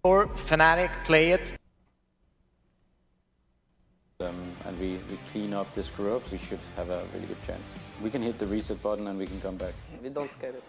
Or Fnatic play it. And we clean up this group, we should have a really good chance. We can hit the reset button and we can come back. We don't scare it.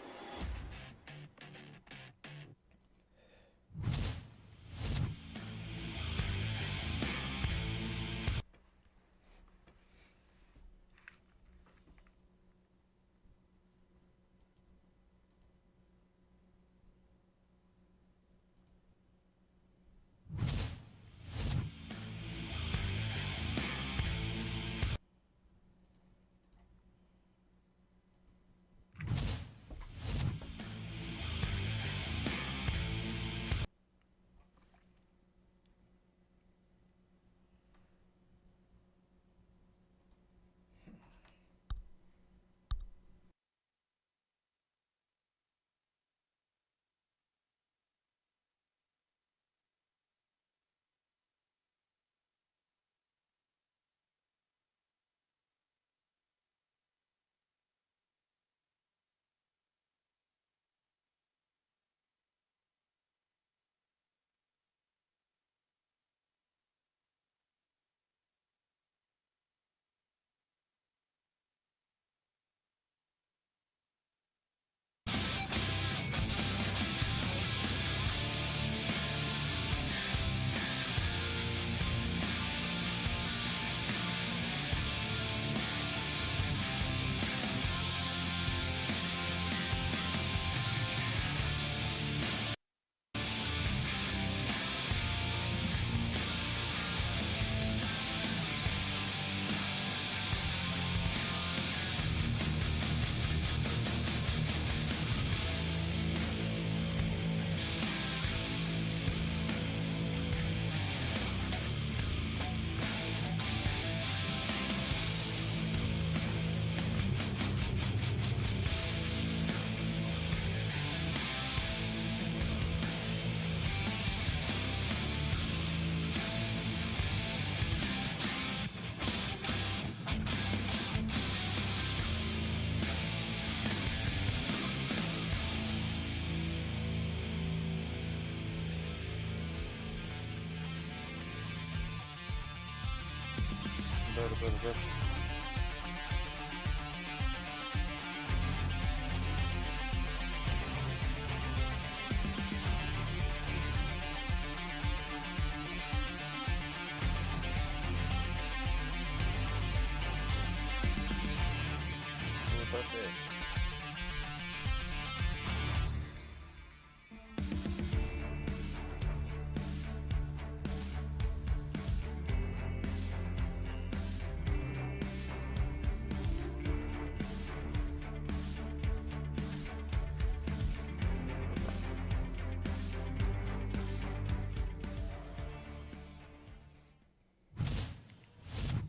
Dur. Budapest.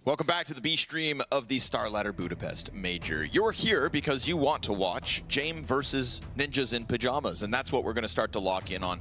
Welcome back to the B stream of the Starladder Budapest Major. You're here because you want to watch Jame versus Ninjas in Pajamas, and that's what we're going to start to lock in on.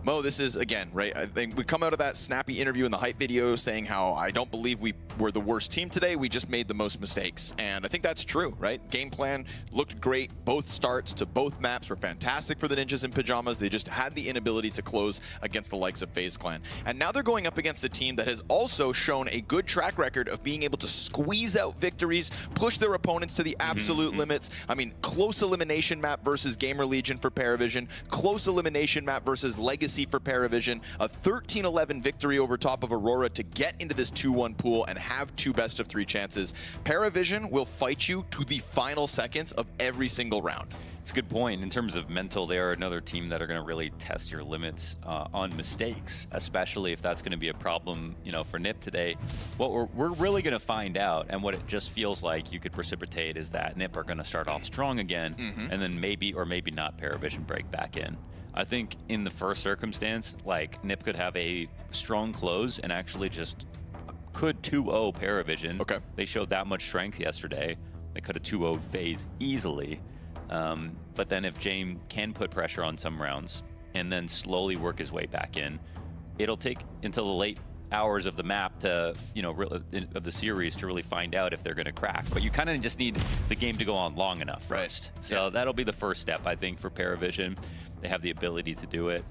Mo, this is, again, right, I think we come out of that snappy interview in the hype video saying how I don't believe we were the worst team today, we just made the most mistakes. And I think that's true, right? Game plan looked great. Both starts to both maps were fantastic for the Ninjas in Pajamas. They just had the inability to close against the likes of FaZe Clan. And now they're going up against a team that has also shown a good track record of being able to squeeze out victories, push their opponents to the absolute limits. I mean, close elimination map versus Gamer Legion for Paravision, close elimination map versus Legacy for Paravision, a 13-11 victory over top of Aurora to get into this 2-1 pool and have 2 best-of-3 chances. Paravision will fight you to the final seconds of every single round. It's a good point. In terms of mental, they are another team that are going to really test your limits on mistakes, especially if that's going to be a problem, you know, for NiP today. What we're really going to find out, and what it just feels like you could precipitate, is that NiP are going to start off strong again, and then maybe or maybe not Paravision break back in. I think in the first circumstance, like, NiP could have a strong close and actually just could 2-0 Paravision. Okay. They showed that much strength yesterday. They could have 2-0'd FaZe easily. But then if Jame can put pressure on some rounds and then slowly work his way back in, it'll take until the late hours of the map to, you know, of the series to really find out if they're going to crack. But you kind of just need the game to go on long enough first. So that'll be the first step, I think, for Paravision. They have the ability to do it.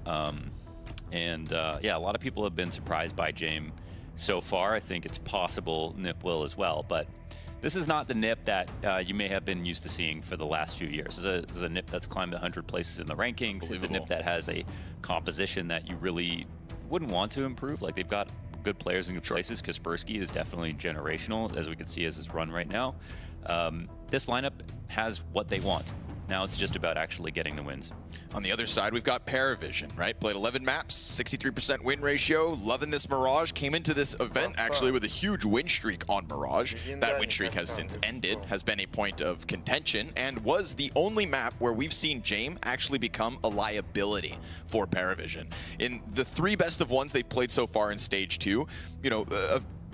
And yeah, a lot of people have been surprised by James so far. I think it's possible Nip will as well, but this is not the Nip that you may have been used to seeing for the last few years. This is a Nip that's climbed 100 places in the rankings. It's a Nip that has a composition that you really wouldn't want to improve. Like, they've got good players in good places. Kaspersky is definitely generational, as we can see as his run right now. This lineup has what they want. Now it's just about actually getting the wins. On the other side, we've got Paravision, right? Played 11 maps, 63% win ratio, loving this Mirage. Came into this event actually with a huge win streak on Mirage. That win streak has since ended, has been a point of contention, and was the only map where we've seen James actually become a liability for Paravision. In the 3 best of ones they've played so far in Stage 2, you know,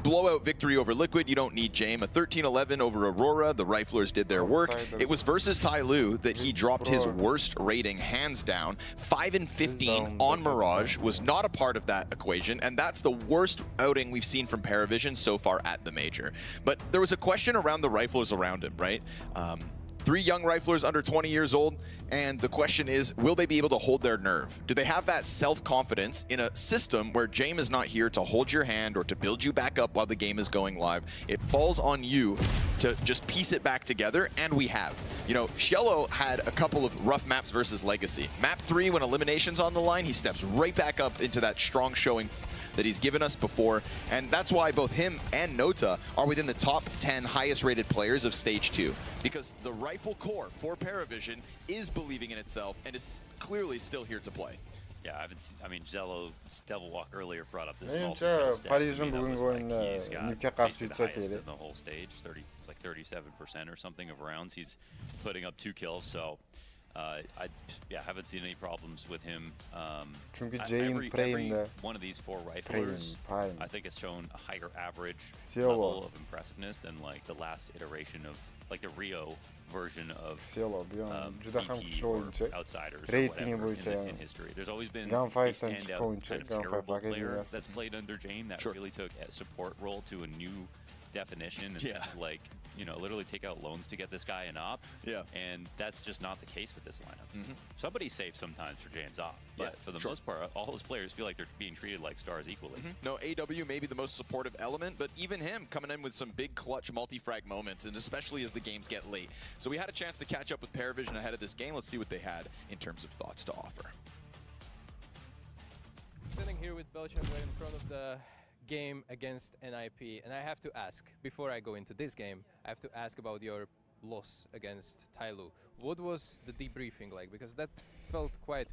blowout victory over Liquid, you don't need James. A 13-11 over Aurora, the Riflers did their work. It was versus Tyloo that he dropped his worst rating, hands down. 5-15 on Mirage was not a part of that equation, and that's the worst outing we've seen from Paravision so far at the Major. But there was a question around the Riflers around him, right? 3 young Riflers under 20 years old, and the question is, will they be able to hold their nerve? Do they have that self-confidence in a system where James is not here to hold your hand or to build you back up while the game is going live? It falls on you to just piece it back together, and we have. You know, Shello had a couple of rough maps versus Legacy. Map 3, when elimination's on the line, he steps right back up into that strong showing that he's given us before, and that's why both him and Nota are within the top 10 highest rated players of Stage 2, because the rifle core for Paravision is believing in itself and is clearly still here to play. Yeah, I haven't seen, I mean, Zello, Devil Walk earlier brought up this Paris'in bugün oyunda Nük'e karşı yüksek in the whole stage. It's like 37% or something of rounds. He's putting up 2 kills, so I haven't seen any problems with him. Çünkü James Prime'de one of these 4 riflers, Prime. I think, has shown a higher average Cielo. level of impressiveness than like the last iteration of like the Rio version of Cielo juda ham VP güçlü or oyuncu. outsiders or Ratingi whatever boyunca in history. There's always been a Gunfighter'dan çıkan standout oyuncu. kind of Gunfighter terrible fark player edilmez. that's played under James that really took a support role to a new definition and like, you know, literally take out loans to get this guy an op. And that's just not the case with this lineup. Somebody's safe sometimes for James op, but for the most part, all those players feel like they're being treated like stars equally. No, AW may be the most supportive element, but even him coming in with some big clutch multi-frag moments, and especially as the games get late. So we had a chance to catch up with Paravision ahead of this game. Let's see what they had in terms of thoughts to offer. Sitting here with Belgium right in front of the game against NIP, and I have to ask, before I go into this game, I have to ask about your loss against Tyloo. What was the debriefing like? Because that felt quite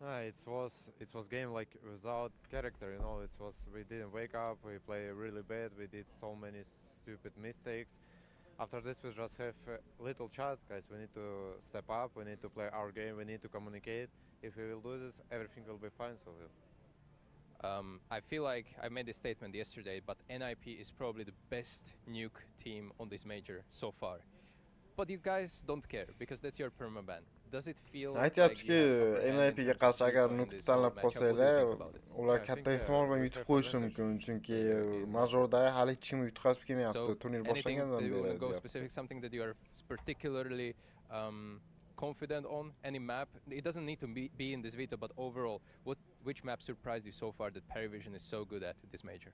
it was game like without character, you know. We didn't wake up, we play really bad, we did so many stupid mistakes. After this we just have a little chat, guys. We need to step up, we need to play our game, we need to communicate. If we will do this, everything will be fine. So I feel like I made a statement yesterday, but NIP is probably the best nuke team on this major so far. But you guys don't care because that's your permaban. Does it feel Aytyaptiki NIP'ga qarshi agar nukt tanlab qolsanglar, ular katta ehtimol bilan yutib qo'yishi mumkin, chunki Majordagi hali hech kim yutqazib kelmayapti turnir boshlangandan beri. Go specific, something that you are particularly confident on, any map. It doesn't need to be in this veto, but overall, which map surprised you so far that Paravision is so good at this major?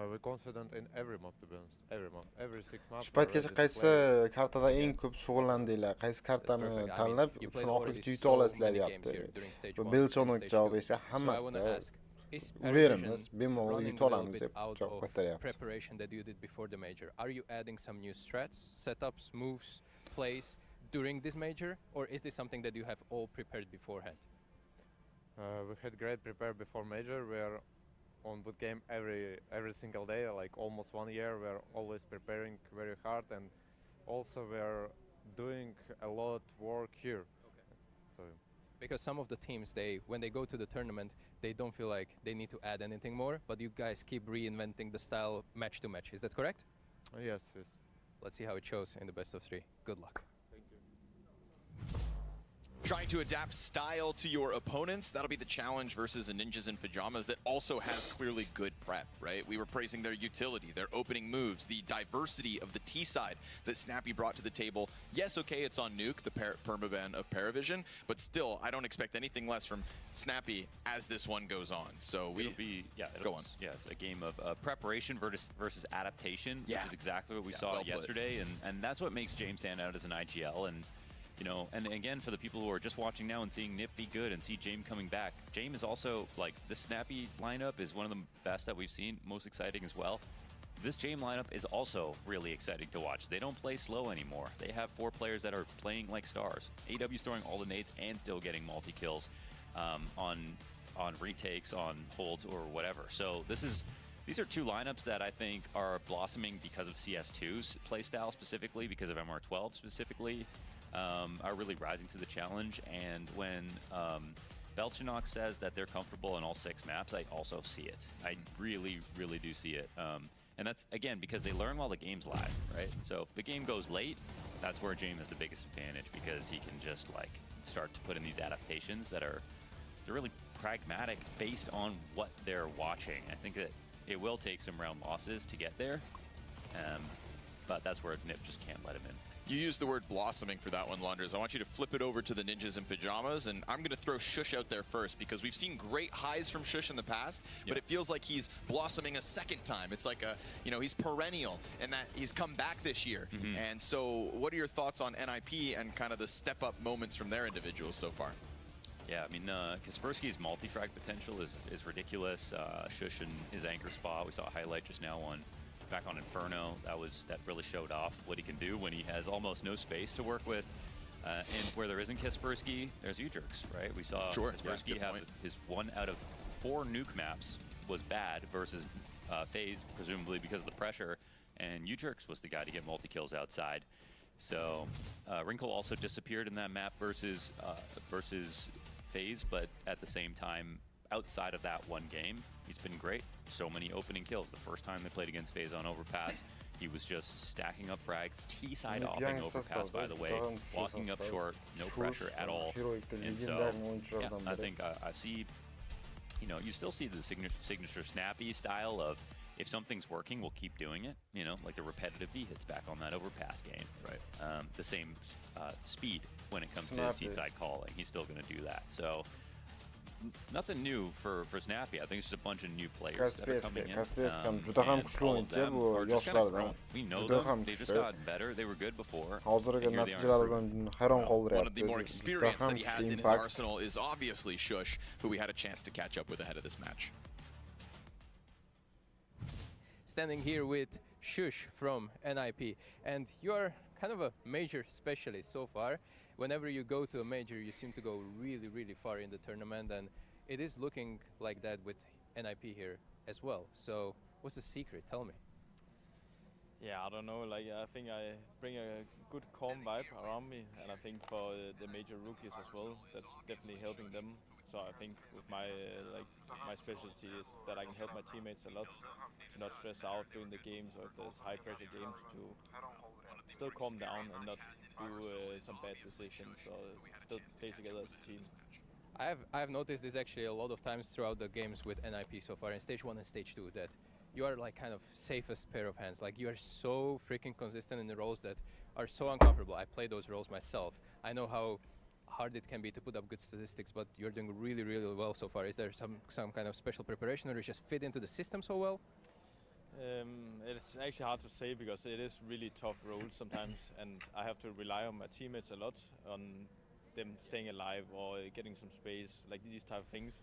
We're confident in every map, to be honest. Every map, every 6 maps. Shu paytgacha qaysi kartada eng ko'p shug'ullandinglar? Qaysi kartani tanlab shuni oxirigacha yuta olasizlar deyapti. Bu Belchonning javobi esa hammasida uverimiz, bemalol yuta olamiz deb javob qaytaryapti. Preparation that you did before the major, are you adding some new strats, setups, moves, plays during this major, or is this something that you have all prepared beforehand? We had great prepare before major. We are on boot game every single day, like almost 1 year. We are always preparing very hard, and also we are doing a lot work here. So because some of the teams, when they go to the tournament, they don't feel like they need to add anything more, but you guys keep reinventing the style match to match. Is that correct? Yes. Let's see how it shows in the best of 3. Good luck. Trying to adapt style to your opponents, that'll be the challenge versus a Ninjas in Pajamas that also has clearly good prep, right? We were praising their utility, their opening moves, the diversity of the T side that Snappy brought to the table. Yes, okay, it's on Nuke, the permaban of Paravision, but still, I don't expect anything less from Snappy as this one goes on. So it'll be, go on. Yeah, it's a game of preparation versus adaptation, which is exactly what we saw yesterday, and that's what makes James stand out as an IGL. And you know, and again, for the people who are just watching now and seeing Nip be good and see James coming back, James is also, like, the Snappy lineup is one of the best that we've seen, most exciting as well. This James lineup is also really exciting to watch. They don't play slow anymore. They have 4 players that are playing like stars. AW's throwing all the nades and still getting multi-kills on retakes, on holds, or whatever. So these are 2 lineups that I think are blossoming because of CS2's playstyle specifically, because of MR12 specifically. Are really rising to the challenge, and when Belchinox says that they're comfortable in all 6 maps, I also see it. I really, really do see it. And that's, again, because they learn while the game's live, right? So if the game goes late, that's where James has the biggest advantage, because he can just, like, start to put in these adaptations that are they're really pragmatic based on what they're watching. I think that it will take some round losses to get there, but that's where Nip just can't let him in. You used the word blossoming for that one, Lunders. I want you to flip it over to the Ninjas in Pajamas, and I'm going to throw Shush out there first, because we've seen great highs from Shush in the past, but it feels like he's blossoming a second time. It's like he's perennial, and that he's come back this year. And so what are your thoughts on NIP and kind of the step-up moments from their individuals so far? Yeah, I mean, Kaspersky's multi-frag potential is ridiculous. Shush in his anchor spot, we saw a highlight just now back on Inferno. That really showed off what he can do when he has almost no space to work with. And where there isn't Kaspersky, there's Ujerks, right? We saw Kaspersky have his 1 out of 4 nuke maps was bad versus FaZe, presumably because of the pressure, and Ujerks was the guy to get multi-kills outside. So Wrinkle also disappeared in that map versus FaZe, but at the same time, outside of that one game, he's been great. So many opening kills. The first time they played against FaZe on Overpass, he was just stacking up frags, T-side offing Overpass, by the way, walking up short, no pressure at all. And so, yeah, I think I see, you still see the signature Snappy style of, if something's working, we'll keep doing it. Like the repetitive V hits back on that Overpass game. Right. The same speed when it comes to his T-side calling. He's still going to do that. So nothing new for Snappy. I think it's just a bunch of new players that are coming in. We know them. They just got better. They were good before. One of the more experienced that he has in his arsenal is obviously Shush, who we had a chance to catch up with ahead of this match. Standing here with Shush from NIP, and you're kind of a major specialist so far. Whenever you go to a major, you seem to go really, really far in the tournament, and it is looking like that with NIP here as well. So what's the secret? Tell me. Yeah, I don't know. Like, I think I bring a good calm vibe around me, and I think for the major rookies as well, that's definitely helping them. So I think with my my specialty is that I can help my teammates a lot to not stress out during the games, or if there's high pressure games, to still calm down and not do some bad decisions, or still stay together as a team. I've noticed this actually a lot of times throughout the games with NIP so far in stage 1 and stage 2, that you are like kind of safest pair of hands. Like, you are so freaking consistent in the roles that are so uncomfortable. I play those roles myself. I know how hard it can be to put up good statistics, but you're doing really, really well so far. Is there some kind of special preparation, or you just fit into the system so well? It's actually hard to say, because it is really tough roles sometimes, and I have to rely on my teammates a lot, on them staying alive or getting some space, like these type of things.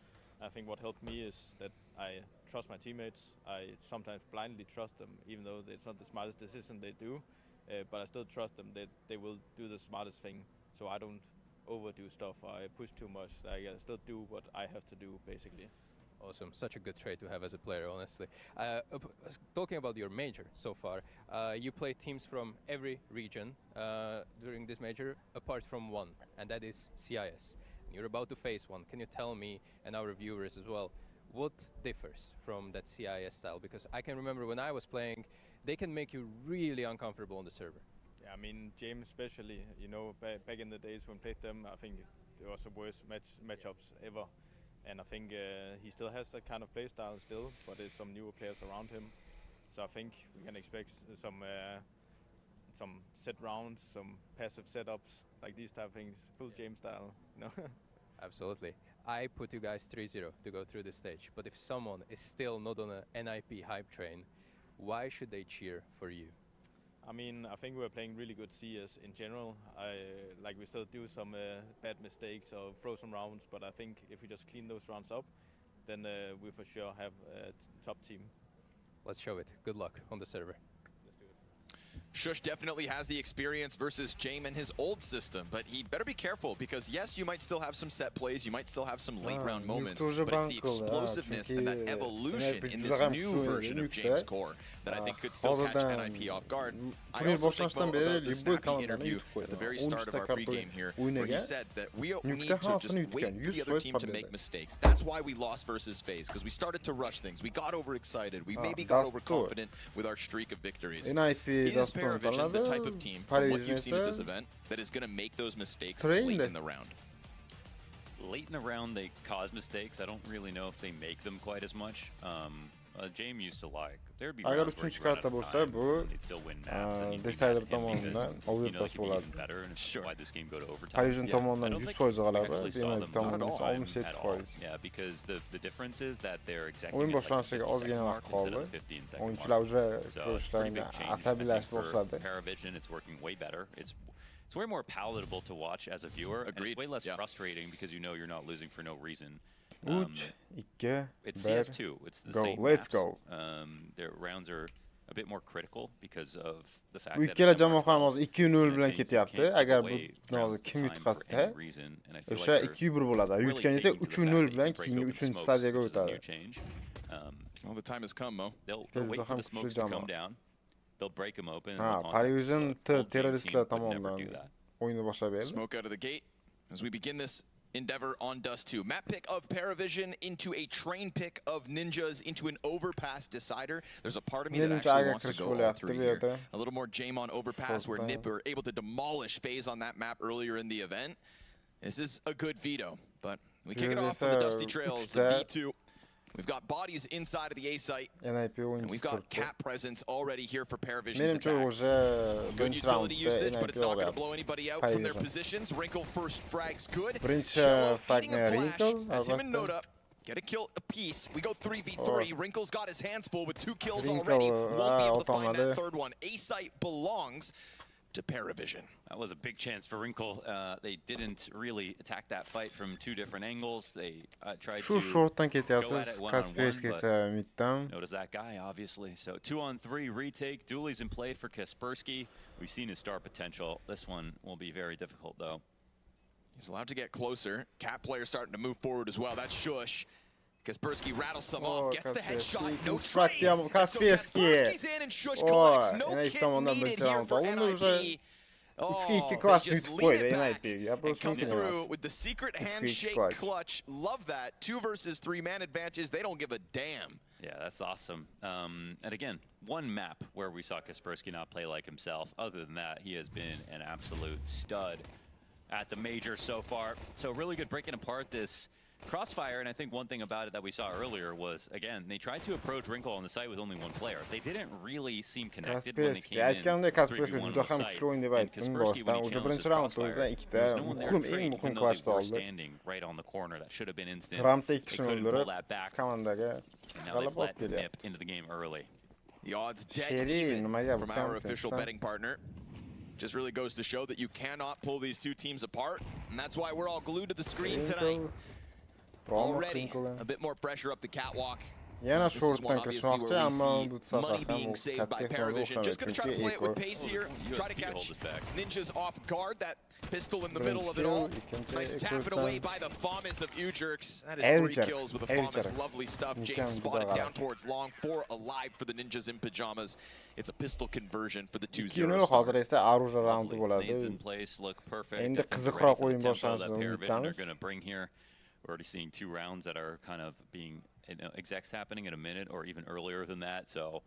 I think what helped me is that I trust my teammates. I sometimes blindly trust them, even though it's not the smartest decision they do, but I still trust them that they will do the smartest thing, so I don't overdo stuff, I push too much. I still do what I have to do, basically. Awesome. Such a good trait to have as a player, honestly. Talking about your major so far, you play teams from every region during this major, apart from one, and that is CIS. And you're about to face one. Can you tell me, and our viewers as well, what differs from that CIS style? Because I can remember when I was playing, they can make you really uncomfortable on the server. Yeah, I mean, James especially, back in the days when we played them, I think it was the worst matchups ever. And I think he still has that kind of play style still, but there's some newer players around him. So I think we can expect some set rounds, some passive setups, like these type of things, full James style. Absolutely. I put you guys 3-0 to go through the stage, but if someone is still not on a NIP hype train, why should they cheer for you? I mean, I think we're playing really good CS in general. Like we still do some bad mistakes or throw some rounds, but I think if we just clean those rounds up, then we for sure have a top team. Let's show it. Good luck on the server. Shush definitely has the experience versus Jame and his old system, but he better be careful because yes, you might still have some set plays, you might still have some late round moments, but it's the explosiveness and that evolution in this new version of James' core that I think could still catch NIP off guard. I also think about the Snappy interview at the very start of our pregame here, where he said that we need to just wait for the other team to make mistakes. That's why we lost versus FaZe, because we started to rush things, we got overexcited, we maybe got overconfident with our streak of victories. Is Paravision the type of team, from what you've seen at this event, that is going to make those mistakes late in the round? Late in the round, they cause mistakes. I don't really know if they make them quite as much. Jame used to like. There'd be rounds where he'd run out of time, and he'd still win maps, and he'd be mad at him because, you know, they could be even better, and it's why this game go to overtime. I don't think we actually saw them at all. Yeah, because the difference is that they're exactly like 50-second mark instead of 15-second mark. So it's a pretty big change. I think for Paravision, it's working way better. It's way more palatable to watch as a viewer. And it's way less frustrating because you know you're not losing for no reason. It's CS2. It's the same Let's maps. go. Their rounds are a bit more critical because of the fact Bu that ikkala jamoamiz 2-0 bilan ketyapti. Agar bu kim yutqazsa, o'sha 2-1 bo'ladi. Yutgan esa 3-0 bilan keyingi 3-stadiyaga o'tadi. Well, the time has come, Mo. They'll wait for the smokes to come down. They'll break them open. Paravision terroristlar tomonidan o'yinni boshlab berdi. Smoke out of the gate as we begin this endeavor on Dust 2. Map pick of Paravision into a train pick of Ninjas into an overpass decider. There's a part of me that actually wants to go all through here. A little more Jame on overpass where Nip were able to demolish FaZe on that map earlier in the event. This is a good veto, but we kick it off on the Dusty Trails of B2. We've got bodies inside of the A site, and we've got cap presence already here for Paravision's attack. Good utility usage, but it's not going to blow anybody out from their positions. Wrinkle first frag's good. Show eating a flash as him and Noda get a kill apiece. We go 3v3. Wrinkle's got his hands full with 2 kills already. Won't be able to find that third one. A site belongs to Paravision. That was a big chance for Wrinkle. They didn't really attack that fight from 2 different angles. They tried to go at it one-on-one, but notice that guy, obviously. So 2-on-3 retake. Dooley's in play for Kaspersky. We've seen his star potential. This one will be very difficult, though. He's allowed to get closer. Cat player starting to move forward as well. That's Shush. Kaspersky rattles some off, gets the headshot, no trade. So Kaspersky's in and Shush collects. No kit needed here for NIP. Oh, they just lead it back and come through with the secret handshake clutch. Love that. 2 versus 3 man advantage. They don't give a damn. Yeah, that's awesome. And again, one map where we saw Kaspersky not play like himself. Other than that, he has been an absolute stud at the major so far. So really good breaking apart this Crossfire, and I think one thing about it that we saw earlier was, again, they tried to approach Wrinkle on the site with only 1 player. They didn't really seem connected when they came in 3v1 on the site. And Kaspersky, when he challenged his Crossfire, there was no one there to trade, even though they were standing right on the corner. That should have been instant. They couldn't pull that back. And now they've let Nip into the game early. The odds dead even from our official betting partner. Just really goes to show that you cannot pull these 2 teams apart, and that's why we're all glued to the screen tonight. Already a bit more pressure up the catwalk. Yana shortdan kirishmoqchi, ammo bu money being saved by Paravision. Just gonna try to play it with pace here. Try to catch Ninjas off guard. That pistol in the middle of it all. Nice tap it away by the FAMAS of Ujerks. That is 3 kills with the FAMAS. Lovely stuff. James spotted down towards long. 4 alive for the Ninjas in pajamas. It's a pistol conversion for the 2-0 hozir esa Aruja round bo'ladi. In place, look perfect. Endi qiziqroq o'yin boshlashni Paravision are going to bring here. We're already seeing 2 rounds that are kind of being, execs happening in a minute or even earlier than that. So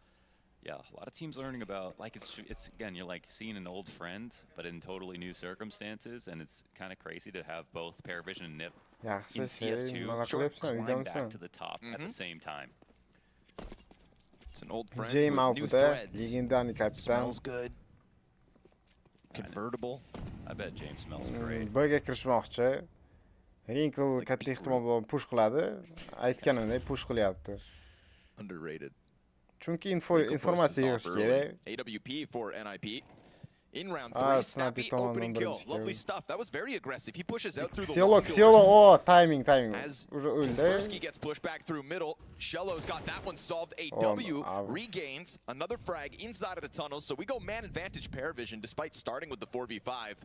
Yeah, a lot of teams learning about, like, it's again, you're like seeing an old friend, but in totally new circumstances, and it's kind of crazy to have both Paravision and Nip in CS2 climb back to the top at the same time. It's an old friend James with new Alp'da threads. legendary kapitan. Smells good. Convertible. I bet James smells great. Bölge kirishmoqchi. Wrinkle katta ehtimol bilan push qiladi. Aytganimdek push qilyapti. Underrated. Chunki informatsiya yig'ish kerak. AWP for NIP. In round 3, Snappy opening kill. Lovely stuff. That was very aggressive. He pushes out through the Xielo, oh, timing. As Kaspersky gets pushed back through middle, Shello's got that one solved. AW regains another frag inside of the tunnel, so we go man advantage Paravision despite starting with the 4v5.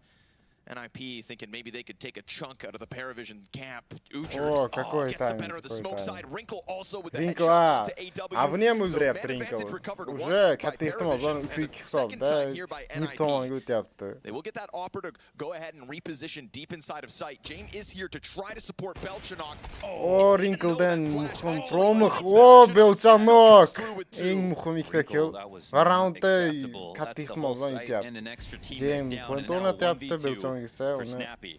NIP thinking maybe they could take a chunk out of the Paravision camp. Uchers gets the better of the smoke side. Wrinkle also with the headshot to AW. Avni ham So o'ldiryapti man advantage Wrinkle. recovered once Уже by katta ehtimol bilan Paravision, 3-2 and the second time here by hisobda Nip tomoniga o'tyapti. They will get that offer to go ahead and reposition deep inside of sight. James is here to try to support Belchanok. Oh, Wrinkledan muhim promix. Oh, Belchanok. Eng muhim ikkita kill. Va raundda katta ehtimol bilan yutyapti. James plant o'rnatyapti, Belchanok esa uni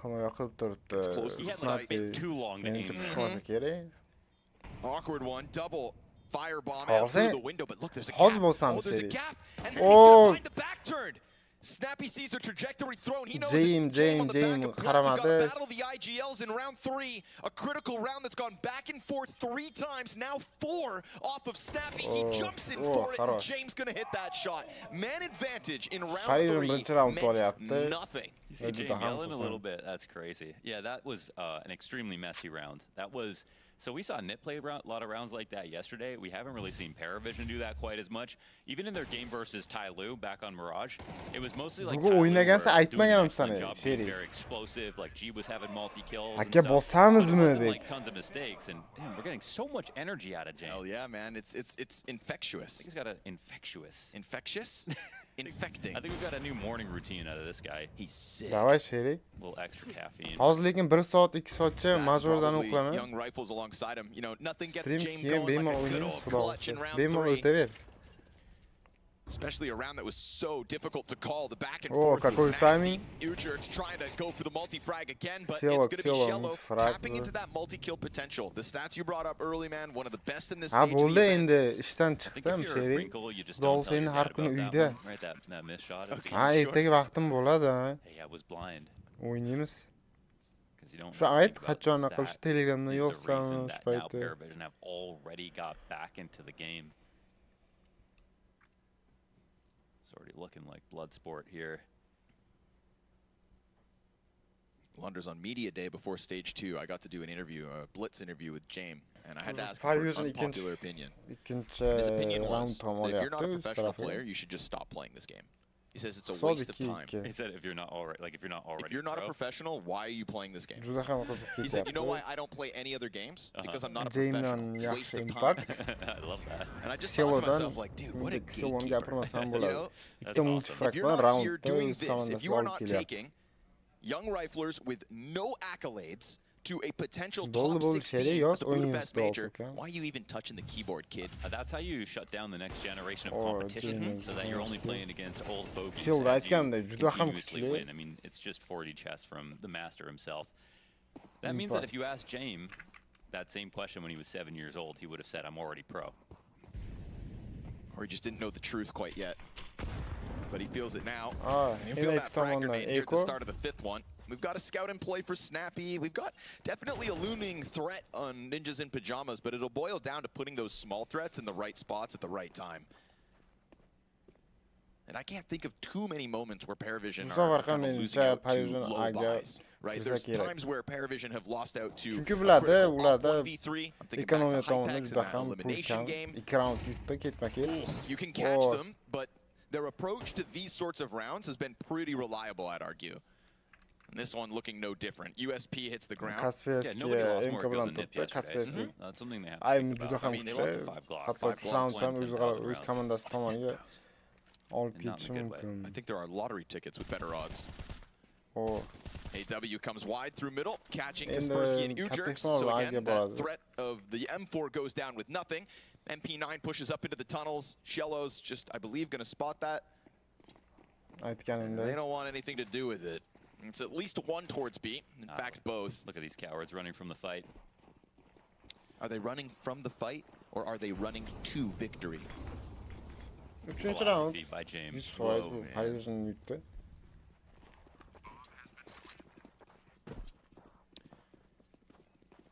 hammaga qilib turibdi. Snappy menimcha kerak. Awkward one, double firebomb out through the window, but look, there's a gap. Oh, there's a gap, and then he's gonna find the back turn. Snappy sees the trajectory thrown. He knows it's James on the back of We've got to battle the IGLs in round 3. A critical round that's gone back and forth 3 times. Now 4 off of Snappy. He jumps in for it, and James gonna hit that shot. Man advantage in round 3 meant nothing. You see James yelling a little bit. That's crazy. Yeah, that was an extremely messy round. That was... So we saw Nip play a lot of rounds like that yesterday. We haven't really seen Paravision do that quite as much. Even in their game versus Tyloo back on Mirage, it was mostly like very explosive. Like G was having multi-kills and like tons of mistakes. And damn, we're getting so much energy out of James. Hell yeah, man. It's infectious. I think he's got an infectious. Infectious? Infecting. I think we've got a new morning routine out of this guy. He's sick. Davay Sherry. A little extra caffeine. Hozir lekin 1 soat 2 soatcha Majordan o'qilaman. Young rifles alongside him. You know, nothing gets Stream James keyin going like bemalol a good o'ynaymiz, old xudo clutch in xohlasa. round Bemalol 3. o'taver. Especially a round that was so difficult to call. The back and Oh, forth was какой nasty. timing. Ucher's trying to go for the multi-frag again, but Xielo, it's going to be Shello frag tapping into that multi-kill potential. The stats you brought up early, man, one of the best in this Ha, stage of bo'ldi the endi events. ishdan chiqdim, Sherry. Dol seni har kuni uyda. Right, that miss shot. Ha, ertaga vaqtim bo'ladi. Hey, I was blind. O'ynaymiz. You don't Shu ayt qachon qilish Telegramda yozsam now Paravision have already got back into the game. It's already looking like blood sport here. Lunders on media day before stage 2. I got to do an interview, a blitz interview with James, and I had to ask him for an unpopular opinion. And his opinion was that if you're not a professional player, you should just stop playing this game. He says it's a waste of time. He said if you're not already, like if you're not a professional, why are you playing this game? Juda ham qiziq He said, you know why I don't play any other games? Because I'm not a professional. Waste of time. I love that. And I just thought to myself, like, dude, what a gatekeeper. You know? If you're not here doing this, if you are not taking young riflers with no accolades to a potential top 16 at the Budapest Major, why are you even touching the keyboard, kid? That's how you shut down the next generation of competition, so that you're only playing against old fogies as you continuously win. I mean, it's just 40 chess from the master himself. That means that if you ask James that same question when he was 7 years old, he would have said, I'm already pro. Or he just didn't know the truth quite yet. But he feels it now. And you feel that frag grenade here at the start of the 5th one. We've got a scout in play for Snappy. We've got definitely a looming threat on Ninjas in Pajamas, but it'll boil down to putting those small threats in the right spots at the right time. And I can't think of too many moments where Paravision are kind of losing out to low buys, right? There's times where Paravision have lost out to a critical 1v3. I'm thinking back to Hypex in that elimination game. You can catch them, but their approach to these sorts of rounds has been pretty reliable, I'd argue. And this one looking no different. USP hits the ground. Kaspersky MK bilan turibdi. Kaspersky. That's something they have. Ayni juda ham kuchli. Hatto raunddan o'z komandasi tomoniga olib ketishi mumkin. I think there are lottery tickets with better odds. Oh. AW comes wide through middle, catching Kaspersky and Ujurks. So again, that threat of the M4 goes down with nothing. MP9 pushes up into the tunnels. Shello's just, I believe, going to spot that. They don't want anything to do with it. It's at least one towards B. In fact, both. Look at these cowards running from the fight. Are they running from the fight, or are they running to victory? Philosophy by James. Whoa, man.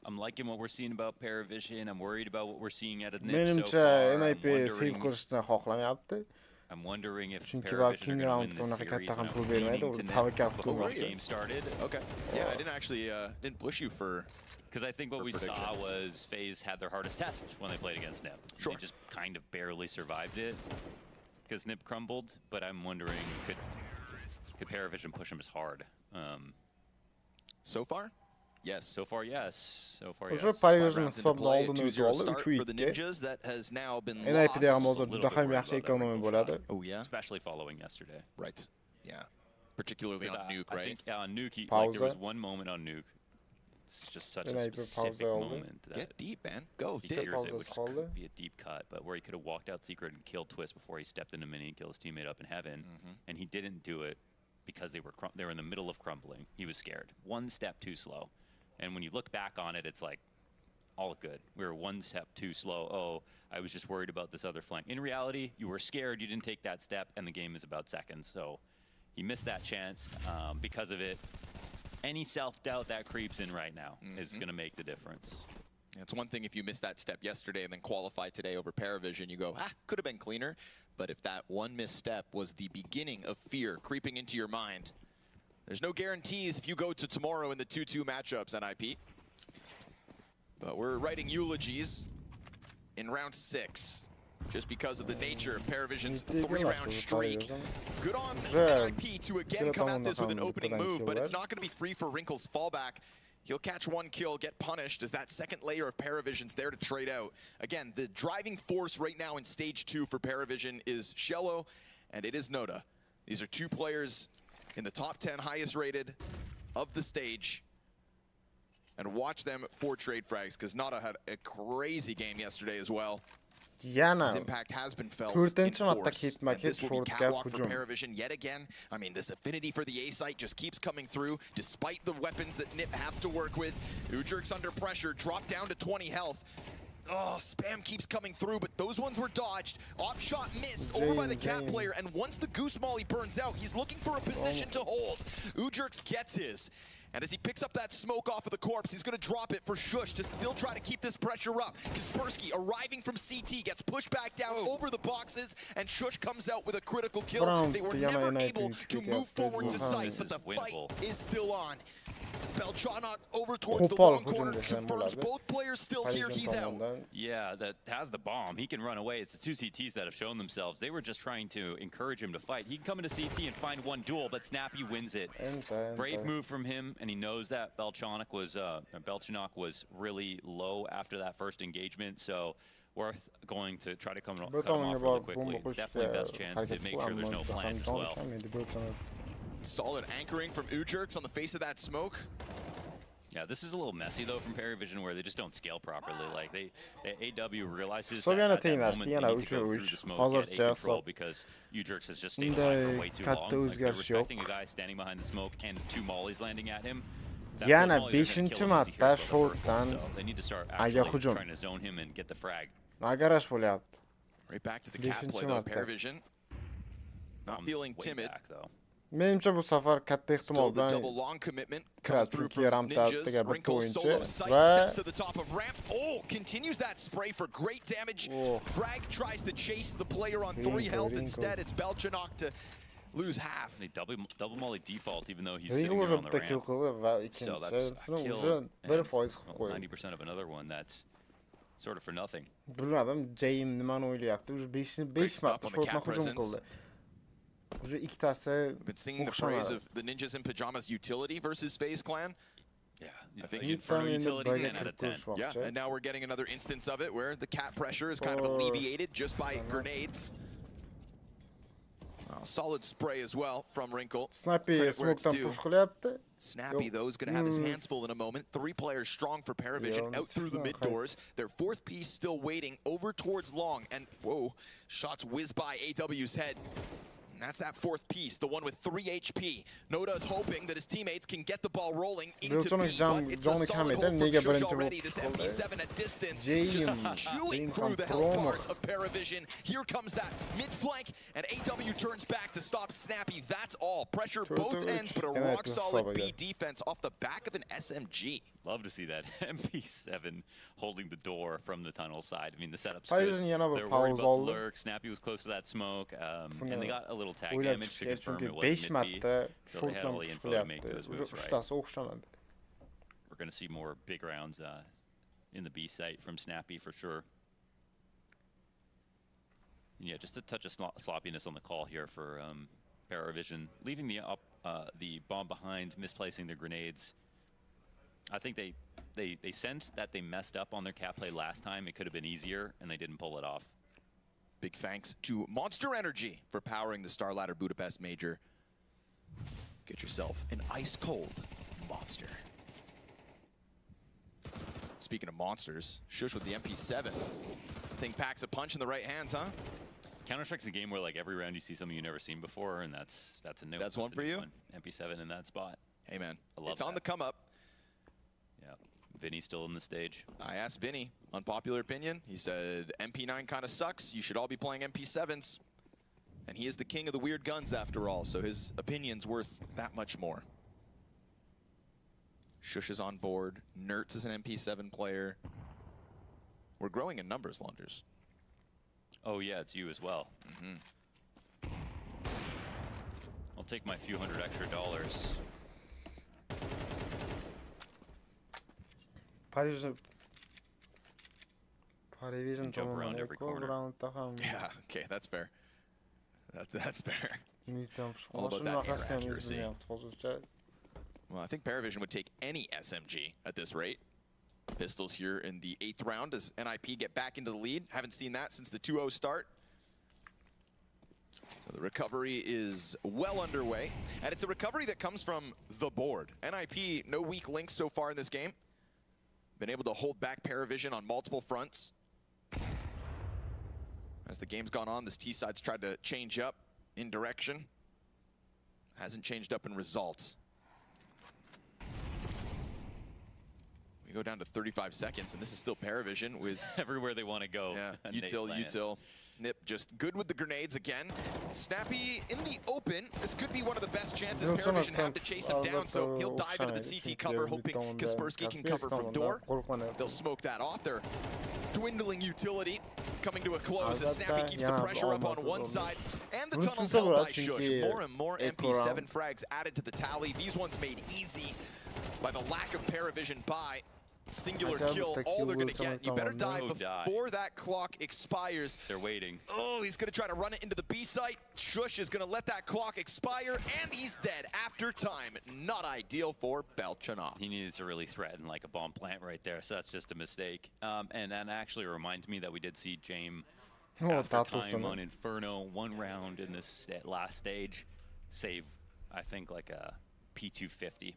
I'm liking what we're seeing about Paravision. I'm worried about what we're seeing out of NIP Menimcha so far. NIP save qilishni xohlamayapti. I'm wondering if Chunki Paravision are going to win this series. katta ham pul When bermaydi. the game started. Okay. Yeah, I didn't actually didn't push you for. Because I think what we saw was FaZe had their hardest test when they played against NIP. Sure. They just kind of barely survived it because NIP crumbled. But I'm wondering, could Paravision push them as hard? So far? Yes. So far, yes. So far, yes. yes. Paravision hisobni oldin o'zi oldi 3-2 for the Ninjas that has now been NIP'da ham lost. hozir juda ham yaxshi ekonomi bo'ladi. Oh yeah. Especially following yesterday. Right. Yeah. Particularly on Nuke, right? I think on Nuke, like, there was one moment on Nuke. It's just such a specific moment. Get deep, man. Go. He clears it, which could be a deep cut, but where he could have walked out secret and killed Twist before he stepped into mini and killed his teammate up in heaven, and he didn't do it because they were in the middle of crumbling. He was scared. One step too slow. And when you look back on it, it's like, all good. We were one step too slow. Oh, I was just worried about this other flank. In reality, you were scared, you didn't take that step, and the game is about seconds. So he missed that chance because of it. Any self-doubt that creeps in right now is going to make the difference. It's one thing if you missed that step yesterday and then qualify today over Paravision, you go, could have been cleaner. But if that one misstep was the beginning of fear creeping into your mind, there's no guarantees if you go to tomorrow in the 2-2 matchups, NIP. But we're writing eulogies in round 6, just because of the nature of Paravision's 3-round streak. Good on NIP to again come at this with an opening move, but it's not going to be free for Wrinkle's fallback. He'll catch one kill, get punished, as that second layer of Paravision's there to trade out. Again, the driving force right now in stage 2 for Paravision is Shello, and it is Noda. These are two players in the top 10 highest rated of the stage. And watch them for trade frags, because Nada had a crazy game yesterday as well. His impact has been felt in force. And this will be catwalk for Paravision yet again. I mean, this affinity for the A site just keeps coming through, despite the weapons that NIP have to work with. Ujurks under pressure, dropped down to 20 health. Oh, spam keeps coming through, but those ones were dodged. Op shot missed over by the cat player, and once the Goose Molly burns out, he's looking for a position to hold. Ujurks gets his. And as he picks up that smoke off of the corpse, he's going to drop it for Shush to still try to keep this pressure up. Kaspersky arriving from CT gets pushed back down over the boxes, and Shush comes out with a critical kill. They were never able to move forward to sight, but the fight is still on. Belchonok over towards the long corner, confirms both players still here, he's out. Yeah, that has the bomb. He can run away. It's the two CTs that have shown themselves. They were just trying to encourage him to fight. He can come into CT and find one duel, but Snappy wins it. Brave move from him, and he knows that Belchonok was really low after that first engagement, so worth going to try to come off really quickly. It's definitely best chance to make sure there's no plants as well. Solid anchoring from Ujurks on the face of that smoke. Yeah, this is a little messy though from Paravision, where they just don't scale properly. Like AW realizes that at that moment they need to go through the smoke, get A control, because Ujurks has just stayed alive for way too long. Like, they're respecting a guy standing behind the smoke and 2 mollies landing at him. Yana 5-chi marta shortdan they need to start actually trying to zone him and get the frag. Agarash bo'lyapti. Right back to the cat play though, Paravision. Not feeling timid. Menimcha bu safar katta ehtimoldan kiradi, chunki yarimtaga bitta o'yinchi va to the top of ramp. Oh, continues that spray for great damage. Frag tries to chase the player on 3 health instead. It's Belchonok to lose half. They double molly default, even though he's sitting on the ramp. So that's a kill, 90% of another one. That's sort of for nothing. Bilmadim, James nimani o'ylayapti. Уже 5 marta shortdan hujum qildi. Been singing the praise of the Ninjas in Pajamas utility versus FaZe Clan. Yeah, I think Inferno utility 10 out of 10. Yeah, and now we're getting another instance of it where the cat pressure is kind of alleviated just by grenades. Oh, A solid spray as well from Wrinkle. Snappy Credit where it's smoke'tan due. push qilyapti. Snappy, though, is going to have his hands full in a moment. 3 players strong for Paravision Yeah, out through the mid doors. Their 4th piece still waiting over towards long. And, whoa, shots whiz by AW's head. And that's that 4th piece, the one with 3 HP. Noda's hoping that his teammates can get the ball rolling into B, but it's a solid hold from Shush already. This MP7 at distance is just chewing through the health bars of Paravision. Here comes that mid-flank, and AW turns back to stop Snappy. That's all. Pressure both ends, but a rock-solid B defense off the back of an SMG. Love to see that MP7 holding the door from the tunnel side. I mean, the setup's Paravision good. yana bir They're worried pause about oldu. the lurk. Snappy was close to that smoke, and they got a little tag O'ylab damage to chiqishga, confirm chunki it 5 wasn't mid-B. marta So they had all shortdan the push info to make qilyapti. those moves right. Uchtasi o'xshanadi. We're going to see more big rounds in the B site from Snappy for sure. And yeah, just a touch of sloppiness on the call here for Paravision, leaving the bomb behind, misplacing their grenades. I think they sensed that they messed up on their cap play last time. It could have been easier, and they didn't pull it off. Big thanks to Monster Energy for powering the Star Ladder Budapest Major. Get yourself an ice-cold monster. Speaking of monsters, Shush with the MP7. Thing packs a punch in the right hands, huh? Counter-Strike's a game where like every round you see something you've never seen before, and that's a new. That's one for you? MP7 in that spot. Hey man, I love it's on that. the come up. Yeah, Vinny's still in the stage. I asked Vinny, unpopular opinion. He said MP9 kind of sucks. You should all be playing MP7s. And he is the king of the weird guns after all, so his opinion's worth that much more. Shush is on board. Nertz is an MP7 player. We're growing in numbers, Lunders. Oh yeah, it's you as well. I'll take my few $100 extra. Paravision Jump around every corner. roundda ham Yeah, okay, that's fair. That's fair. Meetam All about that air accuracy. hozircha. Well, I think Paravision would take any SMG at this rate. Pistols here in the 8th round as NIP get back into the lead. Haven't seen that since the 2-0 start. So the recovery is well underway. And it's a recovery that comes from the board. NIP, no weak links so far in this game. Been able to hold back Paravision on multiple fronts. As the game's gone on, this T-side's tried to change up in direction. Hasn't changed up in results. We go down to 35 seconds, and this is still Paravision with Everywhere they want to go. yeah, and they util, land. util. Nip just good with the grenades again. Snappy in the open. This could be one of the best chances Paravision have to chase him down, so he'll dive into the CT cover, hoping Kaspersky can cover from door. They'll smoke that off. They're dwindling utility, coming to a close as Snappy keeps the pressure up on one side. And the tunnel's held by Shush. More and more MP7 frags added to the tally. These ones made easy by the lack of Paravision buy. Singular kill, all they're going to get. You better die before that clock expires. They're waiting. Oh, he's going to try to run it into the B site. Shush is going to let that clock expire, and he's dead after time. Not ideal for Belchanov. He needed to really threaten like a bomb plant right there, so that's just a mistake. And that actually reminds me that we did see James after time on Inferno, 1 round in this last stage, save, I think, like a P250.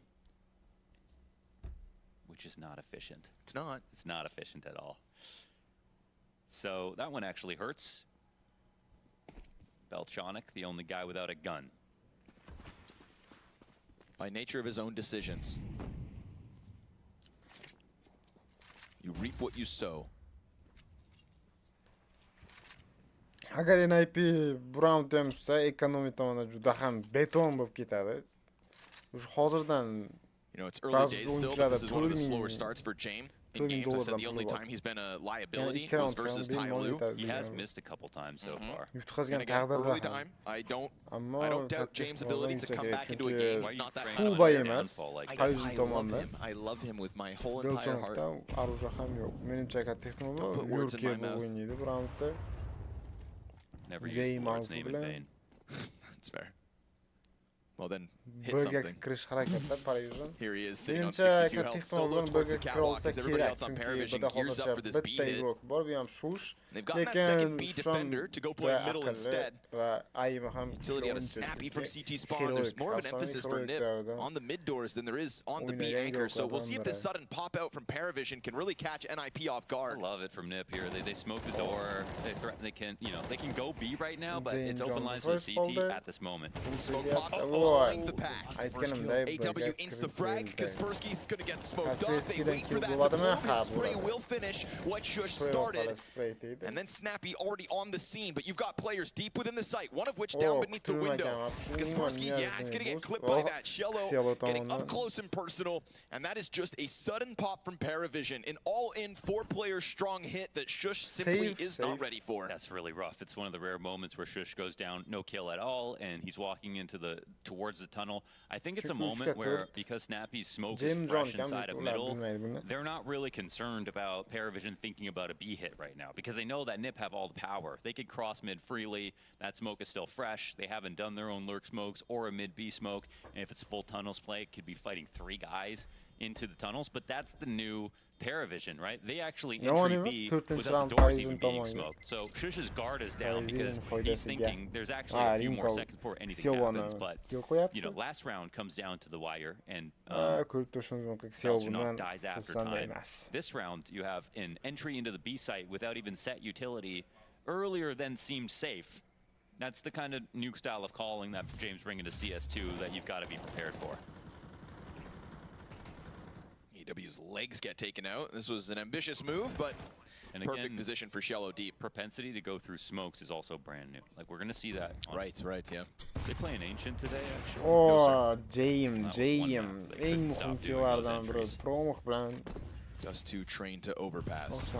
Which is not efficient. It's not. It's not efficient at all. So that one actually hurts. Belchonic, the only guy without a gun. By nature of his own decisions. You reap what you sow. Agar NIP bu raundda ham tutsa, ekonomiya tomonidan juda ham beton bo'lib ketadi. O'sha hozirdan You know, it's early days still, but this is one of the slower starts for James. In games, I said the only time he's been a liability was versus Tyloo. He has missed a couple times so far. And again, early time, I don't doubt James' ability to come back into a game. He's not that high. Kuba emas. I love him with my whole entire heart. Aruja ham yo'q. Menimcha texnologiya Don't put words in my mouth. o'ynaydi bu raundda. Never use the Lord's name in vain. That's fair. well then hit Bölge something. kirish hareketler Paravision. Here he is sitting on Menimcha 62 health, katif solo olgan towards the bölge catwalk kirolsa as everybody kerak, else on chunki Paravision buda gears up for this hozircha B bitta hit. igrok bor, bu ham Shush. They've gotten that second B defender to go play middle instead. Va ayimi ham Utility on a snappy from CT spawn. There's more of an emphasis for Nip on the mid doors than there is on the B anchor. So we'll see if this sudden pop out from Paravision can really catch NIP off guard. I love it from Nip here. They smoke the door. They can, you know, they can go B right now, but it's open lines for the CT at this moment. Smoke pops behind the pack. AW insta frag. Kaspersky's going to get smoked off. They wait for that to blow. The spray will finish what Shush started. And then Snappy already on the scene, but you've got players deep within the site, one of which down beneath the window. Kaspersky, yeah, it's going to get clipped by that. Shello getting up close and personal, and that is just a sudden pop from Paravision. An all-in 4-player strong hit that Shush simply is not ready for. That's really rough. It's one of the rare moments where Shush goes down, no kill at all, and he's walking into towards the tunnel. I think it's a moment where, because Snappy's smoke is fresh inside of middle, they're not really concerned about Paravision thinking about a B hit right now, because they know that Nip have all the power. They could cross mid freely. That smoke is still fresh. They haven't done their own lurk smokes or a mid B smoke, and if it's full tunnels play, it could be fighting 3 guys into the tunnels. But that's the new Paravision, right? They actually entry B without the doors even being smoked. So Shush's guard is down because he's thinking there's actually a few more seconds before anything happens. But, you know, last round comes down to the wire, and Belchenok dies after time. This round, you have an entry into the B site without even set utility earlier than seemed safe. That's the kind of new style of calling that James bringing to CS2 that you've got to be prepared for. AW's legs get taken out. This was an ambitious move, but and perfect again, position for Shello deep. Propensity to go through smokes is also brand new. Like, we're going to see that. Right, yeah. They play an Ancient today, actually. Oh, James. Eng muhim kiylardan biri. Promux bilan. Dust 2 trained to overpass.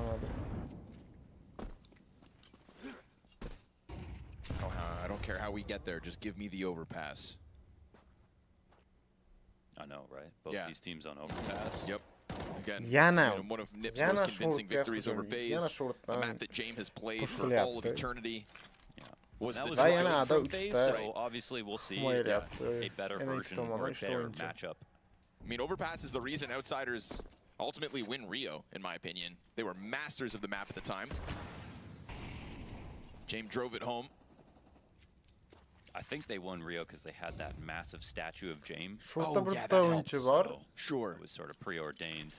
I don't care how we get there. Just give me the overpass. I know, right? Both these teams on overpass. Yep. Again, one of Nip's most convincing victories over FaZe. A map that James has played for all of eternity. Was the from FaZe, so obviously we'll see a better version or a better matchup. I mean, overpass is the reason Outsiders ultimately win Rio, in my opinion. They were masters of the map at the time. James drove it home. I think they won Rio because they had that massive statue of James. Oh, yeah, that helps. So sure. It was sort of preordained.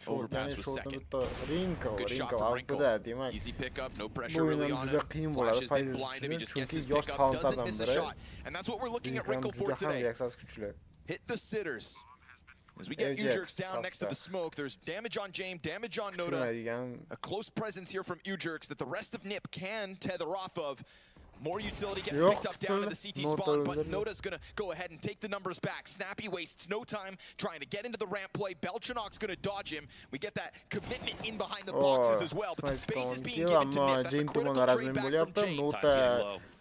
Overpass was second. Good shot from Wrinkle. Easy pickup, no pressure really on him. Flashes didn't blind him, he just gets his pickup, doesn't miss a shot. And that's what we're looking at Wrinkle for today. Hit the sitters. As we get Ujurks down next to the smoke, there's damage on James, damage on Noda. A close presence here from Ujurks that the rest of Nip can tether off of. More utility getting picked up down in the CT spawn, but Noda's going to go ahead and take the numbers back. Snappy wastes no time trying to get into the ramp play. Belchenok's going to dodge him. We get that commitment in behind the boxes as well, but the space is being given to Nip. That's a critical trade back from James.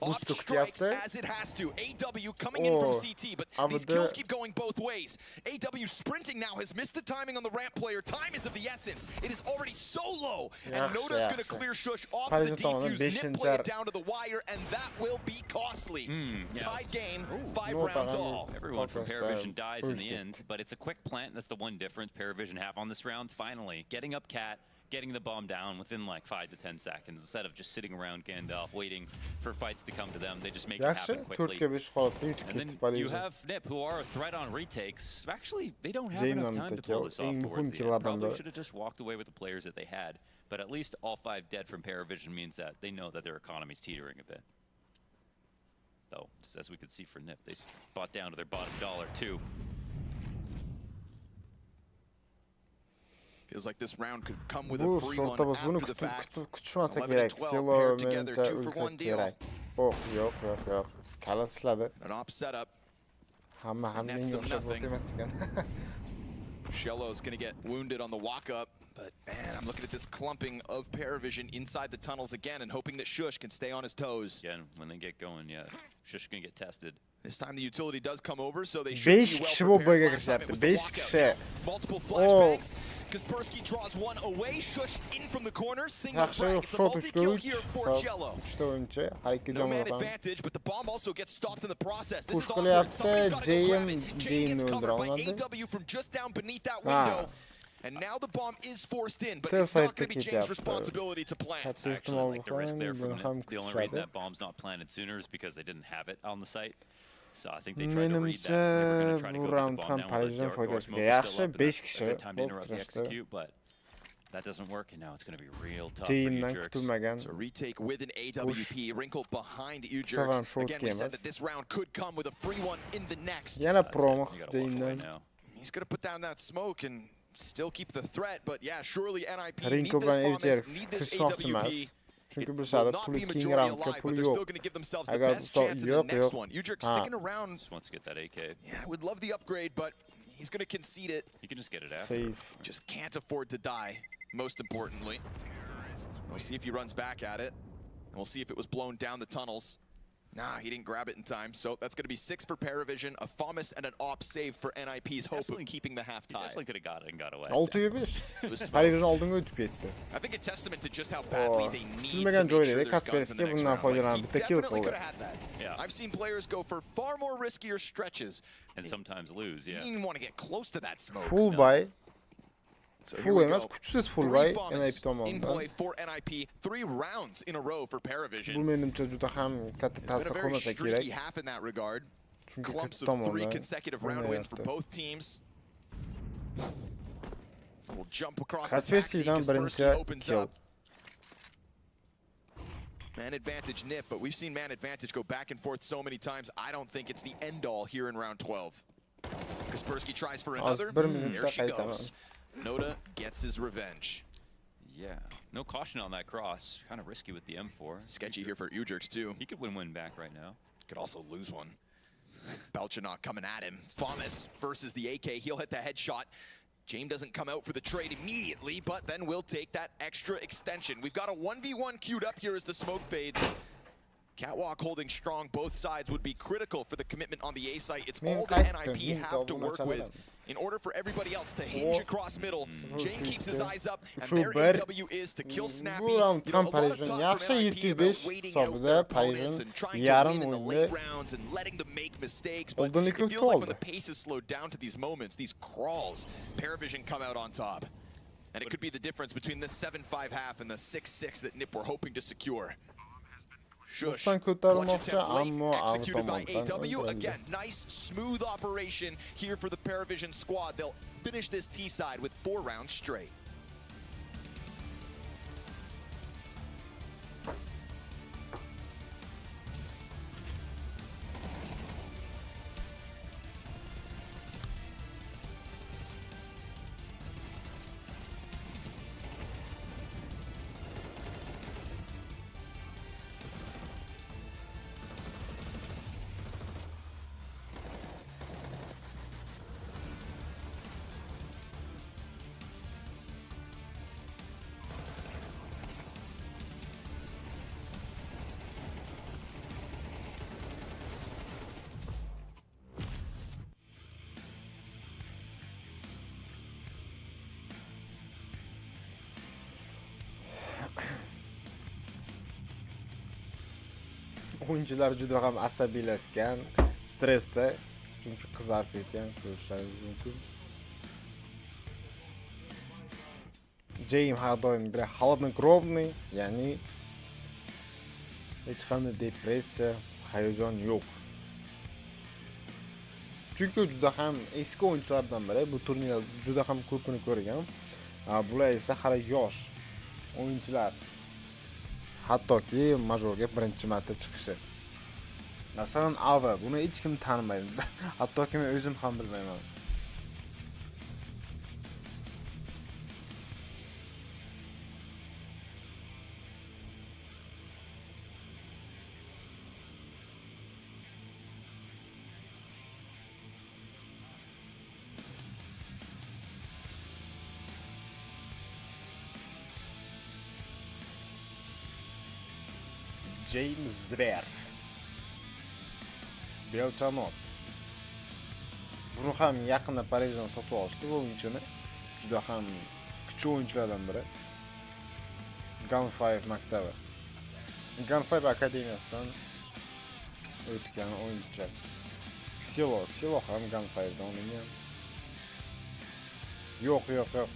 Off strikes as it has to. AW coming in from CT, but these kills keep going both ways. AW sprinting now has missed the timing on the ramp player. Time is of the essence. It is already so low, and Noda's going to clear Shush off the defuse. Nip play it down to the wire, and that will be costly. Tied game, 5 rounds all. Everyone from Paravision dies in the end, but it's a quick plant. That's the one difference Paravision have on this round. Finally, getting up Cat, getting the bomb down within like 5 to 10 seconds. Instead of just sitting around Gandalf waiting for fights to come to them, they just make it happen quickly. And then you have Nip, who are a threat on retakes. Actually, they don't have enough time to pull this off towards the end. Probably should have just walked away with the players that they had. But at least all 5 dead from Paravision means that they know that their economy's teetering a bit. Though, as we could see for Nip, they bought down to their bottom dollar too. Feels like this round could come with a free one after the fact. 11 and 12 paired together, 2 for 1 deal. Oh, yo'q. Kalashladi. An op setup. Nets them nothing. Shello's going to get wounded on the walk-up. But, man, I'm looking at this clumping of Paravision inside the tunnels again and hoping that Shush can stay on his toes. Again, when they get going, Shush can get tested. This time the utility does come over, so they should 5 be kişi well bu prepared. bölge Last time it girişi was the yaptı. 5 walkout. kişi. Multiple Oh. flashbangs. Kaspersky draws one away. Shush in from the corner. Single Yaxşı frag. yox, It's a shot multi-kill 3'te 3. here for Sağ Jello. 3'te oyuncu. Her iki No can man vuran. advantage, but the bomb also gets stopped in the process. This is Kuşkulu awkward. yaptı. Somebody's got to go grab Jay'in it. Jay gets öldür covered by almadı. AW from just down beneath that Ha. window. And now the bomb is forced in, but Tel it's not going to be side'deki James' yaptı. responsibility to plant. Kaçı I actually ihtimal like the risk there from hem the only reason kutsadı. that bomb's not planted sooner is because they didn't have it on the site. So I think they tried to read that. Menimce They were going to try to bu go get the round bomb tam down Paris'in while the faydasıga smoke is still yaxşı up, and 5 that's a kişi good time to bol interrupt the kırıştı. execute, but that doesn't work, and now it's going to be real tough for Jay'inden Ujerks. kütülmegen. So retake with an AWP, wrinkled behind Severim Ujerks. short Again, we said yemez. that this round could come with a free one in the next. Yine That's it. promuk You gotta walk away Jay'inden. now. He's going to put down that smoke and still keep the threat, but yeah, surely NIP need Rinko this ben promise, Ujerks need this kısmak istemez. AWP. Çünkü It bir will sahada not pulu be 2 Majorni roundka alive, but pulu they're still yok. going to give themselves the Eğer best so- chance in the yok, next yok. one. Ujerks Ha. sticking around. Just wants to get that AK. Yeah, would love the upgrade, but he's going to concede it. You can just get it after. Safe. Just can't afford to die, most importantly. We'll see if he runs back at it. And we'll see if it was blown down the tunnels. Nah, he didn't grab it in time. So that's going to be 6 for Paravision, a FAMAS, and an AWP save for NIP's hope Definitely- of keeping the half He tie. definitely could have got it and got away. 6'ya 5. It was Paris'in smoked. aldığını ötüp gitti. I think a testament to just how badly Oh, they need to kütülmegen make Joy sure dedi. there's guns in the Kaspersky next bundan round. Like, faydalandı. he Bir de kill definitely kıldı. could have had that. Yeah. I've seen players go for far more riskier stretches. And sometimes lose, He yeah. didn't even want to get close to that smoke. Full buy. So here Full we emas, go. küçüsüz full 3 buy FAMAS NIP in tomonidan. play for NIP. 3 rounds in a row for Bu Paravision. menimce juda ham katta It's been a ta'sir very qilmasa streaky kerak. half in that regard. Çünkü Clumps kötü of 3 tomondan consecutive round wins for oynayaptı. both teams. We'll jump across the taxi. Kaspersky'den Kaspersky birinci opens kill. up. Man advantage nip, but we've seen man advantage go back and forth so many times. I don't think it's the end all here in round 12. Kaspersky tries for another. bir minutda There she qaytaman. goes. Noda gets his revenge. Yeah. No caution on that cross. Kind of risky with the M4. Sketchy here for Ujerks too. He could win back right now. Could also lose one. Belchanok coming at him. FAMAS versus the AK. He'll hit the headshot. James doesn't come out for the trade immediately, but then we'll take that extra extension. We've got a 1v1 queued up here as the smoke fades. Catwalk holding strong. Both sides would be critical for the commitment on the A site. It's all that NIP have to work with in order for everybody else to hinge across middle. Jane keeps his eyes up, and their AW is to kill Snappy. Bu round You know, tam a lot of Paris'in talk yaxşı from NIP about 7-5 waiting out hesabida their opponents Paris'in and trying to yarım win in the oyunda late rounds and letting them make mistakes. But Olduğunu it feels kötü like oldu. when the pace is slowed down to these moments, these crawls, Paravision come out on top. And it could be the difference between this 7-5 half and the 6-6 that NIP were hoping to secure. Shush. Dostan Clutch kurtarılmoqchi, attempt late, ammo executed by tomondan AW. öldürildi. Again, nice, smooth operation here for the Paravision squad. They'll finish this T-side with 4 rounds straight. Oyuncular juda ham asabiylashgan, stressda, chunki qizarib ketgan, ko'rishingiz mumkin. James har doim bir холоднокровный, ya'ni hech qanday depressiya, hayajon yo'q. Chunki juda ham eski o'yinchilardan biri, bu turnirda juda ham ko'pini ko'rgan. Bular esa hali yosh o'yinchilar. Hattoki Majorga birinchi marta chiqishi. Masalan, Ava buni hech kim tanimaydi. Hattoki men o'zim ham bilmayman. James Zver. Belchanot. Buni ham yaqinda Parijdan sotib olishdi bu o'yinchini. Juda ham kuchli o'yinchilardan biri. Gun5 maktabi. Gun5 akademiyasidan o'tgan o'yinchi. Xilo ham Gun5dan o'ynagan. Yo'q.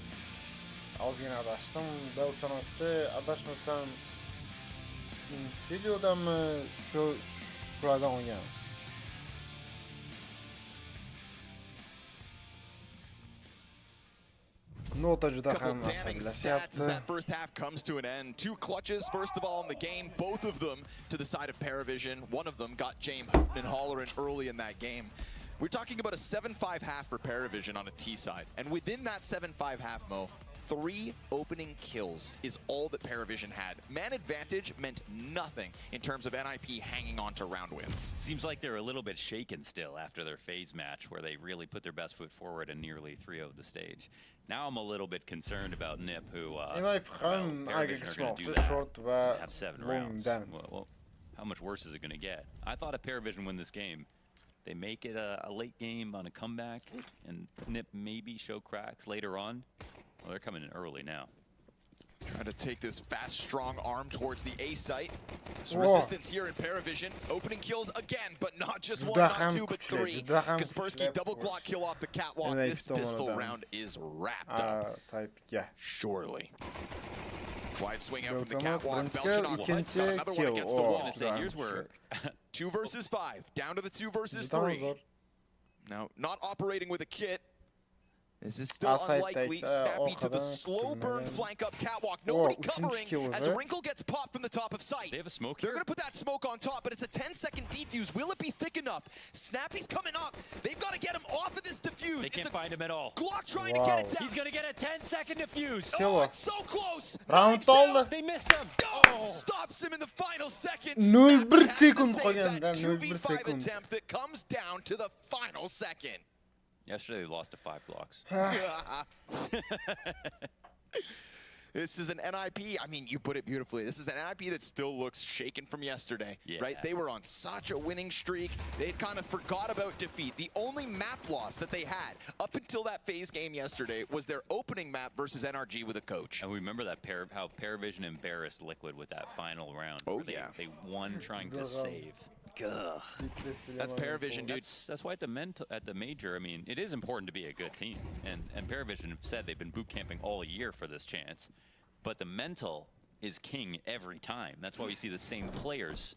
Ozgina adashdim. Belchanotda adashmasam Insilio'danmi shulardan o'ynagan. Couple of damning stats as that first half comes to an end. 2 clutches, first of all, in the game. Both of them to the side of Paravision. One of them got James hooting and hollering early in that game. We're talking about a 7-5 half for Paravision on a T side. And within that 7-5 half, Mo, 3 opening kills is all that Paravision had. Man advantage meant nothing in terms of NIP hanging on to round wins. Seems like they're a little bit shaken still after their phase match where they really put their best foot forward and nearly 3-0'd the stage. Now I'm a little bit concerned about Nip, who NIP ham short have 7 rounds. Well, how much worse is it going to get? I thought if Paravision win this game, they make it a late game on a comeback, and Nip maybe show cracks later on. Well, they're coming in early now. Trying to take this fast, strong arm towards the A site. There's resistance here in Paravision. Opening kills again, but not just 1, not 2, but 3. Kaspersky double Glock kill off the catwalk. This pistol round is wrapped up. Surely. Wide swing out from the catwalk. Belchanot got another one against the wall. Here's where 2 versus 5. Down to the 2 versus 3. Now, not operating with a kit. This is still unlikely. Snappy to the slow burn flank up catwalk. Nobody covering as Wrinkle gets popped from the top of sight. They have a smoke They're here? going to put that smoke on top, but it's a 10-second defuse. Will it be thick enough? Snappy's coming up. They've got to get him off of this defuse. They can't find him at all. Glock trying to get it down. He's going to get a 10-second defuse. Oh, it's so close. Round oldu. They missed him. Oh, stops him in the final seconds. 0.1 Snappy has to sekund save qolganda, that 0.1 2v5 sekund. attempt that comes down to the final second. Yesterday they lost to 5 blocks. This is an NIP. I mean, you put it beautifully. This is an NIP that still looks shaken from yesterday, right? They were on such a winning streak. They kind of forgot about defeat. The only map loss that they had up until that phase game yesterday was their opening map versus NRG with a coach. And we remember that how Paravision embarrassed Liquid with that final round. Oh, where they won trying to save. Ugh. That's Paravision, dude. That's why at the major, I mean, it is important to be a good team. And Paravision have said they've been boot camping all year for this chance. But the mental is king every time. That's why we see the same players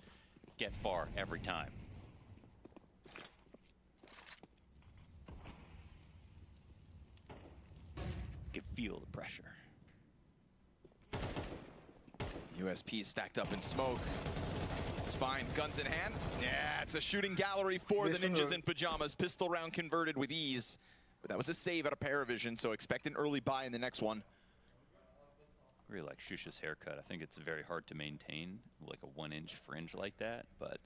get far every time. You can feel the pressure. USP stacked up in smoke. It's fine. Guns in hand. Yeah, it's a shooting gallery for the Ninjas in Pajamas. Pistol round converted with ease. But that was a save out of Paravision, so expect an early buy in the next one. I really like Shusha's haircut. I think it's very hard to maintain, like a 1-inch fringe like that, but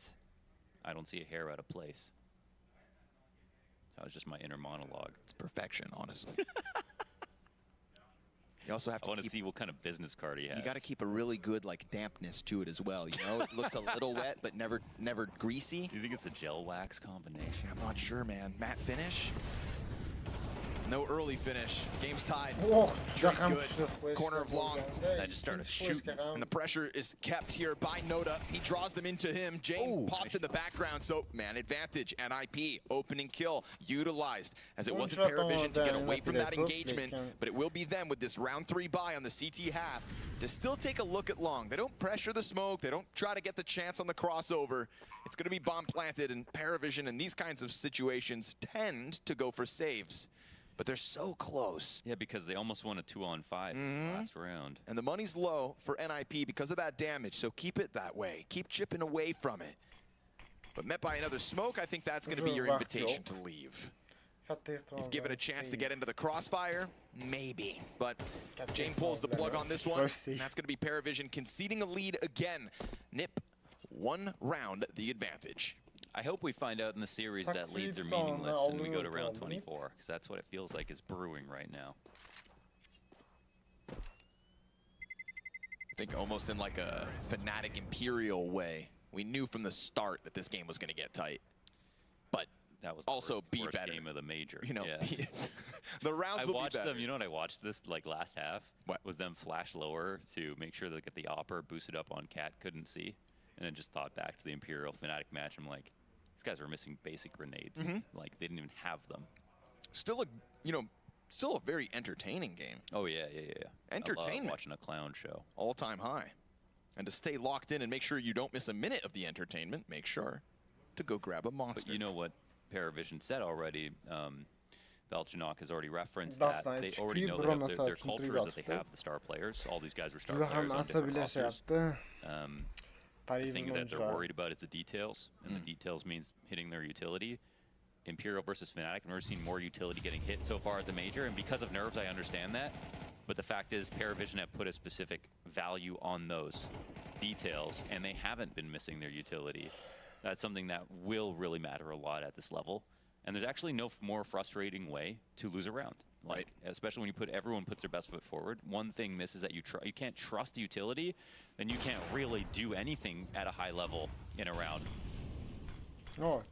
I don't see a hair out of place. That was just my inner monologue. It's perfection, honestly. You also have to want to see what kind of business card he has. You got to keep a really good dampness to it as well. You know, it looks a little wet, but never greasy. Do you think it's a gel wax combination? I'm not sure, man. Matte finish. No early finish. Game's tied. Straight's good. Corner of long. I just started shooting. And the pressure is kept here by Noda. He draws them into him. Jane popped in the background, so man advantage. NIP, opening kill, utilized. As it wasn't Paravision to get away from that engagement, but it will be them with this round 3 buy on the CT half to still take a look at long. They don't pressure the smoke. They don't try to get the chance on the crossover. It's going to be bomb planted, and Paravision in these kinds of situations tend to go for saves. But they're so close. Yeah, because they almost won a 2-on-5 last round. And the money's low for NIP because of that damage, so keep it that way. Keep chipping away from it. But met by another smoke, I think that's going to be your invitation to leave. You've given a chance to get into the crossfire, maybe. But Jane pulls the plug on this one, and that's going to be Paravision conceding a lead again. Nip, 1 round the advantage. I hope we find out in the series that leads are meaningless and we go to round 24, because that's what it feels like is brewing right now. I think almost in like a Fnatic Imperial way. We knew from the start that this game was going to get tight. but that was the also be worst better. Game of the major. You know, yeah. the rounds I will watched be better. them. You know what I watched this like last half? What? Was them flash lower to make sure that the opper boosted up on Cat couldn't see, and then just thought back to the Imperial Fnatic match. I'm like, these guys were missing basic grenades. Like they didn't even have them. Still still a very entertaining game. Oh yeah. Entertainment. I love watching a clown show. All-time high. And to stay locked in and make sure you don't miss a minute of the entertainment, make sure to go grab a monster. But you know what Paravision said already? Valchinok has already referenced that. They already know that their culture is that they have the star players. All these guys were star players on different rosters. The thing that they're worried about is the details, and the details means hitting their utility. Imperial versus Fnatic, I've never seen more utility getting hit so far at the major, and because of nerves, I understand that. But the fact is, Paravision have put a specific value on those details, and they haven't been missing their utility. That's something that will really matter a lot at this level. And there's actually no more frustrating way to lose a round. Like, especially when everyone puts their best foot forward. One thing misses that you can't trust the utility, then you can't really do anything at a high level in a round. Oh,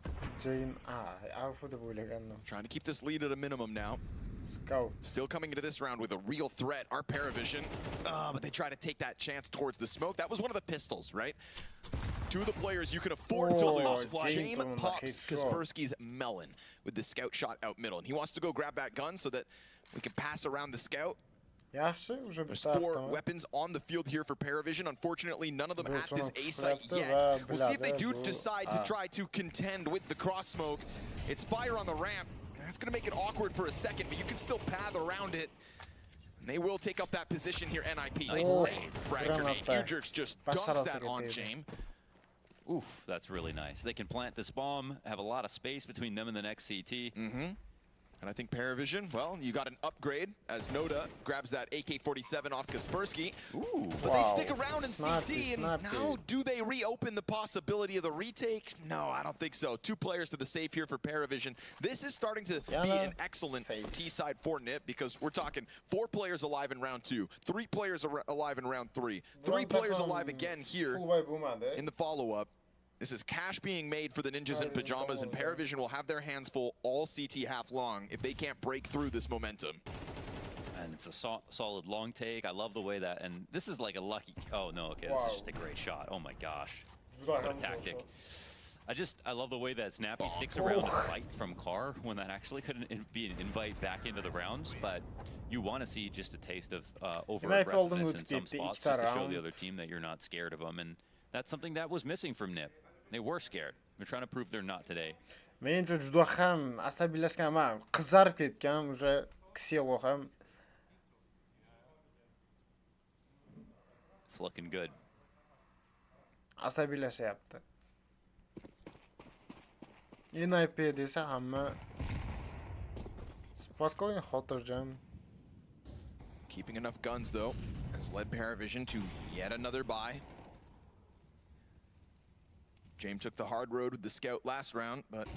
Jane, out for the bullet. Trying to keep this lead at a minimum now. Scout. Still coming into this round with a real threat, our Paravision. But they try to take that chance towards the smoke. That was one of the pistols, right? Two of the players you can afford to lose. James pops Kaspersky's melon with the scout shot out middle. And he wants to go grab that gun so that we can pass around the scout. There's 4 weapons on the field here for Paravision. Unfortunately, none of them at this A site yet. We'll see if they do decide to try to contend with the cross smoke. It's fire on the ramp. That's going to make it awkward for a second, but you can still path around it. And they will take up that position here, NIP. Nice. Frag grenade. Ujerks just dunks that on James. Oof, that's really nice. They can plant this bomb, have a lot of space between them and the next CT. And I think Paravision, well, you got an upgrade as Noda grabs that AK-47 off Kaspersky. But they stick around in CT, and now do they reopen the possibility of the retake? No, I don't think so. 2 players to the safe here for Paravision. This is starting to be an excellent T-side for NIP because we're talking 4 players alive in round 2, 3 players alive in round 3, 3 players alive again here in the follow-up. This is cash being made for the Ninjas in Pajamas, and Paravision will have their hands full all CT half long if they can't break through this momentum. And it's a solid long take. I love the way that, and this is like a lucky, oh no, okay, this is just a great shot. Oh my gosh, what a tactic. I love the way that Snappy sticks around to fight from Car when that actually couldn't be an invite back into the rounds, but you want to see just a taste of over-aggressiveness in some spots just to show the other team that you're not scared of them, and that's something that was missing from NIP. They were scared. They're trying to prove they're not today. Menimcha juda ham asabiylashganman, qizarib ketgan, уже Kselo ham. It's looking good. Asabiylashyapti. NIP desa hamma spokojno, xotirjam. Keeping enough guns though has led Paravision to yet another buy. James took the hard road with the scout last round, but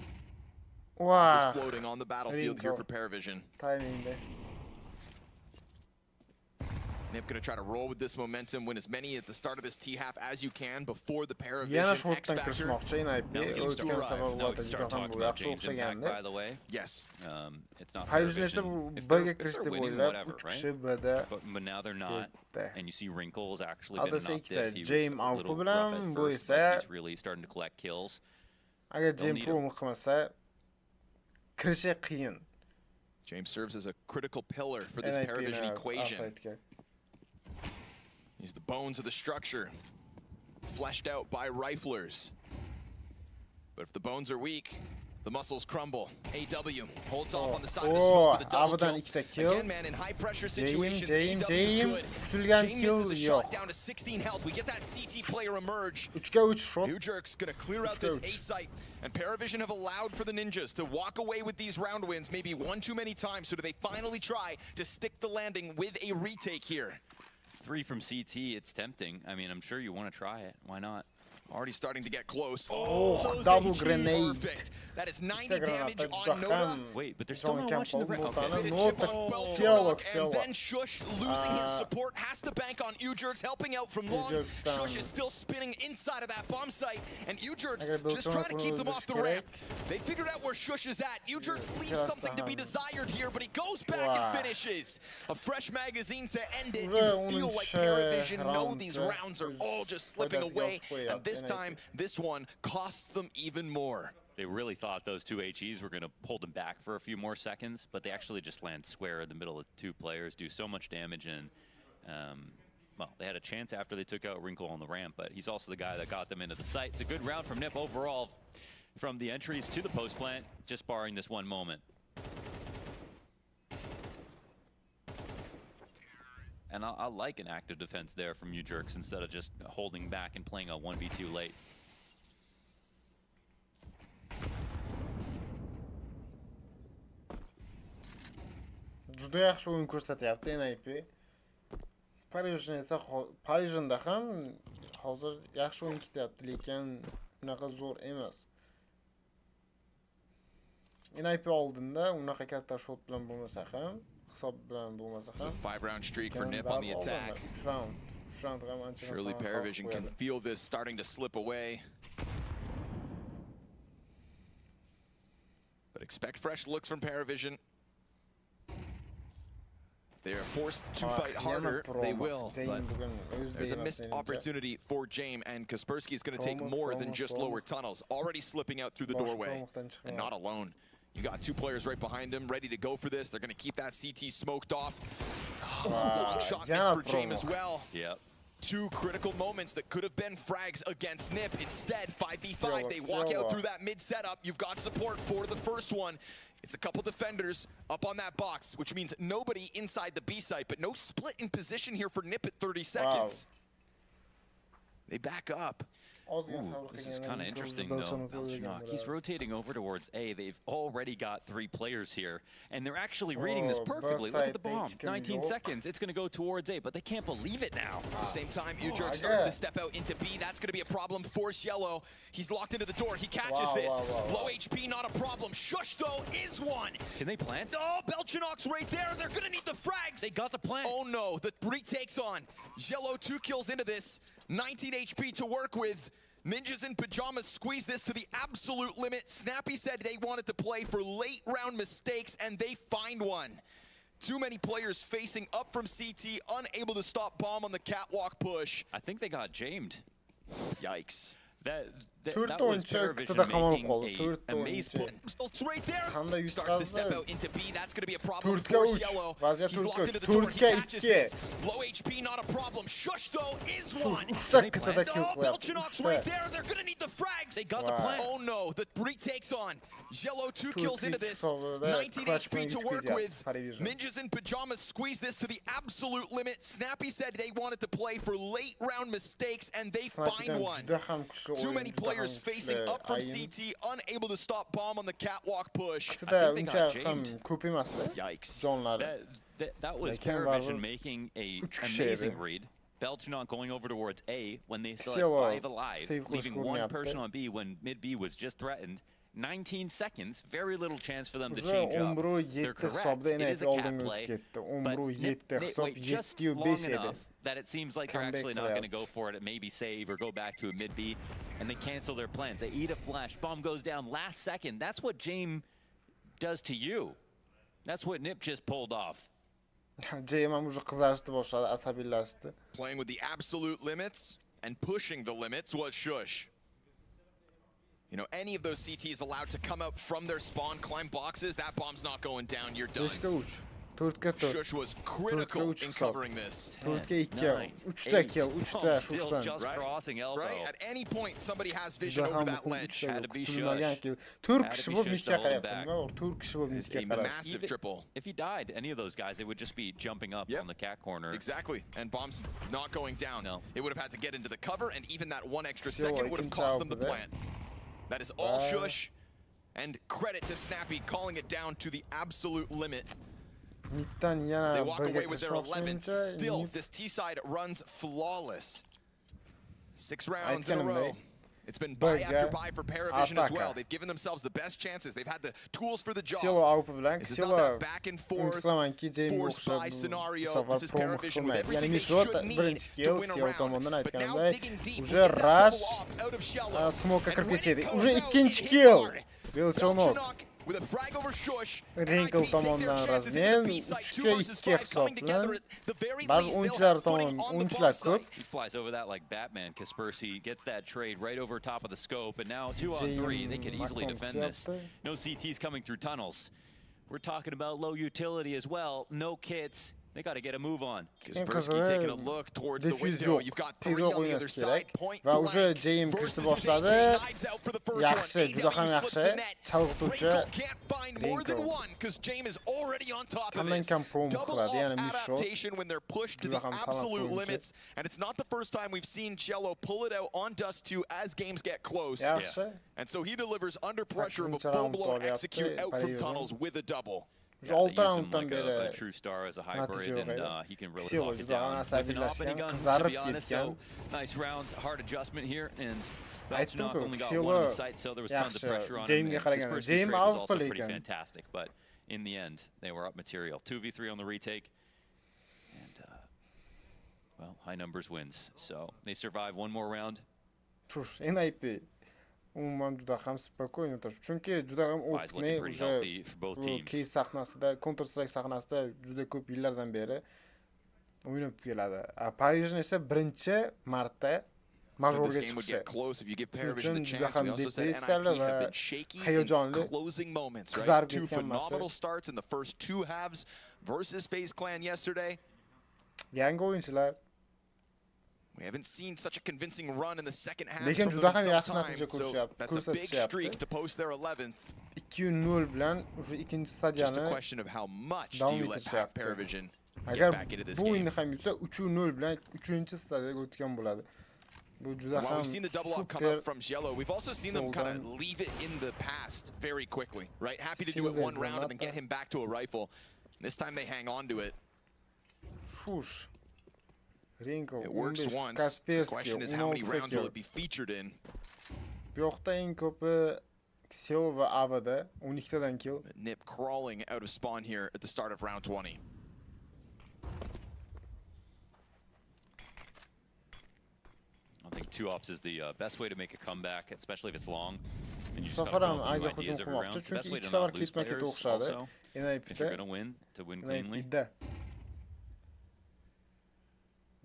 exploding on the battlefield here for Paravision. Timing there. NIP going to try to roll with this momentum, win as many at the start of this T-half as you can before the Paravision X-Factor seems to arrive. Now we can start talking about James' impact, by the way. Yes. It's not Paravision. if they're winning, whatever, right? But now they're not, and you see Wrinkle's actually been an up-diff. He was a little rough at first, but he's really starting to collect kills. James serves as a critical pillar for this Paravision equation. He's the bones of the structure, fleshed out by riflers. But if the bones are weak, the muscles crumble. AW holds off on the side of the smoke with a double kill. Again, man, in high-pressure situations, AW is good. James misses a shot down to 16 health. We get that CT player emerge. Ujerk's gonna clear out this A site. And Paravision have allowed for the Ninjas to walk away with these round wins maybe one too many times. So do they finally try to stick the landing with a retake here? 3 from CT, it's tempting. I mean, I'm sure you want to try it. Why not? Already starting to get close. Oh, those double HEs. grenade. Perfect. That is 90 Instagram damage attacks on Nota. Wait, but they're still not watching the break. Okay. Bit of Nota, chip on Beltonok, Cielo. and then Shush losing his support has to bank on Ujurks helping out from long. Shush is still spinning inside of that bomb site, and Ujurks just trying to keep them off the ramp. They figured out where Shush is at. Ujurks leaves something to be desired here, but he goes back and finishes. A fresh magazine to end it. You feel like Paravision know these rounds are all just slipping away, and this time, this one costs them even more. They really thought those two HEs were going to hold them back for a few more seconds, but they actually just land square in the middle of two players, do so much damage, and well, they had a chance after they took out Wrinkle on the ramp, but he's also the guy that got them into the site. It's a good round from Nip overall, from the entries to the post plant, just barring this one moment. And I like an active defense there from Ujurks instead of just holding back and playing a 1v2 late. Juda yaxshi o'yin ko'rsatyapti NIP. Paravision esa Paravisionda ham hozir yaxshi o'yin ketyapti, lekin unaqa zo'r emas. NIP oldinda unaqa katta shot bilan bo'lmasa ham, hisob bilan bo'lmasa ham. It's a 5-round streak for Nip on the attack. Surely Paravision can feel this starting to slip away. But expect fresh looks from Paravision. If they are forced to fight harder, they will. But there's a missed opportunity for James, and Kaspersky is going to take more than just lower tunnels. Already slipping out through the doorway, and not alone. You got two players right behind him, ready to go for this. They're going to keep that CT smoked off. Long shot miss for James as well. Yep. Two critical moments that could have been frags against Nip. Instead, 5v5, they walk out through that mid setup. You've got support for the first one. It's a couple defenders up on that box, which means nobody inside the B site, but no split in position here for Nip at 30 seconds. They back up. Ooh, this is kind of interesting, though. Beltonok, he's rotating over towards A. They've already got three players here, and they're actually reading this perfectly. Look at the bomb. 19 seconds. It's going to go towards A, but they can't believe it now. At the same time, Ujurk starts to step out into B. That's going to be a problem for Yellow. He's locked into the door. He catches this. Low HP, not a problem. Shush, though, is one. Can they plant? Oh, Beltonok's right there. They're going to need the frags. They got the plant. Oh, no. The retakes on. Yellow 2 kills into this. 19 HP to work with. Ninjas in Pajamas squeeze this to the absolute limit. Snappy said they wanted to play for late round mistakes, and they find one. Too many players facing up from CT, unable to stop bomb on the catwalk push. I think they got jamed. Yikes. That was Paravision making a maze point. Right there. Starts to step out into B. That's going to be a problem for Yellow. He's locked into the door. He catches this. Low HP, not a problem. Shush, though, is one. Oh, Beltonok's right there. They're going to need the frags. They got the plant. Oh, no. The retakes on. Yellow 2 kills into this. 19 HP to work with. Ninjas in Pajamas squeeze this to the absolute limit. Snappy said they wanted to play for late round mistakes, and they find one. Too many players facing up from CT, unable to stop bomb on the catwalk push. I think they got jamed. Yikes. That was Paravision making an amazing read. Beltonok going over towards A when they still had 5 alive, leaving one person on B when mid B was just threatened. 19 seconds, very little chance for them to change up. They're correct, it is a cat play, but they wait just long enough that it seems like they're actually not going to go for it, maybe save or go back to a mid B, and they cancel their plans. They eat a flash, bomb goes down last second. That's what James does to you. That's what Nip just pulled off. James уже кызарышты башлады, асабилашты. Playing with the absolute limits and pushing the limits was Shush. You know, any of those CTs allowed to come out from their spawn, climb boxes, that bomb's not going down, you're done. Shush was critical in covering this. Still just crossing elbow. Right? At any point, somebody has vision over that ledge. Had to be Shush. It's a massive triple. If he died, any of those guys, they would just be jumping up on the cat corner. Exactly. And bombs not going down. No. It would have had to get into the cover, and even that one extra second would have cost them the plant. That is all Shush. And credit to Snappy calling it down to the absolute limit. They walk away with their 11th. Still, this T-side runs flawless. 6 rounds in a row. It's been buy after buy for Paravision as well. They've given themselves the best chances. They've had the tools for the job. This is not that back and forth, forced buy scenario. This is Paravision with everything they should need to win a round. But now digging deep, we get that double off out of Shello. Smoka 47. Уже ikinci kill. Belchonok. With a frag over Shush, Wrinkle tomonidan razmen 3-ga 2 hisob bilan ba'zi o'yinchilar tomonidan o'yinchilar ko'p. He flies over that like Batman. Kaspersky gets that trade right over top of the scope, and now 2-on-3. They can easily defend this. No CTs coming through tunnels. We're talking about low utility as well. No kits. They got to get a move on. Kaspersky taking a look towards the window. You've got 3 on the other side. Point Va уже James kirishib boshladi. Yaxshi, juda ham yaxshi. Chalg'ituvchi. Can't find more than one because James is already on top of Hammaga this. ham prom qiladi, ya'ni Adaptation when they're pushed to the absolute limits, and it's not the first time we've seen Cello pull it out on Dust 2 as games get close. Yaxshi. And so he delivers under pressure of a full-blown execute out from tunnels with a double. Yeah, they use him like a true star as a hybrid, and he can really lock it down. With an op and a gun, to be honest, so nice rounds, hard adjustment here, and Belchenok only got one on the site, so there was tons of pressure on him. Kaspersky's trade was also pretty fantastic, but in the end, they were up material. 2v3 on the retake, and well, high numbers wins, so they survive one more round. NIP. Umuman juda ham spokойно o'tirib, chunki juda ham o'tni уже key sahnasida, Counter Strike sahnasida juda ko'p yillardan beri o'ynab keladi. Paravision esa birinchi marta Majorga chiqishi. Uchun juda ham depressiyali va hayajonli qizarib Two ketgan phenomenal starts in the first 2 halves versus FaZe Clan yesterday. Yangi o'yinchilar. We haven't seen such a convincing run in the second half Lekin from juda them ham in yaxshi some natija time. So that's a big streak to post their 11th. 2-0 bilan o'sha ikkinchi Just a stadiyani question of how much do you let Paravision get agar back into this bu game. o'yinni ham yutsa 3-0 bilan 3-stadiyaga o'tgan bo'ladi. Bu juda While ham we've seen the double up come up from Cielo, we've also seen them kind of leave it in the past very quickly, right? Happy to do it one round and then get him back to a rifle. This time they hang on to it. Shush. It works once. The question is how many rounds will it be featured in? Bu yoqda eng ko'pi Xiao va Avada 12 tadan kill. Nip crawling out of spawn here at the start of round 20. I think 2 ops is the best way to make a comeback, especially if it's long. And you just Safar gotta ham come up with ayga ideas hujum every round. qilmoqchi, It's the best chunki way 2 to safar not lose ketma-ket players o'xshadi. also. If you're gonna win, to win cleanly.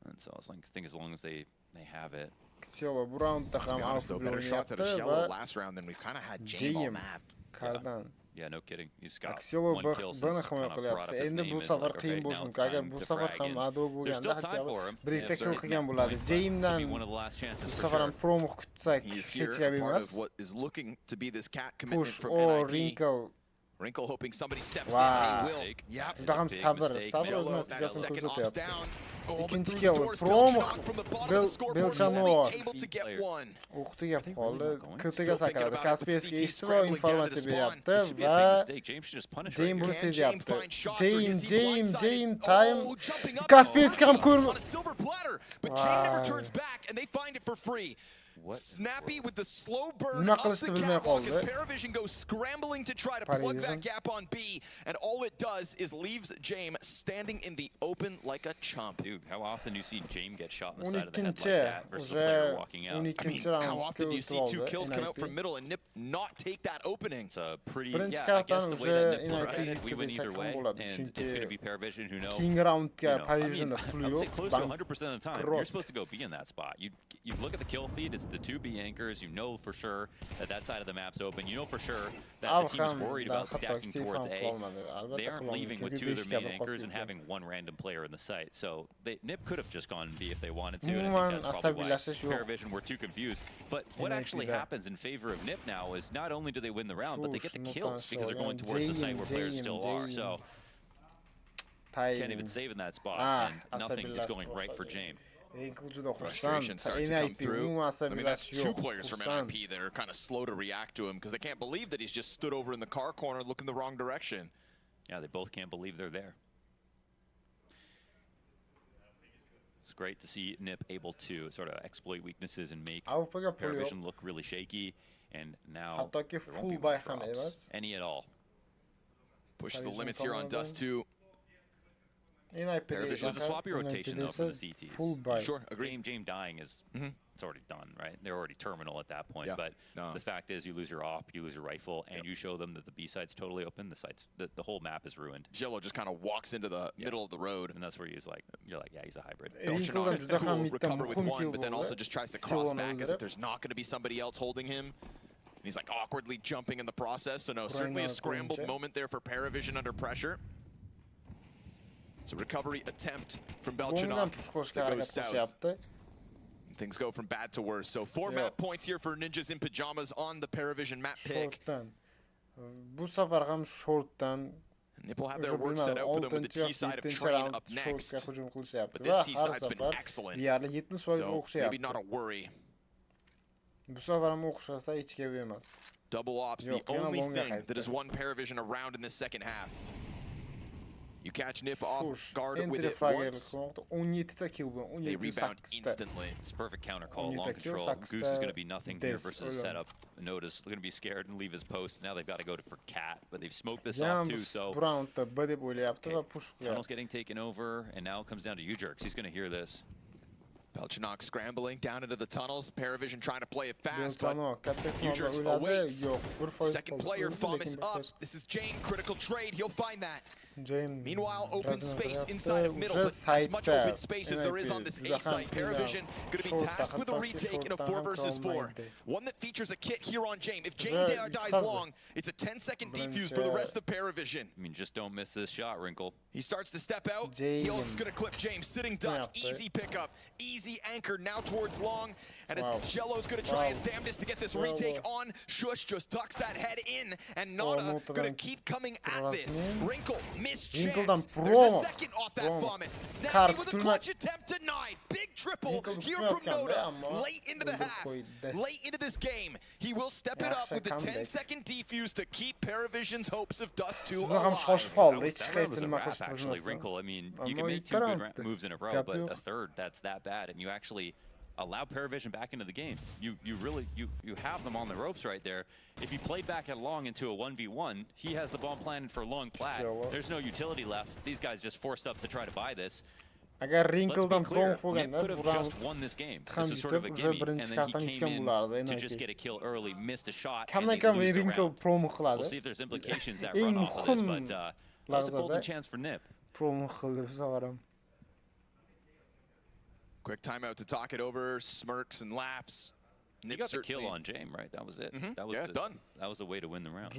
And so I think as long as they have it. Xiao bu roundda ham though, better shots out of Cielo last round than we've kind of had James on map. Kardan. Yeah, no kidding. He's got Xiao one kill since kind of brought up his endi name bu as safar like, qiyin okay, bo'lsin. now it's Agar time bu to safar frag ham in. ado There's still bo'lganda time for him. birikta kill qilgan bo'ladi. This will Jame'dan be one of the last chances bu for safar ham sure. promo kutsak He's hech here, gap part emas. of what is looking to be this cat commitment Push from or NIP. Wrinkle. Wrinkle hoping somebody steps Wow. in. They will. Yep. Juda ham sabr, sabr o'z Cielo, that natijasini second ops ko'rsatyapti. down. Oh, but Ikkinchi through the kill doors, promo Belchenok from the bottom of the scoreboard, Belchenok able to get one. o'qiti gap qoldi. KTga Still thinking sakradi. about it with Kaspersky CT eshitib va scrambling down to informatsiya the spawn. beryapti Should be a big va mistake. James should just punish right James here. buni Can James sezyapti. find shots or is he James blindsided? time. Oh, jumping up Kaspersky ham on ko'rmadi. a silver platter, but James never turns back and they find it for free. Snappy with the slow burn up the catwalk as Paravision goes scrambling to try to plug that gap on B, and all it does is leaves James standing in the open like a chump. Dude, how often do you see James get shot in the side of the head like that versus a player walking out? I mean, how often do you see 2 kills come out from middle and Nip not take that opening? It's a pretty, Birinchi I guess the way that Nip kartani looked at it, we o'sha win either way, bo'ladi, and it's going to be Paravision who know. King roundga I Paravisionda mean, puli I would say yo'q. close to 100% of the time, you're supposed to go be in that spot. You look at the kill feed, it's the 2 B anchors. You know for sure that side of the map's open. You know for sure that the team is worried about stacking towards A. They aren't leaving with 2 of their main anchors and having 1 random player in the site. So Nip could have just gone B if they wanted to, and I think that's probably why Paravision were too confused. But what actually happens in favor of Nip now is not only do they win the round, but they get the kills because they're going towards the site where players still are. So can't even save in that spot, and nothing is going right for James. Frustration starting to come through. I mean, that's 2 players from NIP that are kind of slow to react to him because they can't believe that he's just stood over in the car corner looking the wrong direction. Yeah, they both can't believe they're there. It's great to see Nip able to sort of exploit weaknesses and make Avrupaga pul yo'q. Paravision look really shaky. And now Hattoki there won't full be buy much ham drops, emas. any at all. Push the limits here on Dust 2. NIP It was a sloppy rotation though for the CTs. Full buy. Sure, agree. Jame dying is it's already done, right? They're already terminal at that point. Yeah. But the fact is, you lose your op, you lose your rifle, and you show them that the B side's totally open. The whole map is ruined. Jello just kind of walks into the middle of the road. And that's where you're like, yeah, he's a hybrid. Belchanok cool, recover with one, but then also just tries to cross back as if there's not going to be somebody else holding him. And he's like awkwardly jumping in the process. So no, certainly a scrambled moment there for Paravision under pressure. It's a recovery attempt from Belchanok that goes south. Things go from bad to worse. So 4 map points here for Ninjas in Pajamas on the Paravision map pick. Bu sefer ham shortdan Nip will have their work set out for them with the T side of train up next. But this T side's been excellent. So maybe not a worry. Bu sefer ham o'xshasa hech gap emas. Double ops, the only thing that has won Paravision around in this second half. You catch Nip off guard with it once, they rebound instantly. It's a perfect counter call, long control. Goose is going to be nothing here versus setup. Notice they're going to be scared and leave his post. Now they've got to go for Cat, but they've smoked this off too, so... Tunnel's getting taken over, and now it comes down to U-Jerks. He's going to hear this. Belchanok scrambling down into the tunnels. Paravision trying to play it fast, but U-Jerks awaits. Second player, Thomas up. This is Jane, critical trade. He'll find that. Meanwhile, open space inside of middle, but as much open space as there is on this A site. Paravision going to be tasked with a retake in a 4 versus 4. One that features a kit here on Jane. If Jane dies long, it's a 10-second defuse for the rest of Paravision. I mean, just don't miss this shot, Wrinkle. He starts to step out. He's going to clip James. Sitting duck, easy pickup, easy anchor now towards long. And as Jello's going to try his damnedest to get this retake on, Shush just ducks that head in, and Nada going to keep coming at this. Wrinkle, missed chance. There's a second off that Thomas. Snappy with a clutch attempt denied. Big triple here from Noda. Late into the half, late into this game. He will step it up with the 10-second defuse to keep Paravision's hopes of Dust 2 alive. That was a wrap, actually, Wrinkle. I mean, you can make 2 good moves in a row, but a third that's that bad, and you actually allow Paravision back into the game. You have them on the ropes right there. If you played back at Long into a 1v1, he has the bomb planted for Long plat. There's no utility left. These guys just forced up to try to buy this. Agar Wrinkle'dan Nip could have just won this game. This is sort of a gimme, and then he came in to just get a kill early, missed a shot, and they lose the round. We'll see if there's implications that run off of this, but that was a golden chance for Nip. Quick timeout to talk it over, smirks and laughs. He got the kill on Jame, right? That was it. That was done. That was the way to win the round.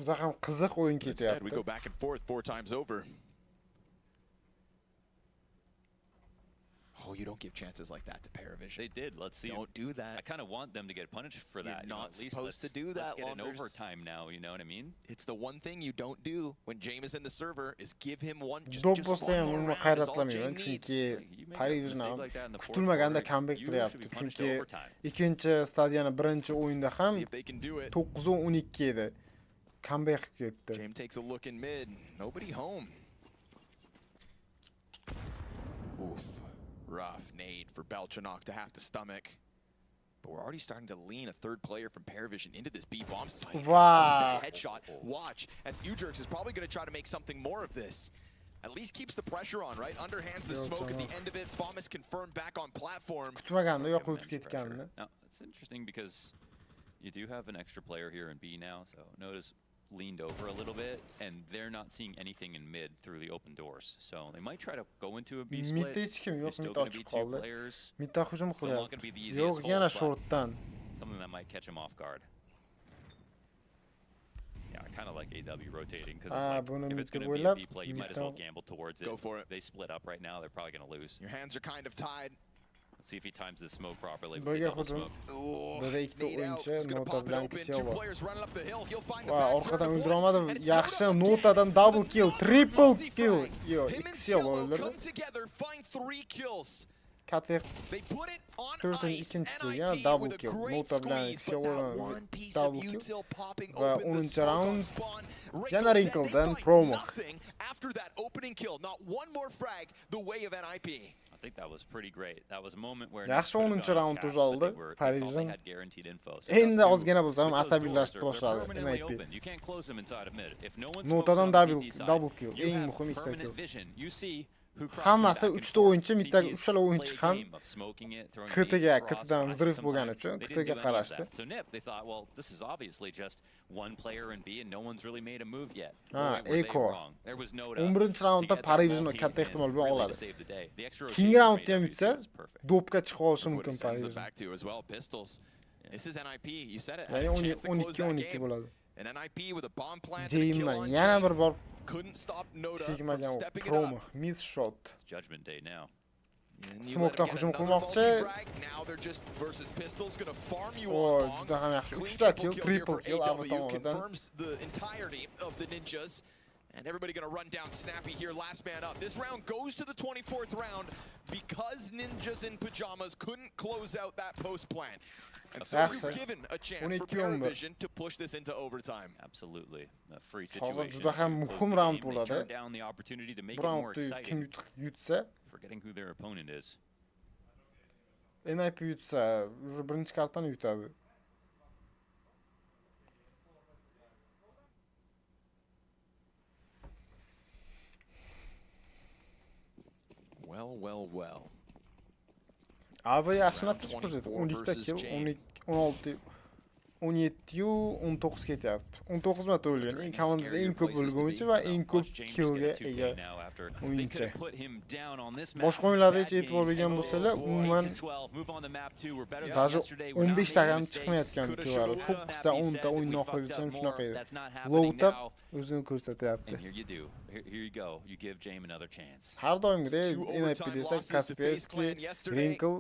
Instead, we go back and forth 4 times over. Oh, you don't give chances like that to Paravision. They did. Let's see. Don't do that. I kind of want them to get punished for that. You're not at least supposed to do that, let's get an overtime now, you know what I mean? It's the one thing you don't do when James is in the server is give him one, just one more round is all James needs. Kutilmaganda comeback qilyapti. Chunki ikkinchi stadiyani birinchi o'yinda ham 9-12 edi. Comeback ketdi. James takes a look in mid. Nobody home. Oof. Rough nade for Belchanok to have to stomach. But we're already starting to lean a third player from Paravision into this B bomb site. Wow. Headshot. Watch, as U-Jerks is probably going to try to make something more of this. At least keeps the pressure on, right? Underhands the smoke at the end of it. Thomas confirmed back on platform. Now, it's interesting because you do have an extra player here in B now, so notice leaned over a little bit, and they're not seeing anything in mid through the open doors. So they might try to go into a B split. There's still going to be 2 players. Still not going to be the easiest hold, but something that might catch him off guard. Yeah, I kind of like AW rotating, because it's like, if it's going to be a B play, you might as well gamble towards it. Go for it. They split up right now, they're probably going to lose. Your hands are kind of tied. Let's see if he times the smoke properly. Smoke. Orqadan o'ldira olmadim. Yaxshi notadan double kill, triple kill. Yo, 2 kill o'ldirdi. Katek 4-inchi ikkinchi yana double kill. Nota bilan 2 kill double kill. Va 10-chi round yana Wrinkle'dan promo. After that opening kill, not one more frag the way of NIP. I think that was pretty great. That was a moment where Yaxshi 10 raund uzaldi. Parisian had guaranteed info. So endi ozgina bo'lsa ham asabiylashib boshladi. NIP. You can't close them inside of mid. If no one Notadan double kill. Eng muhim ikkita kill. Hammasi 3 ta o'yinchi, bittagi 3 ta o'yinchi ham KTdan vzrif bo'lgani uchun KTga qarashdi. So Nip, they thought, well, this is obviously just one player in B and no one's really made a move yet. Eko. There was no 11-raundda Parisian katta ehtimol bilan oladi. Keyingi raundda ham yutsa, dopga chiqib olishi mumkin Parisian. This is NIP. You said it. Ya'ni 12-12 bo'ladi. An NIP with a bomb plant and a kill Jayman on yana bir bor couldn't stop Noda from tegmagan stepping it promo, up. miss shot. It's judgment day now. Smoke'dan hujum qilmoqchi. Now they're just versus pistols going to farm you Oh, all juda ham yaxshi. Clean 3 ta triple kill, kill here triple for kill AW tomonidan. confirms the entirety of the ninjas. And everybody going to run down Snappy here, last man up. This round goes to the 24th round because ninjas in pajamas couldn't close out that post plan. And so you're given a chance for Paravision to push this into overtime. Absolutely. A free Hozir situation. juda ham muhim round bo'ladi. Turn down the opportunity to make it more Roundni kim exciting. yutsa, Forgetting who their opponent is. NIP yutsa, уже birinchi kartani yutadi. Well. Abi yaxshi natija ko'rsatdi. 12 ta kill, 16 17-yu 19 ketyapti. 19 marta o'lgan. Eng komandada eng ko'p o'lgan o'yinchi va eng ko'p killga ega o'yinchi. Boshqa o'yinlarda hech e'tibor bergan bo'lsalar, umuman даже 15 ta ham chiqmayotgan killlar. 9 ta, 10 ta o'yin oxirigacha ham shunaqa edi. Low-tab o'zini ko'rsatyapti. Har doimgidek NIP desak, Kaspersky, Wrinkle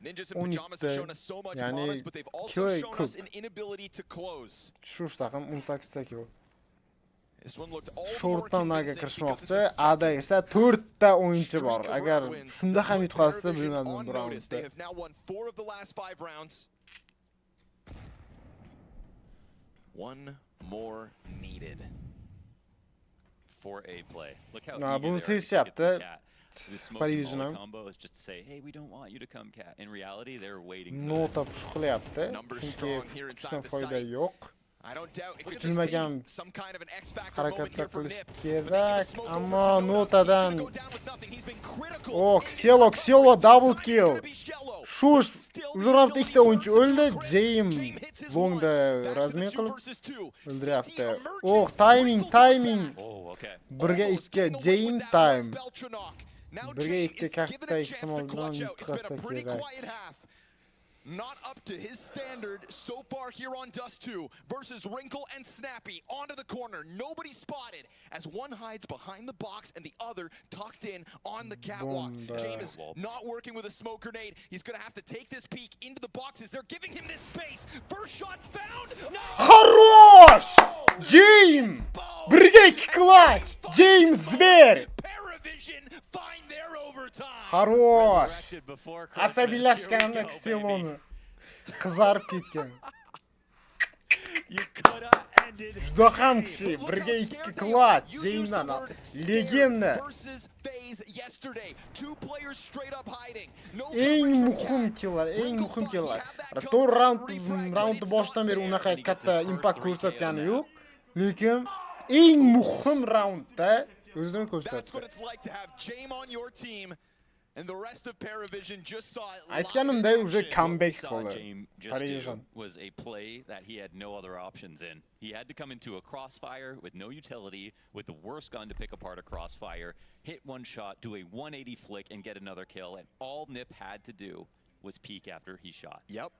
Ninjas in pajamas have shown us so much promise, but they've also shown us an inability to close. Shu taqim 18 ta kill. This one looked all more Shortdan naga convincing because kirishmoqchi. it's a Ada esa 4 ta o'yinchi bor. streak of Agar round wins. shunda ham yutqazsa Paravision bilmadim on bu notice. They raundda. have now won 4 of the last 5 rounds. One more needed. For a play. Look how Nah, eager bunu they are to siz get yaptı. the cat. The smoking Parisian molly am. combo is just to say, hey, we don't want you to come, cat. In reality, they're waiting for Nota this. push qilyapti. Numbers Chunki strong here inside kuchdan the foyda site. yo'q. I don't doubt it could just Kutilmagan take some kind of an X factor moment harakatlar here for qilish Nip. But they give a kerak, smoke ammo over to Noda. He's Notadan gonna go down with nothing. He's been critical Oh, in his Xielo, fight. Xielo, This double time it's kill. gonna be Shello. Shu Still уже round the ikkita o'yinchi utility o'ldi. turns Jaim Jaim hits his longda one. Back to razmin the 2 qilib versus 2. o'ldiryapti. CT emerges, Oh, timing, Wrinkle goes timing. back. Oh, okay. 1ga Almost 2 getting away Jaim with that time. was Beltranok. Now 1ga Jaim 2 is katta given a chance to ehtimol bilan clutch out. It's been a yutqazsa pretty kerak. quiet half. Not up to his standard so far here on Dust 2 versus Wrinkle and Snappy onto the corner. Nobody spotted as one hides behind the box and the other tucked in on the catwalk. Bomba. James is not working with a smoke grenade. He's going to have to take this peek into the boxes. They're giving him this space. First shot's found. No! Хорош! Jaim! 1ga 2 clutch! Jaim zver! Paravision find their overtime. Хорош! Resurrected before Christmas. Asabiylashgan Here we go, Xeloni baby. qizarib ketgan. You could have ended. Juda ham kuchli. 1ga 2 clutch. Jaimdan legenda. Versus phase yesterday. 2 players straight up hiding. No Eng coverage from muhim Cat. killar, eng Wrinkle muhim thought he killar. had that To'rt covered. round Refrag, but roundni it's boshidan not beri there. unaqa And he gets katta his first impact 3 ko'rsatgani KO yo'q. Lekin eng muhim raundda o'zini That's what ko'rsatdi. it's like to have Jaim on your team, and the rest of Paravision just saw it live in Aytganimday уже action. comeback Saw qildi. James just Parisian. do was a play that he had no other options in. He had to come into a crossfire with no utility, with the worst gun to pick apart a crossfire, hit one shot, do a 180 flick, and get another kill. And all Nip had to do was peek after he shot. Yep.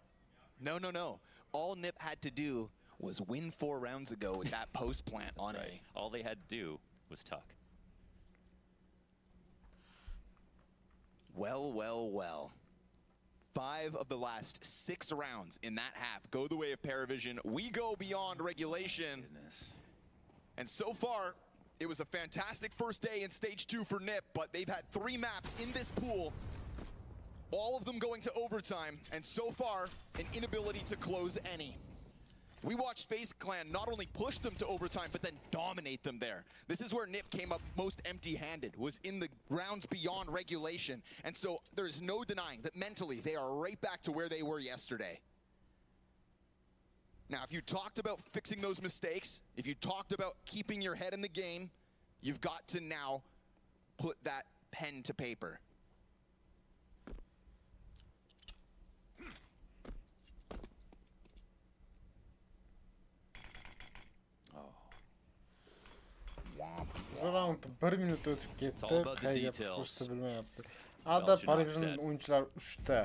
No. All Nip had to do was win 4 rounds ago with that post plant on A. All they had to do was tuck. Well. 5 of the last 6 rounds in that half go the way of Paravision. We go beyond regulation. Goodness. And so far, it was a fantastic first day in stage 2 for Nip, but they've had 3 maps in this pool, all of them going to overtime, and so far, an inability to close any. We watched FaZe Clan not only push them to overtime, but then dominate them there. This is where Nip came up most empty-handed, was in the rounds beyond regulation. And so there's no denying that mentally they are right back to where they were yesterday. Now, if you talked about fixing those mistakes, if you talked about keeping your head in the game, you've got to now put that pen to paper. Round 1 minut o'tib ketdi. Qayga qo'shdi bilmayapti. Ada Paravision o'yinchilar 3 ta.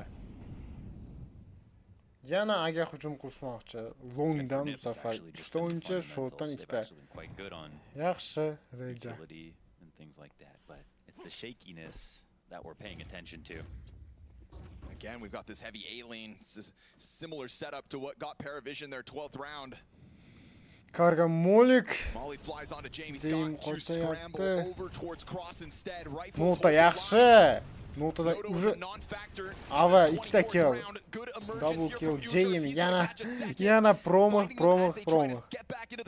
Yana aga hujum qurishmoqchi. Longdan bu safar 3 ta o'yinchi, shortdan 2 ta. Yaxshi reja. And things like that, but it's the shakiness that we're paying attention to. Again, we've got this heavy A lane. It's a similar setup to what got Paravision their 12th round. Karga Molik. Molly flies onto Jamie's got to scramble over towards Cross instead. Nota yaxshi. Notada уже ava 2 ta kill. Double kill Jamie yana promo.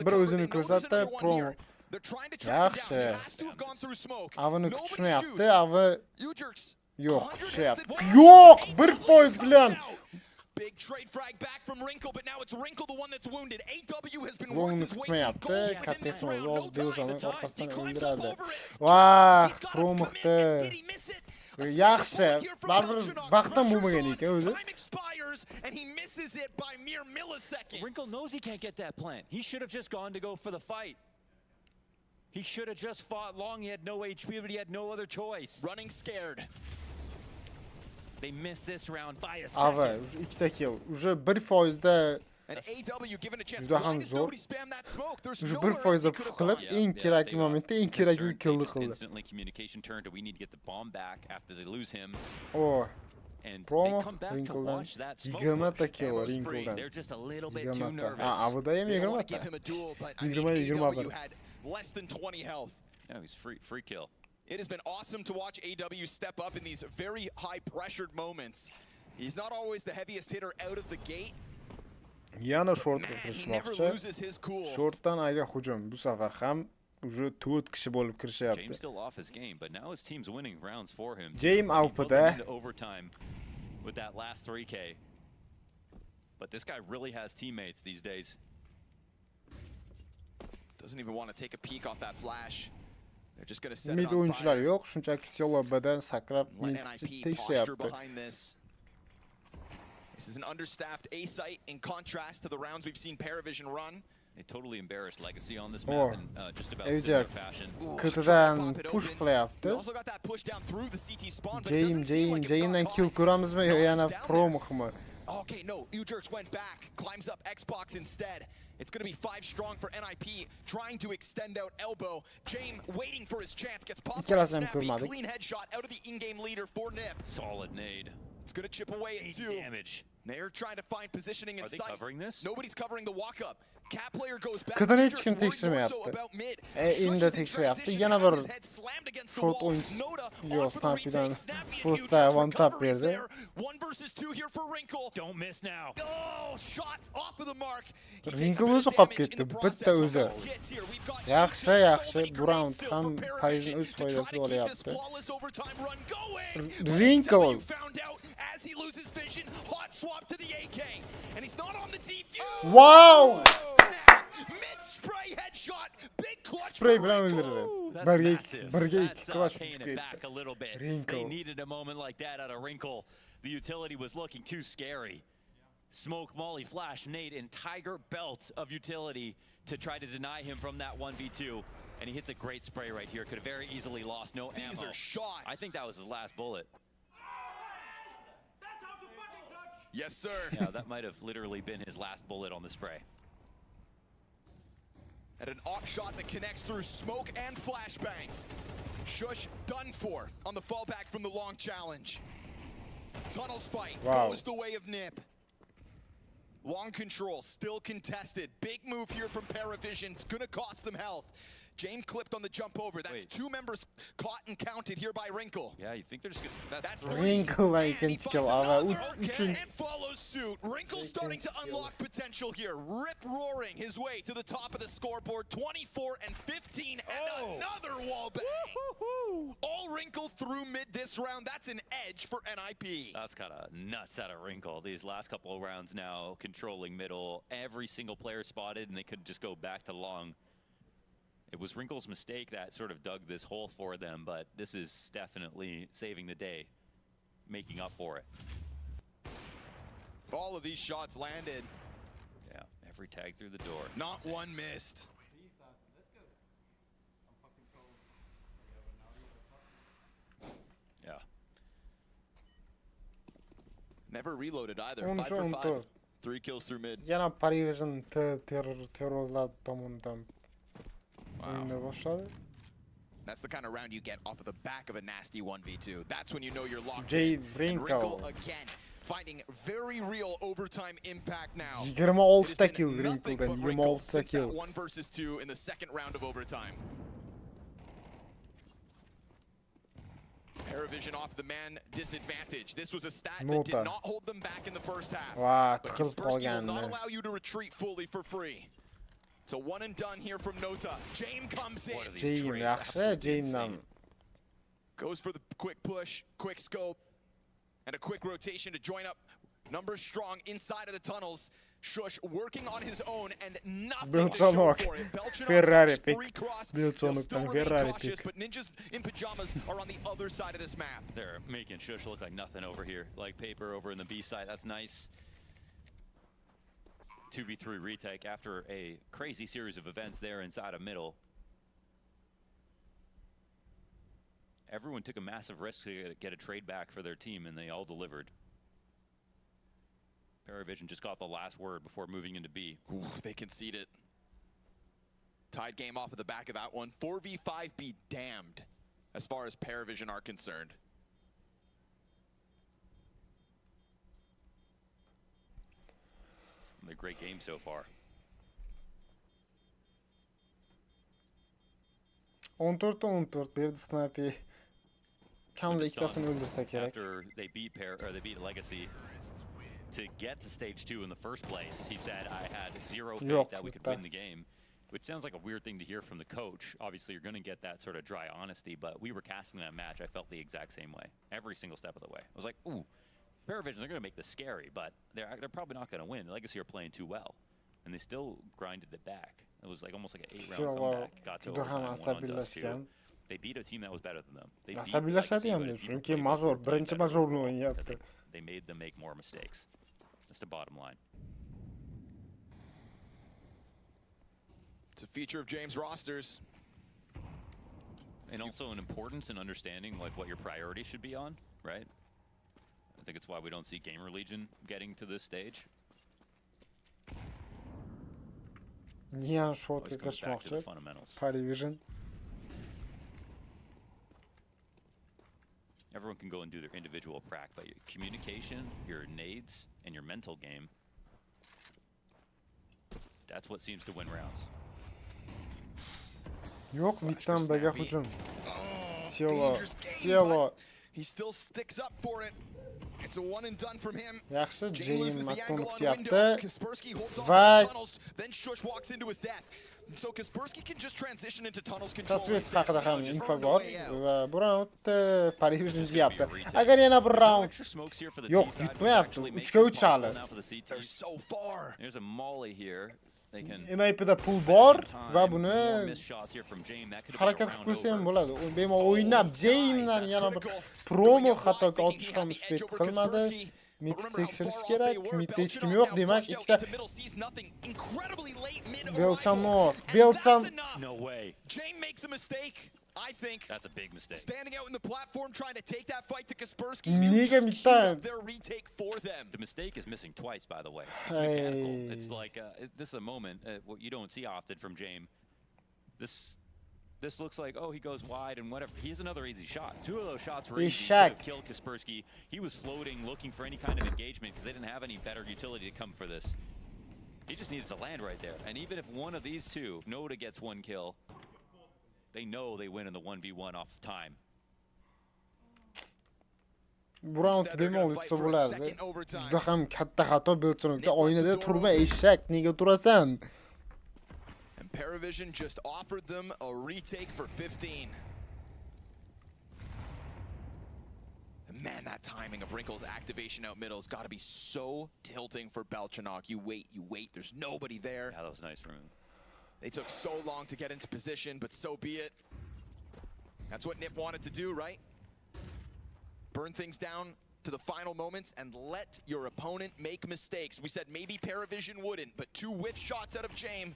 Bir o'zini ko'rsatdi, promo. Yaxshi. Avani kutishmayapti, ava yo'q, kutishyapti. Yo'q, 1% bilan. Big trade frag back from Wrinkle, but now it's Wrinkle the one that's wounded. AW has been worth his weight in gold in this round. No time. Vah, promoqda. Yaxshi. Baribir vaqtdan bo'lmagan ekan o'zi. Time expires and he misses it by mere milliseconds. Wrinkle knows he can't get that plant. He should have just gone to go for the fight. He should have just fought long. He had no HP, but he had no other choice. Running scared. They missed this round by a second. Ava 2 ta kill. Уже 1% da And AW given a chance. juda ham zo'r. Уже 1% push qilib, eng kerakli momentda eng kerakli killni qildi. Instantly communication turned. We need to get the bomb back after they lose him. Oh. And Promo they come back to watch that smoke 20 ta push. kill Wrinkledan. They're just a little bit too 20 ta. nervous. Avada ham 20 ta. Give him a duel, but I mean, AW had less than 20 health. No, he's free kill. It has been awesome to watch AW step up in these very high-pressured moments. He's not always the heaviest hitter out of the gate. Yana short He never qilishmoqchi. loses his cool. Shortdan aga hujum. Bu safar ham уже 4 kishi bo'lib kirishyapti. James still off his game, but now his team's winning rounds for him. James out'da. Overtime with that last 3K. But this guy really has teammates these days. Doesn't even want to take a peek off that flash. They're just going to set Mid it on o'yinchilar fire. yo'q, shunchaki Siolobadan sakrab Let mid NIP posture tegishyapti. behind this. This is an understaffed A site in contrast to the rounds we've seen Paravision run. They totally embarrassed Legacy on this Oh, map in just about Ajax. similar fashion. Kıtıdan push He qilyapti. also got that push down through the CT spawn, but it doesn't seem like it got Jayimdan kill caught. ko'ramizmi yo No, yana he's down promoqmi? Okay, no, Ujerks went back, climbs up Xbox instead. It's going to be 5 strong for NIP, trying to extend out elbow. James waiting for his chance, gets popped by a İkilasını snappy, kırmadık. clean headshot out of the in-game leader for NIP. Solid nade. It's going to chip away at 8 2. damage. They're trying to find positioning in Are they sight. covering this? Nobody's covering the walk-up. Cat player goes back. Kıtını hiç Ujerks kim worried more tekstirmeyapti. so about mid. Elimde Shushes in tekstiriyapti. transition, Yana has bir his head slammed against the short wall. oyuncusu Noda yo on for the retake. Snappy'den Snappy and first'ta Ujerks one tap recoveries verdi. there. 1 versus 2 here for Wrinkle. Don't miss now. Oh, shot off of the mark. He takes Wrinkle a bit o'zi of qolib damage in ketdi. the Bitta process, o'zi. but hits here. We've got Yaxshi, so yaxshi. many Bu round grenades ham still for Payne'in Paravision o'z to try foydasi to keep this bo'lyapti. flawless overtime run going. Wrinkle. AW found out as he loses vision. Hot swap to the AK, and he's not on the defuse. Wow! Snap! Mid-spray headshot. Big clutch Spray for bilan Wrinkle. o'ldirdi. That's Birga massive. ikki That's clutch paying tutib it back ketdi. a little bit. Wrinkle. They needed a moment like that out of Wrinkle. The utility was looking too scary. Smoke, Molly, Flash, Nate, and Tiger Belt of utility to try to deny him from that 1v2. And he hits a great spray right here. Could have very easily lost no ammo. These are shots. I think that was his last bullet. Yes, sir. Yeah, that might have literally been his last bullet on the spray. At an op shot that connects through smoke and flashbangs. Shush done for on the fallback from the long challenge. Tunnels fight goes the way of Nip. Long control, still contested. Big move here from Paravision. It's gonna cost them health. James clipped on the jump over. That's Wait. 2 members caught and counted here by Wrinkle. Yeah, you think they're just gonna... That's Wrinkle and he ikinci finds kill ama another, üçün and follows suit. Wrinkle's starting to unlock potential here. Rip roaring his way to the top of the scoreboard. 24 and 15 and another wall bang. All Wrinkle through mid this round. That's an edge for NIP. That's kind of nuts out of Wrinkle. These last couple of rounds now, controlling middle. Every single player spotted, and they could just go back to long. It was Wrinkle's mistake that sort of dug this hole for them, but this is definitely saving the day, making up for it. All of these shots landed. Yeah, every tag through the door. Not one missed. Yeah. Never reloaded either. 5 13 for 5. 14. 3 kills through mid. Yana Parivision terrorlar tomonidan oyuna başladı. That's the kind of round you get off of the back of a nasty 1v2. That's when you know you're locked Jay in. And Wrinkle. Wrinkle again, finding very real overtime impact now. 26 It has kill been nothing Wrinkle'dan, but Wrinkle 26 since that kill. 1 versus 2 in the second round of overtime. Paravision off the man disadvantage. This was a stat that Nota. did not hold them back in the first half. Vaa, But tıkız Kaspersky will not qalganlar. allow you to retreat fully for free. It's a one and done here from Nota. James comes in. What are these Jayim trades? yaxshi, Absolutely Jayimdan. insane. Goes for the quick push, quick scope, and a quick rotation to join up. Numbers strong inside of the tunnels. Shush working on his own and nothing to show Belçanok. for it. Belçanok's Ferrari got a pick. free cross. Belçanok'tan They'll still remain Ferrari cautious, pick. but Ninjas in pajamas are on the other side of this map. They're making Shush look like nothing over here. Like paper over in the B side. That's nice. 2v3 retake after a crazy series of events there inside of middle. Everyone took a massive risk to get a trade back for their team, and they all delivered. Paravision just got the last word before moving into B. Ooh, they concede it. Tied game off of the back of that one. 4v5 be damned as far as Paravision are concerned. A great game so far. 14-14 berdi Snappy. Kamda Kurdistan, ikisini öldürsek gerek. After they beat Legacy to get to stage 2 in the first place, he said, I had zero faith Yok, that we could bitti. win the game, which sounds like a weird thing to hear from the coach. Obviously, you're going to get that sort of dry honesty, but we were casting that match. I felt the exact same way, every single step of the way. I was like, ooh, Paravision, they're going to make this scary, but they're probably not going to win. Legacy are playing too well, and they still grinded it back. It was like almost like an 8-round comeback. Got to overtime, won on dust too. They beat a team that was better than them. They beat Asabiləşədi Legacy, hem but de if you çünki play Major with them, birinci they're better. Majorni oyun Because yaptı. they made them make more mistakes. That's the bottom line. It's a feature of James' rosters. And also an importance in understanding like what your priorities should be on, right? I think it's why we don't see Gamer Legion getting to this stage. Niye short'a Always comes back to the kaçmakçı? fundamentals. Parivision. Everyone can go and do their individual prac, but your communication, your nades, and your mental game, that's what seems to win rounds. Yok, midden bege Snappy. hücum. Oh, Cielo, dangerous game, Cielo. but he still sticks up for it. It's a one and done from him. Yaxşı, Jane loses Jayim the angle on atkonut window. yaptı. Kaspersky holds off Ve- the tunnels. Then Shush walks into his death. So Kaspersky can just transition into tunnels control. Kaspersky instead. haqida ham Just info earned a bor way out. va bu raundni Parivision yaptı. retake. Agar yana bir There's no round extra smokes here for the Yok, T side, which yutmayapti. actually makes 3'e this 3 possible hali. now for the CT. They're so far. There's a molly here. They can NIP'de pul bor time, va more buni missed shots here from James. That could have harakat been a qilib round qo'ysa ham over. bo'ladi. U bemalol o'ynab Jayimdan That's yana bir critical. promo Going out wide, xatoga thinking olib he chiqishga had the edge muvaffaq over qilmadi. Kaspersky. Mid But remember how tekshirish far off kerak. they were. Midda hech Belçanok kim yo'q, now demak flushed out ikkita into middle, sees nothing. Incredibly late mid Belçanok, arrival. And that's Belçan- enough. No way. Jane makes a mistake, I think. That's a big mistake. Standing out in the platform, trying to take that fight to Kaspersky. Nigga, You just midden. queued up their retake for them. The mistake is missing twice, by the way. It's mechanical. Hey. It's like this is a moment what you don't see often from James. This looks like, oh, he goes wide and whatever. He has another easy shot. 2 of those shots were He easy. He could have shacked. killed Kaspersky. He was floating, looking for any kind of engagement because they didn't have any better utility to come for this. He just needed to land right there. And even if one of these two, Noda gets 1 kill, They know they win in the 1v1 off time. Bu round demoq yutsa bo'lardi. Juda ham katta xato Belchonovda. O'yinida turma eshak, nega turasan? And Paravision just offered them a retake for 15. And man, that timing of Wrinkle's activation out middle has got to be so tilting for Belchanok. You wait, there's nobody there. Yeah, that was nice from him. They took so long to get into position, but so be it. That's what Nip wanted to do, right? Burn things down to the final moments and let your opponent make mistakes. We said maybe Paravision wouldn't, but 2 whiff shots out of James.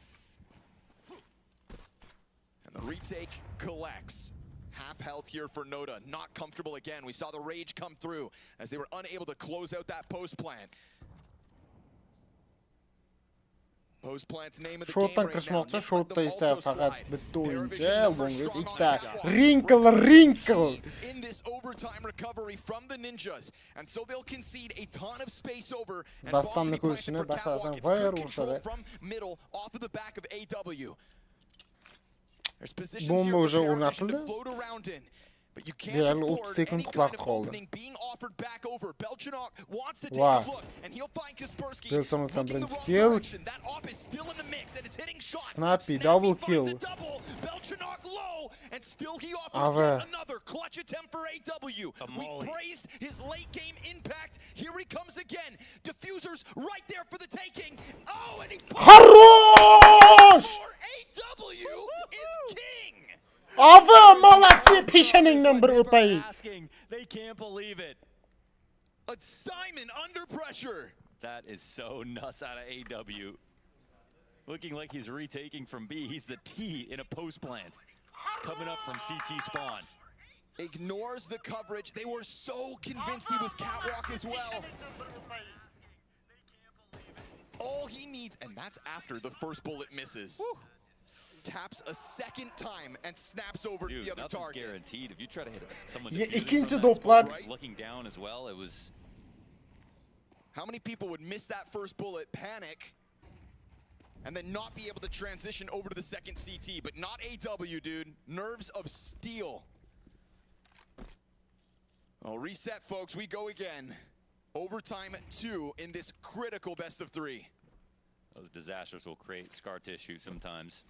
And the retake collects. Half health here for Noda, not comfortable again. We saw the rage come through as they were unable to close out that post plant. Post plant's name of the game Shortdan right now. kirishmoqchi, Nip let shortda them esa also faqat slide. bitta o'yinchi, Paravision Longes strong ikkita. back. Wrinkle. In this overtime recovery from the Ninjas, and so they'll concede a ton of space over. And Dastanni bomb to be planted ko'rishini for basharasan Catwalk. It's fire good control ursa-da. from middle off of the back of AW. There's positions Bomba here for уже Paravision to o'rnatildi. float around in. But you can't Deyarli 30 afford sekund any kind quloq of qoldi. opening being offered back over. Belchanok wants to take Wow. a look, and he'll find Kaspersky Belchanokdan looking the birinchi wrong kill. direction. That op is still in the mix, and it's hitting shots. Snappy double finds kill. a double. Belchanok low, and still he offers Ave. yet another clutch attempt for AW. We praised his late game impact. Here he comes again. Diffusers right there for the taking. Oh, and he Хорош! for AW is king. Ava, молодцы, pishaningdan bir o'pay. Asking, they can't believe it. A Simon under pressure. That is so nuts out of AW. Looking like he's retaking from B. He's the T in a post plant. Coming up from CT spawn. Ignores the coverage. They were so convinced he was catwalk as well. All he needs, and that's after the first bullet misses. Woo. Taps a second time and snaps over Dude, to the other nothing's target. guaranteed. If you try to hit someone Ya, defusing ikinci from that toplar. spot, looking down as well, it was How many people would miss that first bullet, panic, and then not be able to transition over to the second CT? But not AW, dude. Nerves of steel. Well, reset, folks. We go again. Overtime 2 in this critical best of 3. those disasters will create scar tissue sometimes.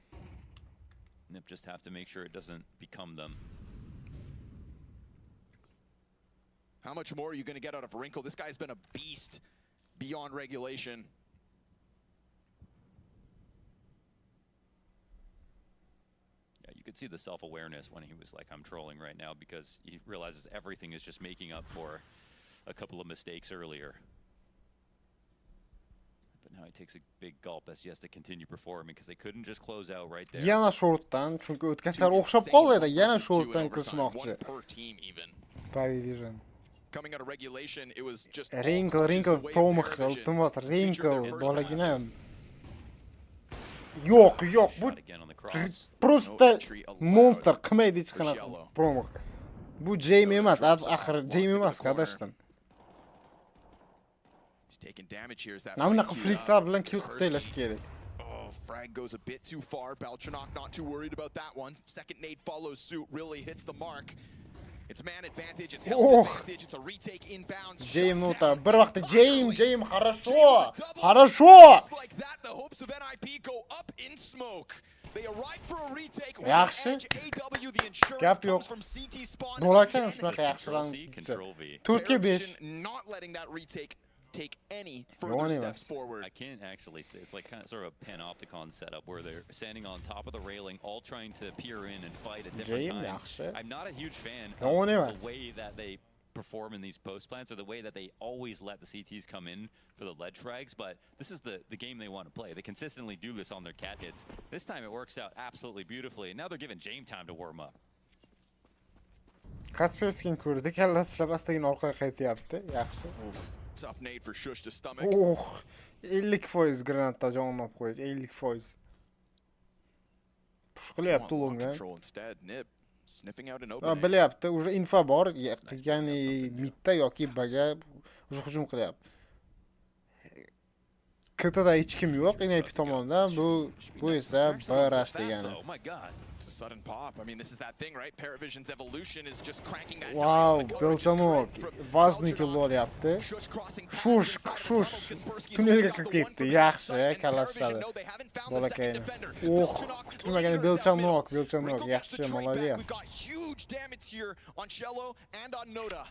Nip just have to make sure it doesn't become them. How much more are you going to get out of Wrinkle? This guy's been a beast beyond regulation. Yeah, you could see the self-awareness when he was like, I'm trolling right now, because he realizes everything is just making up for a couple of mistakes earlier. But now he takes a big gulp as he has to continue performing because they couldn't just close out right there. Yana shortdan, chunki o'tgan sari o'xshab qoladi. Yana shortdan kirishmoqchi. One per team even. Paravision. Coming out of regulation, it was just Wrinkle promo qildi, iltimos, Wrinkle bolaginam. Yo'q, bu Shot again on the cross. просто monster qilmaydi hech qanaqa promo. Bu James emas, axir James emas, qadashdan. He's taking damage here as that. Namna fight's qilib queued flicklar up. bilan kill qilib taylash kerak. Oh, frag goes a bit too far. Belchanok not too worried about that one. Second nade follows suit, really hits the mark. It's man advantage, it's health advantage, it's a retake inbound. James nota, bir vaqt James, хорошо. Хорошо. Just like that, the hopes of NIP go up in smoke. They arrive for a retake. Yaxshi. AW, the insurance Gap comes yo'q. from CT spawn. Bo'lakan shunaqa Control C, yaxshilan. Control V. 4-ga 5. Paravision not letting that retake take any further steps forward. I can't actually say, it's like kind of sort of a panopticon setup where they're standing on top of the railing, all trying to peer in and fight at different James, times. yaxshi. I'm not a huge fan Yo'q of emas. the way that they perform in these post plants, or the way that they always let the CTs come in for the ledge frags, but this is the game they want to play. They consistently do this on their cat hits. This time it works out absolutely beautifully, and now they're giving James time to warm up. Kasperskin ko'rdi, kallasi ishlab astagin orqaga qaytyapti. Yaxshi. Tough nade for Shush to stomach. Oh, 50% granatda jon olib qo'ydi, 50%. Push qilyapti Want Longa. control instead. Nip sniffing out an opening. Bilyapti, уже info bor, ya'ni midda yoki baga hujum qilyapti. KT'da hech kim yo'q NIP tomonidan. Bu esa BRH degani. Oh my god. It's a sudden pop. I mean, this is that thing, right? Paravision's evolution is just cranking that Wow, Belchanok важный killlar yaptı. Shush. Tunnelga kirib ketdi. Yaxshi, kallashladi. Bolakayni. Kutilmagan Belchanok, yaxshi, молодец.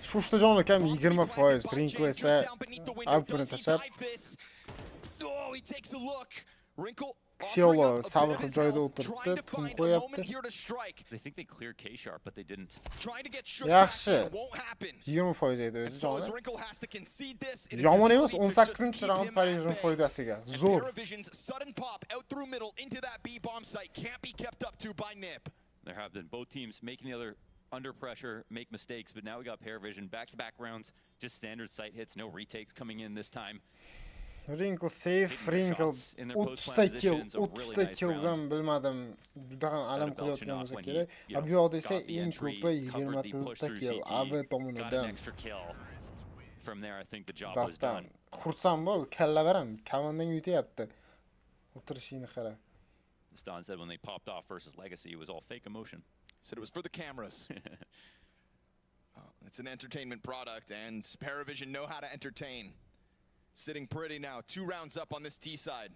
Shushda jon akam 20%, Rinkle esa outputni tashlab. Oh, he takes a look. Wrinkle Xiolo sabr qilib joyida o'tiribdi, tuxum qo'yapti. They think they cleared K sharp, but they didn't. Yaxshi. 20% edi o'zi joni. Yomon emas, 18-raund Paravision foydasiga. Zo'r. There have been both teams making the other under pressure, make mistakes, but now we got Paravision back-to-back rounds, just standard sight hits, no retakes coming in this time. Rinkle safe, Rinkle 30 killdan bilmadim, juda ham alam qilayotgan bo'lsa kerak. Bu yoqda esa eng ko'pi 24 kill AB tomonidan. From there I think the job was done. Xursand bo'l, kalla beram, kamandan yutyapti. O'tirishini qara. Stan said when they popped off versus Legacy, it was all fake emotion. Said it was for the cameras. It's an entertainment product, and Paravision know how to entertain. Sitting pretty now, 2 rounds up on this T side.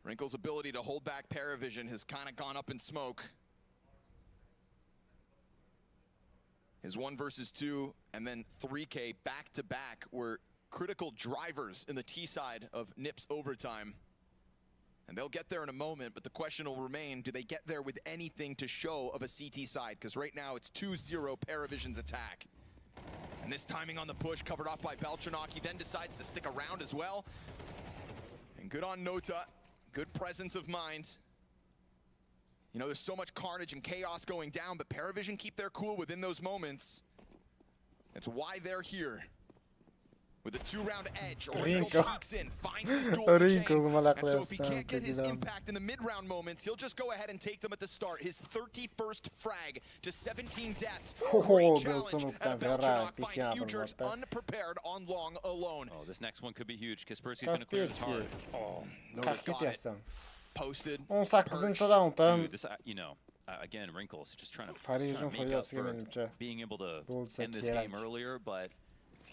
Wrinkle's ability to hold back Paravision has kind of gone up in smoke. His 1 versus 2 and then 3K back-to-back were critical drivers in the T side of NIP's overtime. And they'll get there in a moment, but the question will remain, do they get there with anything to show of a CT side? Because right now it's 2-0 Paravision's attack. And this timing on the push covered off by Belchanok. He then decides to stick around as well. And good on Nota, good presence of mind. You know, there's so much carnage and chaos going down, but Paravision keep their cool within those moments. That's why they're here. With a 2-round edge, Wrinkle peeks in, finds his duel to Jane. And so if he can't get his impact in the mid-round moments, he'll just go ahead and take them at the start. His 31st frag to 17 deaths. Great challenge, and Belchanok finds futures unprepared on long alone. Oh, this next one could be huge. Kaspersky's going to clear this hard. Oh, Notice got it. Posted. 18-raundda This, you know, again, Wrinkle's just trying to Paravision make up for menimcha being able to end this game earlier, but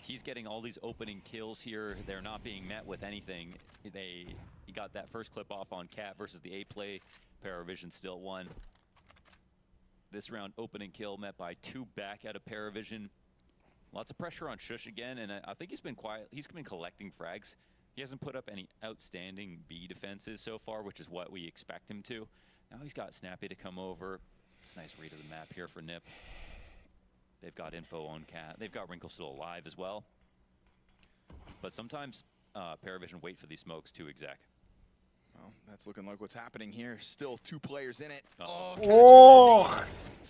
he's getting all these opening kills here. They're not being met with anything. He got that first clip off on Cat versus the A play. Paravision still won. This round opening kill met by 2 back out of Paravision. Lots of pressure on Shush again, and I think he's been quiet. He's been collecting frags. He hasn't put up any outstanding B defenses so far, which is what we expect him to. Now he's got Snappy to come over. It's a nice read of the map here for NIP. They've got info on Cat. They've got Wrinkle still alive as well. But sometimes Paravision wait for these smokes too, exec. Well, that's looking like what's happening here. Still 2 players in it. Oh,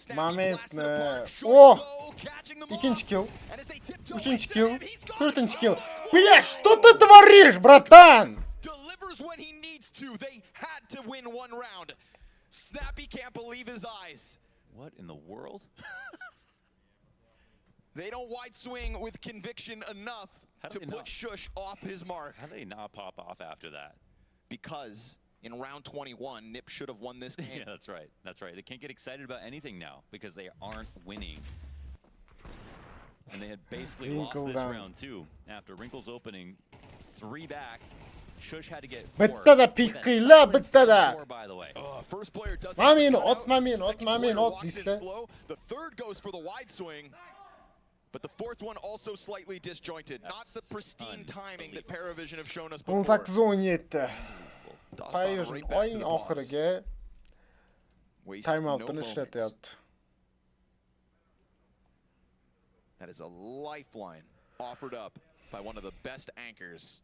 Mametni. Oh, ikkinchi kill. 3-chi kill. 4-chi kill. Бля, что ты творишь, братан? Delivers when he needs to. They had to win 1 round. Snappy can't believe his eyes. What in the world? They don't wide swing with conviction enough to put Shush off his mark. How do they not pop off after that? Because in round 21, NIP should have won this game. Yeah, that's right. That's right. They can't get excited about anything now because they aren't winning. And they had basically lost this round too. After Wrinkle's opening 3 back, Shush had to get 4. Bitta da piqila, bitta da. By the way. First player does slow. The third goes for the wide swing. But the 4th one also slightly disjointed. Not the pristine timing that Paravision have shown us before. 18-17. Paravision oyun oxiriga timeout'ini ishlatyapti. That is a lifeline offered up by one of the best anchors.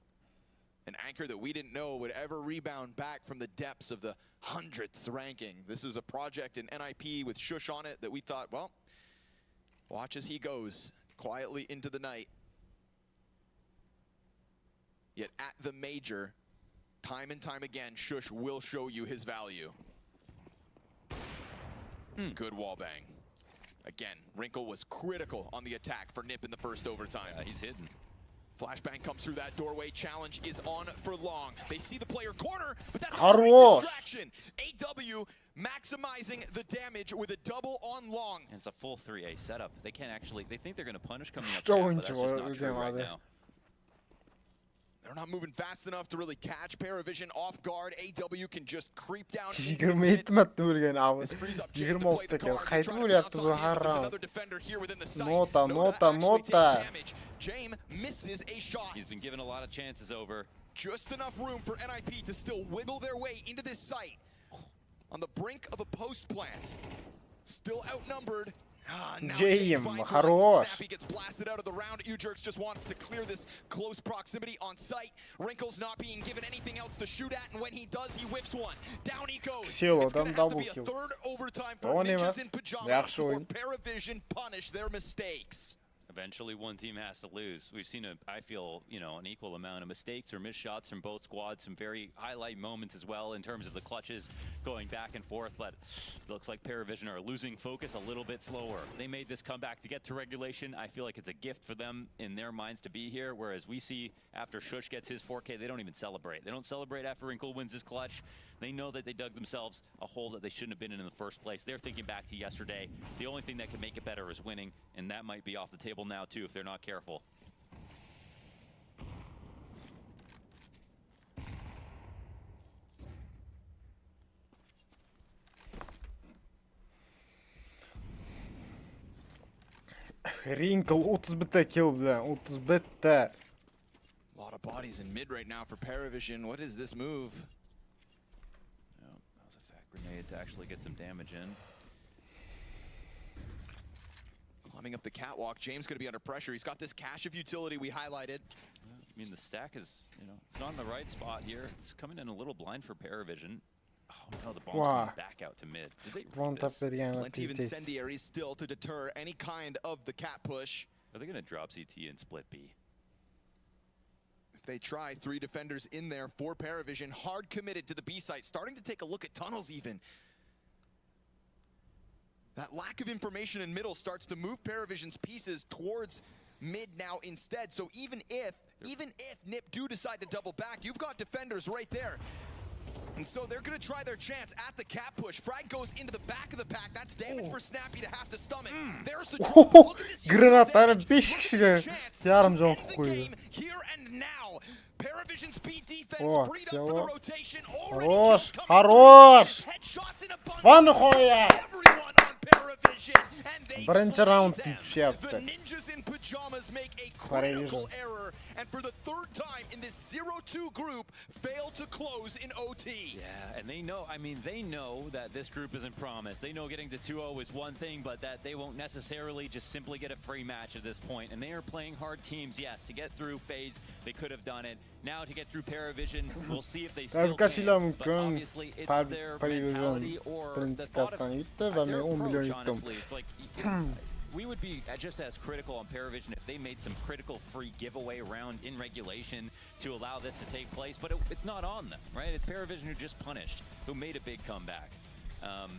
An anchor that we didn't know would ever rebound back from the depths of the 100th ranking. This is a project in NIP with Shush on it that we thought, well, watch as he goes quietly into the night. Yet at the major, time and time again, Shush will show you his value. Good wall bang. Again, Wrinkle was critical on the attack for NIP in the first overtime. Yeah, he's hidden. Flashbang comes through that doorway. Challenge is on for long. They see the player corner, but that's a Хорош. great distraction. AW maximizing the damage with a double on long. And it's a full 3A setup. They can't actually, they think they're going to punish coming up Что top, он but that's just not true делал, right да? now. They're not moving fast enough to really catch Paravision off guard. AW can just creep down. 20 этмат нүрген аваа. This frees up Jame 20 to play the болтог card. They хайд try to үл bounce ятдаг on him, but there's хараа. another defender here within the site. Нота, Noda нота, actually takes нота. damage. Jame misses a shot. He's been given a lot of chances over. Just enough room for NIP to still wiggle their way into this site. On the brink of a post plant. Still outnumbered. Now Jame, finds хорош. one. Snappy gets blasted out of the round. Ujerks just wants to clear this close proximity on site. Wrinkles not being given anything else to shoot at, and when he does, he whiffs one. Down he goes. Сел, It's gonna там have to be a double kill. third overtime for Он Ninjas емес. in Pajamas, Yaxşı or oyun. Paravision punish their mistakes. Eventually, one team has to lose. We've seen, I feel, an equal amount of mistakes or missed shots from both squads. Some very highlight moments as well in terms of the clutches going back and forth. But it looks like Paravision are losing focus a little bit slower. They made this comeback to get to regulation. I feel like it's a gift for them in their minds to be here. Whereas we see after Shush gets his 4K, they don't even celebrate. They don't celebrate after Wrinkle wins his clutch. They know that they dug themselves a hole that they shouldn't have been in the first place. They're thinking back to yesterday. The only thing that can make it better is winning, and that might be off the table now too if they're not careful. Wrinkle 30 bitta kill bilan 30 bitta. A lot of bodies in mid right now for Paravision. What is this move? Oh, that was a fat grenade to actually get some damage in. Climbing up the catwalk. James going to be under pressure. He's got this cache of utility we highlighted. I mean, the stack is, it's not in the right spot here. It's coming in a little blind for Paravision. Oh no, the bomb's Wow. going back out to mid. Did they One read tap this? verdiğine Plenty of pizdes. incendiaries still to deter any kind of the cat push. Are they going to drop CT and split B? If they try, 3 defenders in there for Paravision. Hard committed to the B site. Starting to take a look at tunnels even. That lack of information in middle starts to move Paravision's pieces towards mid now instead. So even if NIP do decide to double back, you've got defenders right there. And so they're going to try their chance at the cat push. Frag goes into the back of the pack. That's damage for Snappy to have to stomach. There's the drop. Look at this Granatları damage. 5 kişiyle yarım can End the koyuyor. game here and now. Paravision's B defense Oh, freed up for the selo. rotation. Already Хорош, kills coming хорош. through. Headshots in abundance. Van Hoya. Everyone on Paravision, and they Birinci slay round them. şey yaptı. The Ninjas in Pajamas make a Paravision. critical error, and for the 3rd time in this 0-2 group, fail to close in OT. Yeah, and they know that this group isn't promised. They know getting to 2-0 is one thing, but that they won't necessarily just simply get a free match at this point. And they are playing hard teams, yes. To get through phase, they could have done it. Now to get through Paravision, we'll see if they still Arkasıyla can. But mümkün obviously it's their mentality or the birinci thought of karttan gitti ve their 10 milyon approach, yuttum. honestly. It's like we would be just as critical on Paravision if they made some critical free giveaway round in regulation to allow this to take place, but it's not on them, right? It's Paravision who just punished, who made a big comeback.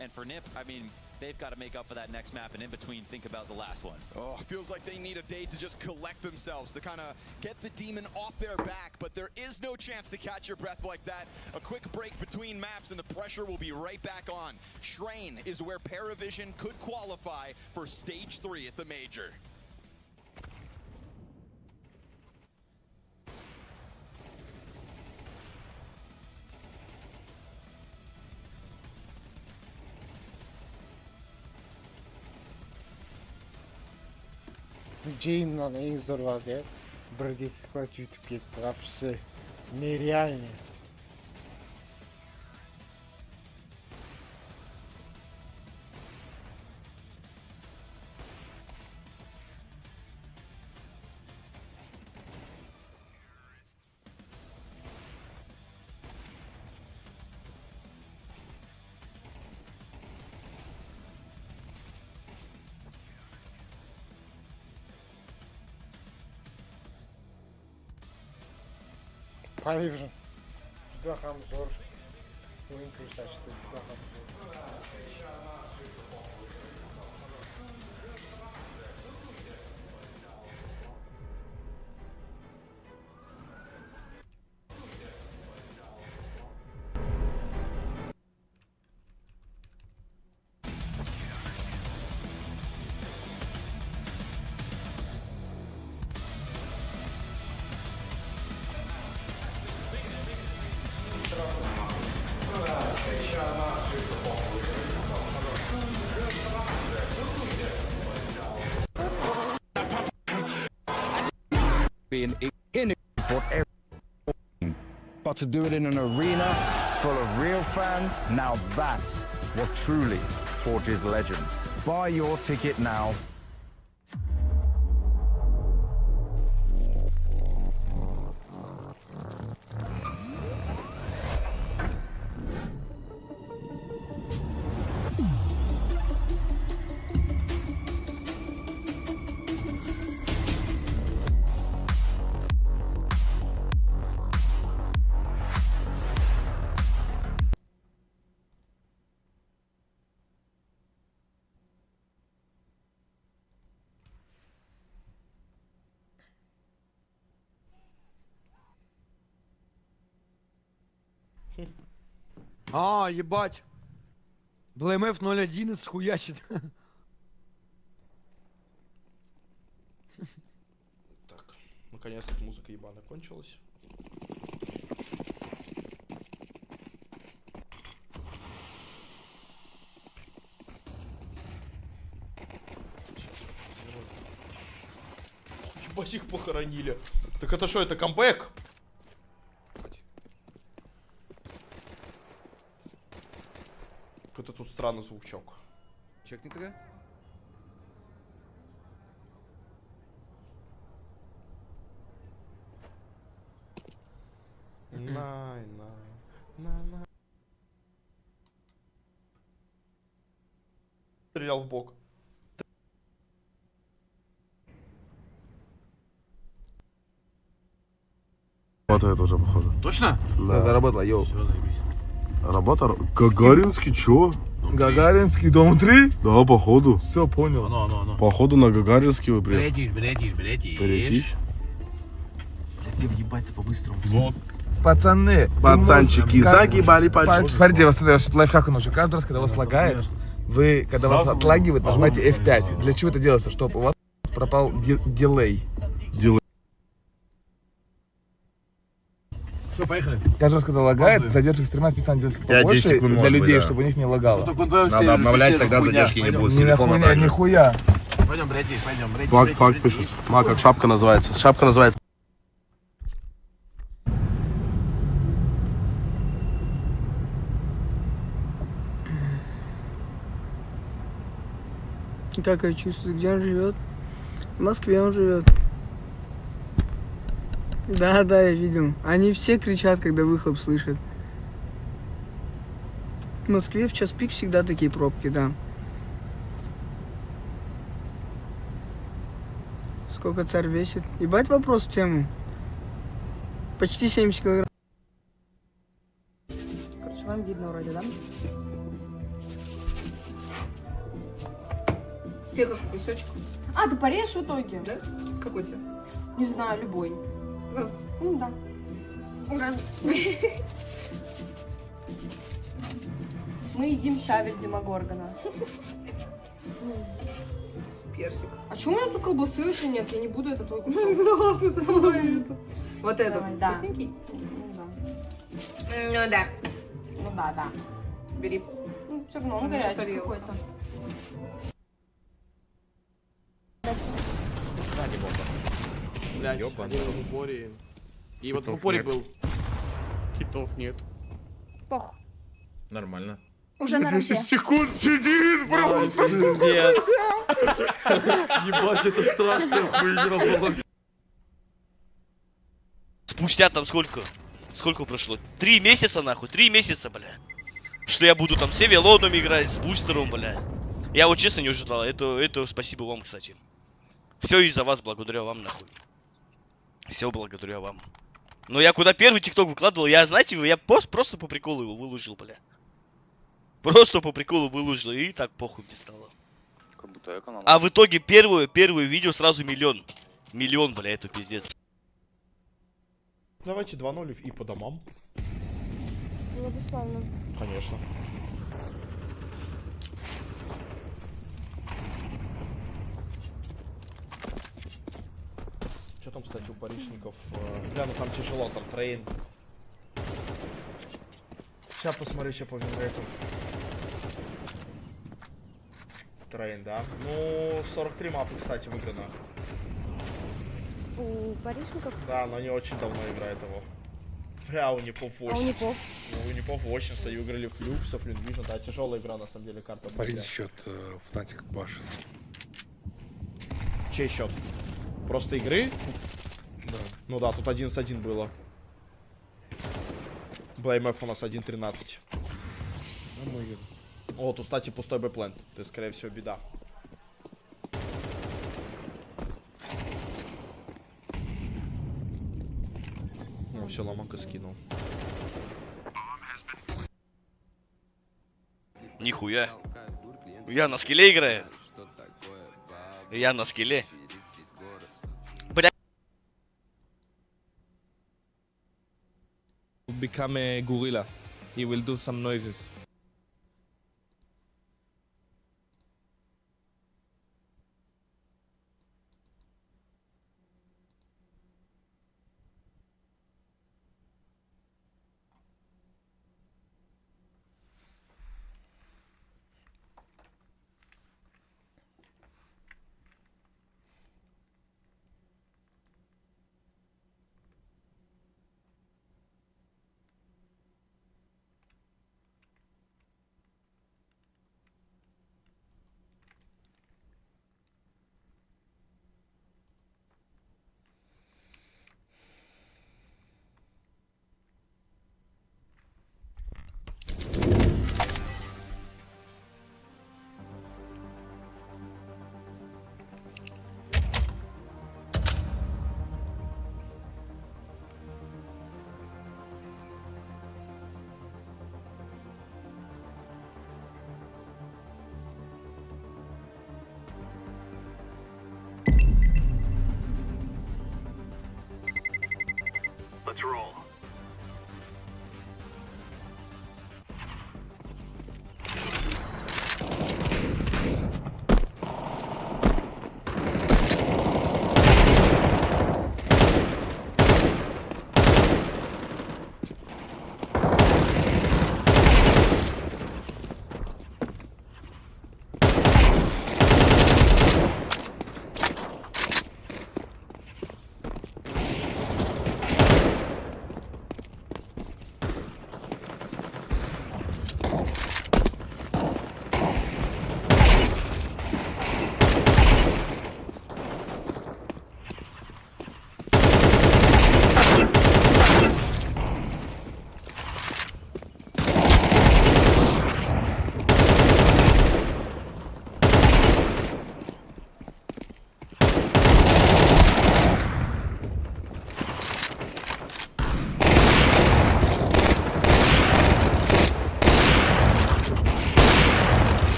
And for NIP, I mean, they've got to make up for that next map, and in between, think about the last one. Oh, feels like they need a day to just collect themselves, to kind of get the demon off their back, but there is no chance to catch your breath like that. A quick break between maps and the pressure will be right back on. Shrine is where Paravision could qualify for stage 3 at the Major. Jame'dan en zor vaziyet. 1 dakika yutib ketdi. Вообще нереально. Paravision juda ham zo'r o'yin ko'rsatishdi, juda ham zo'r. Being in for everything, but to do it in an arena full of real fans, now that's what truly forges legends. Buy your ticket now. А, ебать. BLMF 011 хуячит. Так, наконец-то музыка ебаная кончилась. Ебать, их похоронили. Так это что, это камбэк? Какой-то тут странный звучок. Чекни тогда. Стрелял в бок. Работает уже, походу. Точно? Да. Заработала, йоу. Работа? Гагаринский, чё? Гагаринский, дом 3? Да, походу. Все, понял. Походу на Гагаринский вы приехали. Бретишь. Ты въебать по-быстрому. Вот. Пацаны. Пацанчики, загибали пальчики. Смотрите, вас лайфхак научу. Каждый раз, когда вас лагает, вы, когда вас отлагивает, нажимаете F5. Для чего это делается? Чтобы у вас пропал дилей. Все, поехали. Каждый раз, когда лагает, задержка стрима специально делается побольше для людей, чтобы у них не лагало. Надо обновлять, тогда задержки не будет. Нихуя. Пойдем, братик, пойдем. Факт пишут. Как шапка называется? Шапка называется. Как я чувствую, где он живет? В Москве он живет. Да, я видел. Они все кричат, когда выхлоп слышат. В Москве в час пик всегда такие пробки, да. Сколько царь весит? Ебать вопрос в тему. Почти 70 килограмм. Короче, вам видно вроде, да? Тебе какой кусочек? А, ты порежешь в итоге? Да? Какой тебе? Не знаю, любой. Ну да. Мы едим щавель Демогоргона. Персик. А чего у меня тут колбасы вообще нет? Я не буду это твой кусок. Ну ладно, давай это. Вот этот вкусненький? Ну да. Ну да. Бери. Ну все равно он горячий какой-то. Блять, один в упоре. И вот в упоре был. Хитов нет. Пох. Нормально. Уже на разе. Секунд сидит, просто. Пиздец. Ебать, это страшная хуйня была. Спустя там сколько? Сколько прошло? 3 месяца нахуй, 3 месяца, бля. Что я буду там с Эвелоном играть, с бустером, бля. Я вот честно не ожидал, это спасибо вам, кстати. Все из-за вас, благодаря вам, нахуй. Все благодаря вам. Но я куда первый тикток выкладывал, я, знаете, я просто по приколу его выложил, бля. Просто по приколу выложил, и так похуй мне стало. Как будто эконом. А в итоге первое видео сразу миллион. Миллион, бля, это пиздец. Давайте 2-0 и по домам. Было бы славно. Конечно. Что там, кстати, у парижников? Бля, ну там тяжело, там трейн. Сейчас посмотри, что по винрейту. Трейн, да? Ну, 43 мапы, кстати, выиграно. У парижников? Да, но они очень давно играют его. Бля, у Непов 8. А у Непов? Ну, у Непов 8, кстати, выиграли Флюксов, Флюнвижн. Да, тяжелая игра, на самом деле, карта. Парень счет Фнатик башен. Чей счет? Просто игры? Да. Ну да, тут 11-1 было. BlameF у нас 1.13. О, тут, кстати, пустой бэплент. То есть, скорее всего, беда. Ну, все, Ламака скинул. Нихуя. Я на скилле играю. Я на скилле. Бля. Become a gorilla. He will do some noises. Let's roll.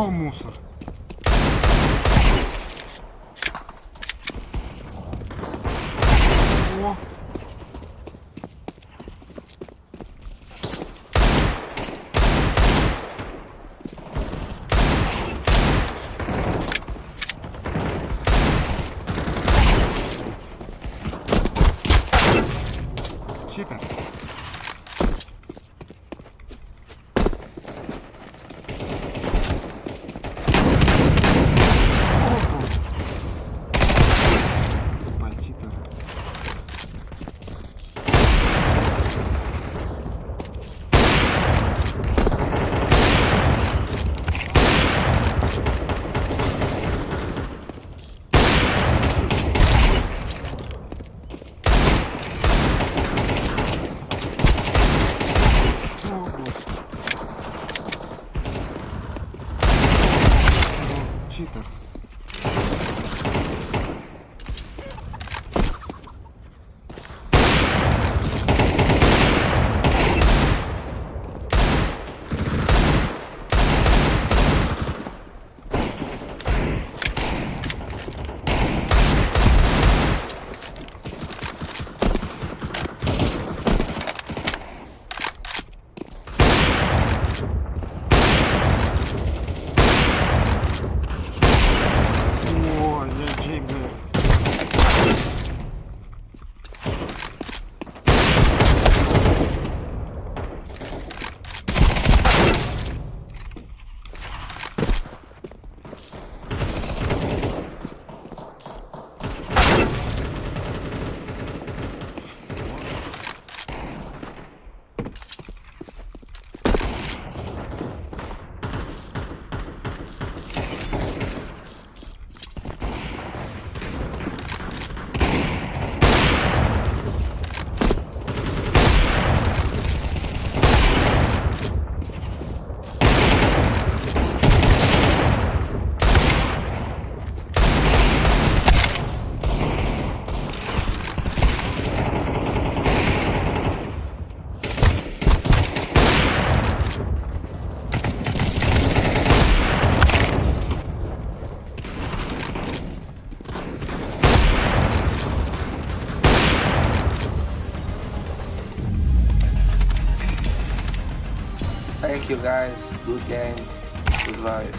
О, мусор. О. Читер. Читер. О, я джигаю. Thank you guys. Good game. Good vibe.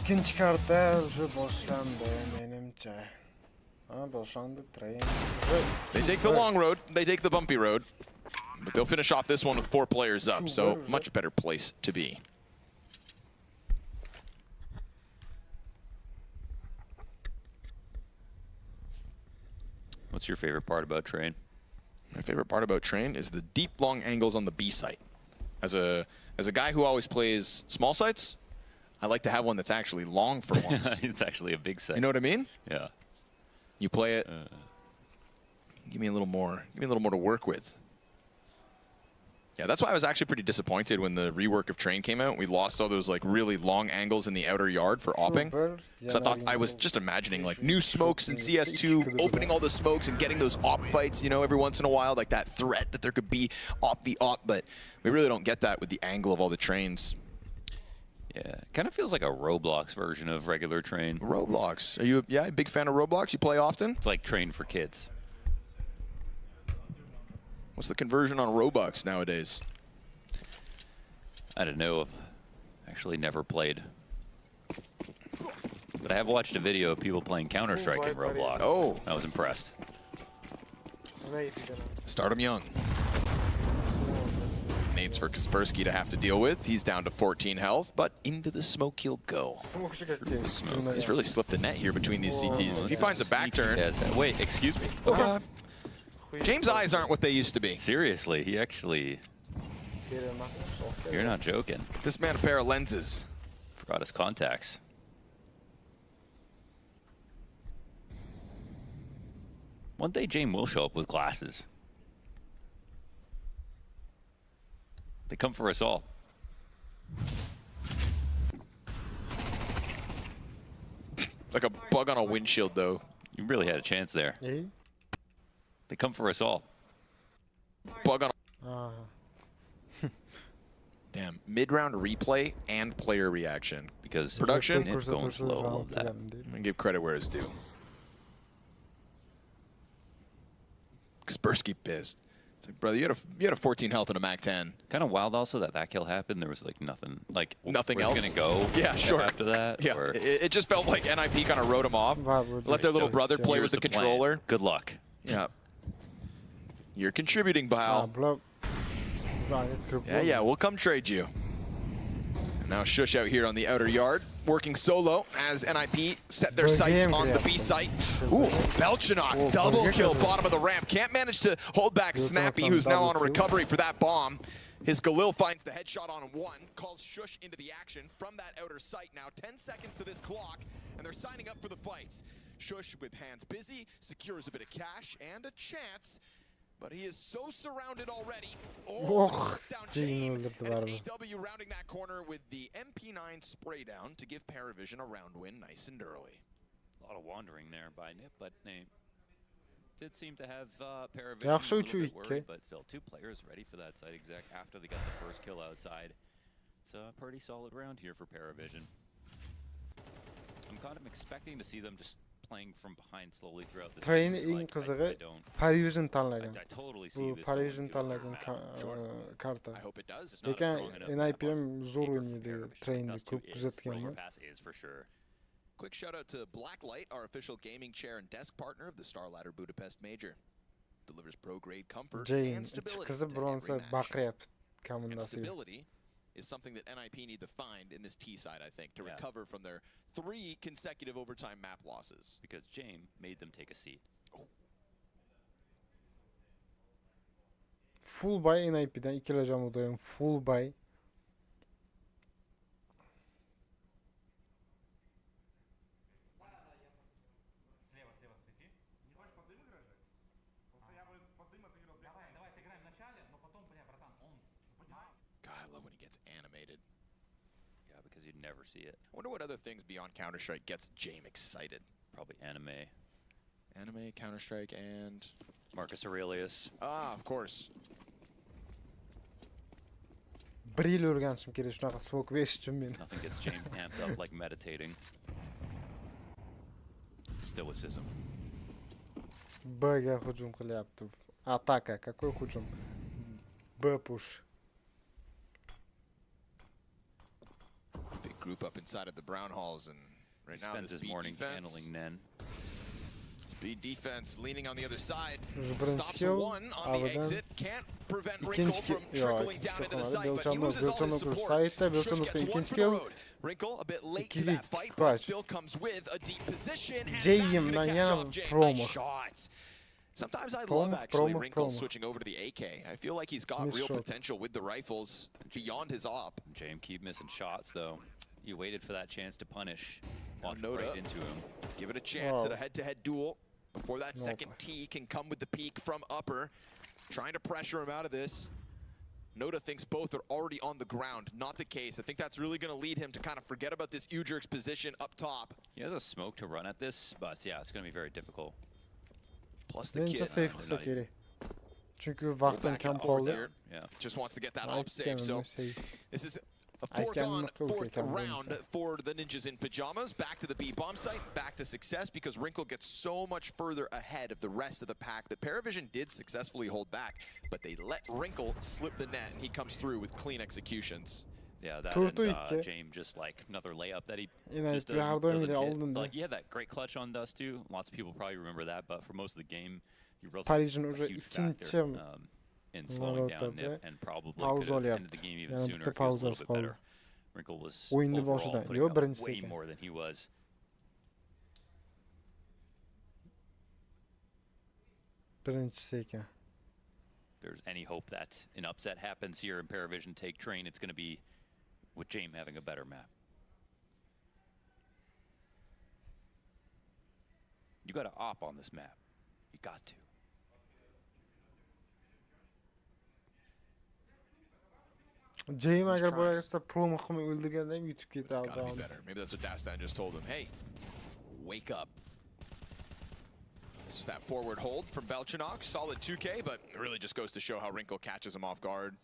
İkinci karta уже boşlandı menimce. Ha boşlandı train. They take the long road, they take the bumpy road. But they'll finish off this one with 4 players up, so much better place to be. What's your favorite part about Train? My favorite part about Train is the deep, long angles on the B site. As a guy who always plays small sites, I like to have one that's actually long for once. It's actually a big site. You know what I mean? Yeah. You play it. Give me a little more. Give me a little more to work with. Yeah, that's why I was actually pretty disappointed when the rework of Train came out. We lost all those like really long angles in the outer yard for opping. So I was just imagining like new smokes in CS2, opening all the smokes and getting those op fights, you know, every once in a while, like that threat that there could be op v op, but we really don't get that with the angle of all the trains. Yeah, kind of feels like a Roblox version of regular Train. Roblox. Are you a big fan of Roblox? You play often? It's like Train for kids. What's the conversion on Robux nowadays? I don't know. Actually never played. But I have watched a video of people playing Counter-Strike in Roblox. Oh. I was impressed. Start him young. Nades for Kaspersky to have to deal with. He's down to 14 health, but into the smoke he'll go. He's really slipped the net here between these CTs. If he finds a back turn. Wait, excuse me. James' eyes aren't what they used to be. Seriously, he actually... You're not joking. This man a pair of lenses. Forgot his contacts. One day James will show up with glasses. They come for us all. Like a bug on a windshield, though. You really had a chance there. They come for us all. Bug on. Damn, mid-round replay and player reaction. Because production, it's going slow. Love that. I'm gonna give credit where it's due. Kaspersky pissed. It's like, brother, you had a 14 health and a Mac 10. Kind of wild also that kill happened. There was like nothing. Like nothing else. Gonna go. Yeah, sure. After that. Yeah, it just felt like NIP kind of wrote him off. Let their little brother play with the controller. Good luck. Yeah. You're contributing, Bahal. Yeah, we'll come trade you. And now Shush out here on the outer yard, working solo as NIP set their sights on the B site. Ooh, Belchanok, double kill, bottom of the ramp. Can't manage to hold back Snappy, who's now on a recovery for that bomb. His Galil finds the headshot on one, calls Shush into the action from that outer site. Now 10 seconds to this clock, and they're signing up for the fights. Shush, with hands busy, secures a bit of cash and a chance. But he is so surrounded already. Oh, down Jane. And it's AW rounding that corner with the MP9 spray down to give Paravision a round win nice and early. A lot of wandering there by Nip, but they did seem to have Paravision a little bit worried, but still 2 players ready for that site exact after they got the first kill outside. It's a pretty solid round here for Paravision. I'm kind of expecting to see them just playing from behind slowly throughout this Train in kızığı Paravision tanlagan. Bu Paravision tanlagan karta. Lekin NIP'm zor oynuyordu Train'de çok kuzatganman. Quick shout out to Blacklight, our official gaming chair and desk partner of the Star Ladder Budapest Major. Delivers pro-grade comfort and stability to every match. And stability is something that NIP need to find in this T side, I think, to recover from their 3 consecutive overtime map losses. Because James made them take a seat. Full buy NIP'den 2 lacam odayım. Full buy. You'd never see it. I wonder what other things beyond Counter-Strike gets James excited. Probably anime. Anime, Counter-Strike, and... Marcus Aurelius. Ah, of course. Bril o'rganishim kerak shunaqa smoke berish uchun men. Nothing gets James amped up like meditating. Stoicism. B'ga hujum qilyapti. Ataka, какой hujum? B push. Big group up inside of the brown halls, and right now spent this his morning defense, channeling Nen. Speed defense leaning on the other side. Birinci Stops kill, one on the aradan exit. Can't prevent Wrinkle ikinci from kill, trickling down into the site, but he loses all his Belçan'da support. side'de, Shush Belçan'da gets one ikinci for the kill. road. Wrinkle a bit late to İkili that fight, but clutch. still comes with a deep position, and that's Jay'im gonna lan catch yana off Jay. promo. Nice shots. Sometimes I Promo, love actually promo, Wrinkle promo. switching over to the AK. I feel like he's got Miss real shot. potential with the rifles beyond his op. James keep missing shots though. You waited for that chance to punish. Walked Noda. right into him. Give it a chance Oh. at a head-to-head duel before that Nope. second T can come with the peak from upper. Trying to pressure him out of this. Noda thinks both are already on the ground. Not the case. I think that's really going to lead him to kind of forget about this Ujurk's position up top. He has a smoke to run at this, but yeah, it's going to be very difficult. Plus the Bence kid safe kısa geri. Çünkü vaktim kam kaldı. Yeah. Just wants to get that Ay, op save. So kendime safe. this is a I foregone cannot look fourth at him, round Bence. for the Ninjas in Pajamas. Back to the B bomb site, back to success because Wrinkle gets so much further ahead of the rest of the pack that Paravision did successfully hold back, but they let Wrinkle slip the net and he comes through with clean executions. Yeah, that Turdu and iki. James just like another layup that he Yine just bir hardware doesn't ile hit. aldın da. Like he had that great clutch on Dust too. Lots of people probably remember that, but for most of the game, he really Paravision a уже huge ikinci factor in slowing down Tabii. Nip and probably Pauz could have oluyor. ended the game even Yani sooner bitti if he was a pauzası little bit kaldı. better. Wrinkle was Oyunda overall başladı. putting Yo, up birinci way seke. more than he was. Birincisiyken. If there's any hope that an upset happens here in Paravision take train, it's going to be with James having a better map. You got to op on this map. You got to. Jay'im agar buraya gelirse pro makımı öldürgende YouTube It's kaydı gotta be aldı. better. Maybe that's what Dastan just told him. Hey, wake up. This is that forward hold from Belchanok. Solid 2K, but it really just goes to show how Wrinkle catches him off guard.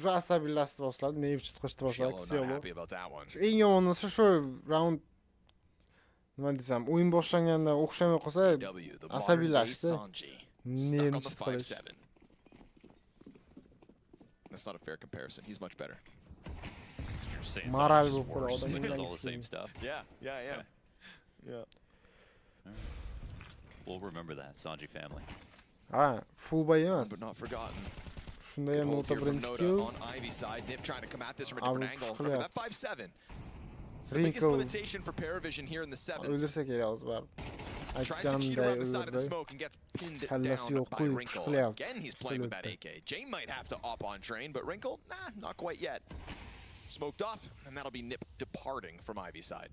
Şu asabilləşdi başladı. Neyv çıtqışdı başladı. Shallow Kısa not yolu. happy about that one. En yomonlusu şu round nima desam, oyun boshlanganda o'xshamay qolsa W, the modern day asabilləşdi. Sanji. Stuck Nervini on the chiqarish. 5-7. That's not a fair comparison. He's much better. You're saying Moral Sanji's bu worse adamın because all the hangisi? same stuff. Yeah. Yeah. We'll remember that, Sanji family. Ha, full buy emas. But not forgotten. Shunda Good ham hold nota here from birinchi Noda kill. on Ivy side. Nip trying to come at this from a Abi, different angle. çıkıyor. Remember that 5-7. It's the biggest Wrinkle. limitation for Paravision here in the 7th. Öldürsek el ağız var. Tries to Aytkanım cheat da around the side of the öldürdü. smoke and gets pinned Kellesi down yok, by koyup Wrinkle. çıkıyor. Again, he's playing with that Absolutely. AK. Jay might have to op on train, but Wrinkle, nah, not quite yet. Smoked off, and that'll be Nip departing from Ivy side.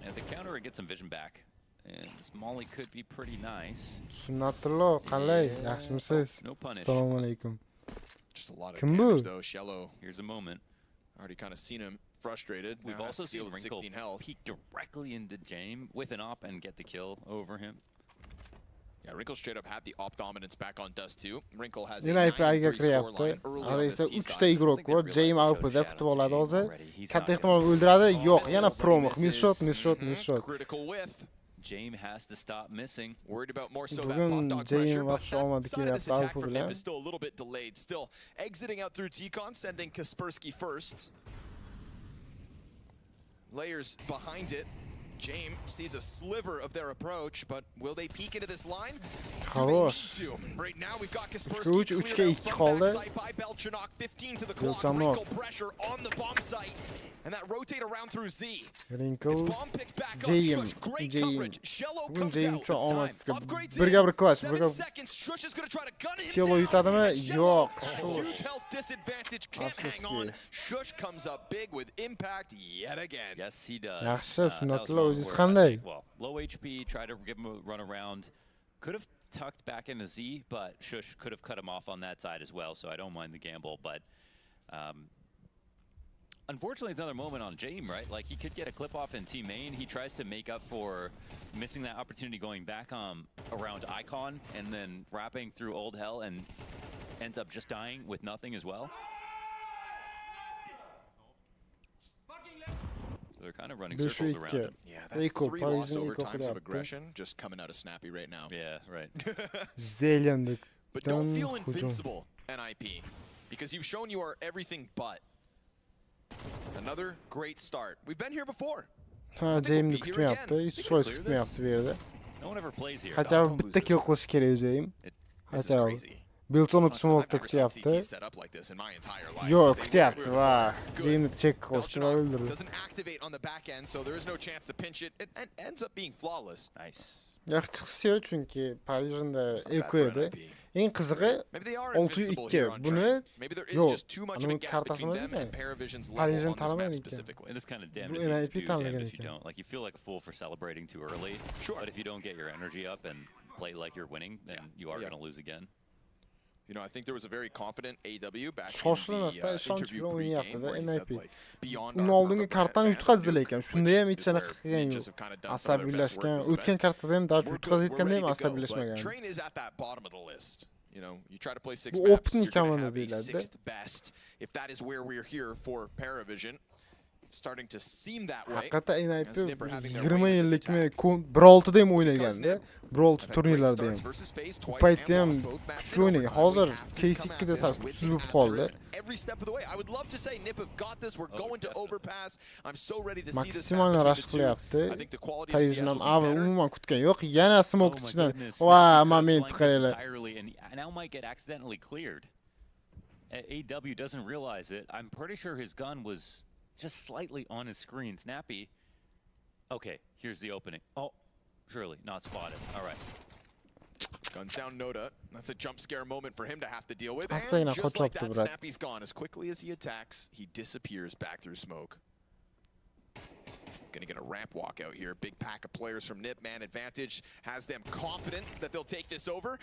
And the counter, it gets some vision back. And this Molly could be pretty nice. Sunnatullo, qalay, yaxshimisiz? No punish. Assalomu alaykum. Just a lot of Kim damage, bu? though. Shello Here's a moment. already kind of seen him frustrated. We've Now has also to seen deal with Wrinkle 16 health. peek directly into James with an op and get the kill over him. Yeah, Wrinkle straight up had the op dominance back on Dust 2. Wrinkle has a Yine ayıp 9-3 ayga scoreline yaptı. early on Ada this ise T 3 side. ta igrok var. James AWP'da kutib oladi hozir. Katta ehtimol o'ldiradi. Yo'q, yana promoq. Miss shot. Critical whiff. James has to stop missing. Worried about more so that Bugün bot dog James pressure, but vapshe that olmadı side ki of this yaptı attack AWP from Nip bilen. is still a little bit delayed. Still exiting out through T-Con, sending Kaspersky first. Layers behind it. James sees a sliver of their approach, but will they peek into this line? Хорош. Right now we've got 3-3, Kaspersky 3-2 cleared out from kaldı. backside by Belchanok, 15 to the clock. Belchanok. Wrinkle pressure on the bomb site, and that rotate around through Z. Wrinkle. Bomb picked back up. James. Shush, great James. coverage. Shello Bugün comes James out. çok olmadı. Upgrades Birga bir clutch. 7 Birga seconds. Shush is gonna try to gun him Silo down. yutadi mi? And Shello, Yo'q. huge health disadvantage, can't hang on. Shush comes up big with impact yet again. Yes, he does. Yaxshi, That was Sunnatullo one o'zingiz where I qanday? think, well, low HP, tried to give him a run around. Could have tucked back into Z, but Shush could have cut him off on that side as well, so I don't mind the gamble. But unfortunately, it's another moment on James, right? Like, he could get a clip off in T main. He tries to make up for missing that opportunity going back around Icon and then wrapping through Old Hell and ends up just dying with nothing as well. So they're kind of running circles around him. Yeah, that's 3 lost overtimes of aggression just coming out of Snappy right now. Yeah, right. Zelendik. But don't feel invincible, NIP, because you've shown you are everything but. Another great start. We've been here before. Ha, Jame'ni kutma yaptı. 3 soyuz kutma yaptı bir yerde. No one ever plays here. Hatta bitta kill qilish kerak Jame. Hatta Bilson smoke'da kutu yaptı. Yok kutu yaptı va. Jame'ni check qilishni öldürdü. Doesn't activate on the back end, so there is no chance to pinch it. It ends up being flawless. Nice. Yaxşı çıxışı yok çünki Parij'da Eko'ydı. En qizig'i 6-2. Bunu yok. Onun kartasını değil. Parij'in tanımayan ekan. It is kind of Bu damned if you NIP do, damned tanımayan if you ekan. don't. Like, you feel like a fool for celebrating too early. Sure. But if you don't get your energy up and play like you're winning, then you are going to lose again. You know, I think there was a very confident AW back Şoşlan in aslında the şans interview bir oyun yaptı pre-game da where he said, NIP. like, beyond Bunun our aldığın karttan yutkaz dileyken. Şunda hem içine qilgan yok. Asabiylashgan. O'tgan kartda ham daha yutkaz etganda ham asabiylashmagan. Train is at that bottom of the list. You know, you try to play 6 Bu maps, open you're going to komanda have a deyiladi. 6th best. If that is where we're here for Paravision, it's starting to seem that way. Haqiqatan NIP As Nip are having their 20 way with this yillikmi attack. Brawl'da ham o'ynaganda. Brawl turnirlarda ham. Bu paytda ham kuchli o'ynagan. Hozir Case2'da sal kuchsiz bo'lib qoldi. Every step of the way. I would love to say Nip have got this. We're going to overpass. I'm so ready to see this Maksimal happen rush between the two. qilyapti. I think the quality of Parij'in CS ham will be avval better. umuman kutgan yo'q. Yana smoke ichidan. goodness. Va, Snappy moment could've flanked this qaranglar. entirely, and now might get accidentally cleared. AW doesn't realize it. I'm pretty sure his gun was just slightly on his screen. Snappy. Okay, here's the opening. Oh, surely not spotted. All right. Guns down Noda. That's a jump scare moment for him to have to deal with. Hasta And yine just like koç that, yaptı bırak. Snappy's gone. As quickly as he attacks, he disappears back through smoke. Gonna get a ramp walk out here. Big pack of players from Nip. Man advantage has them confident that they'll take this over.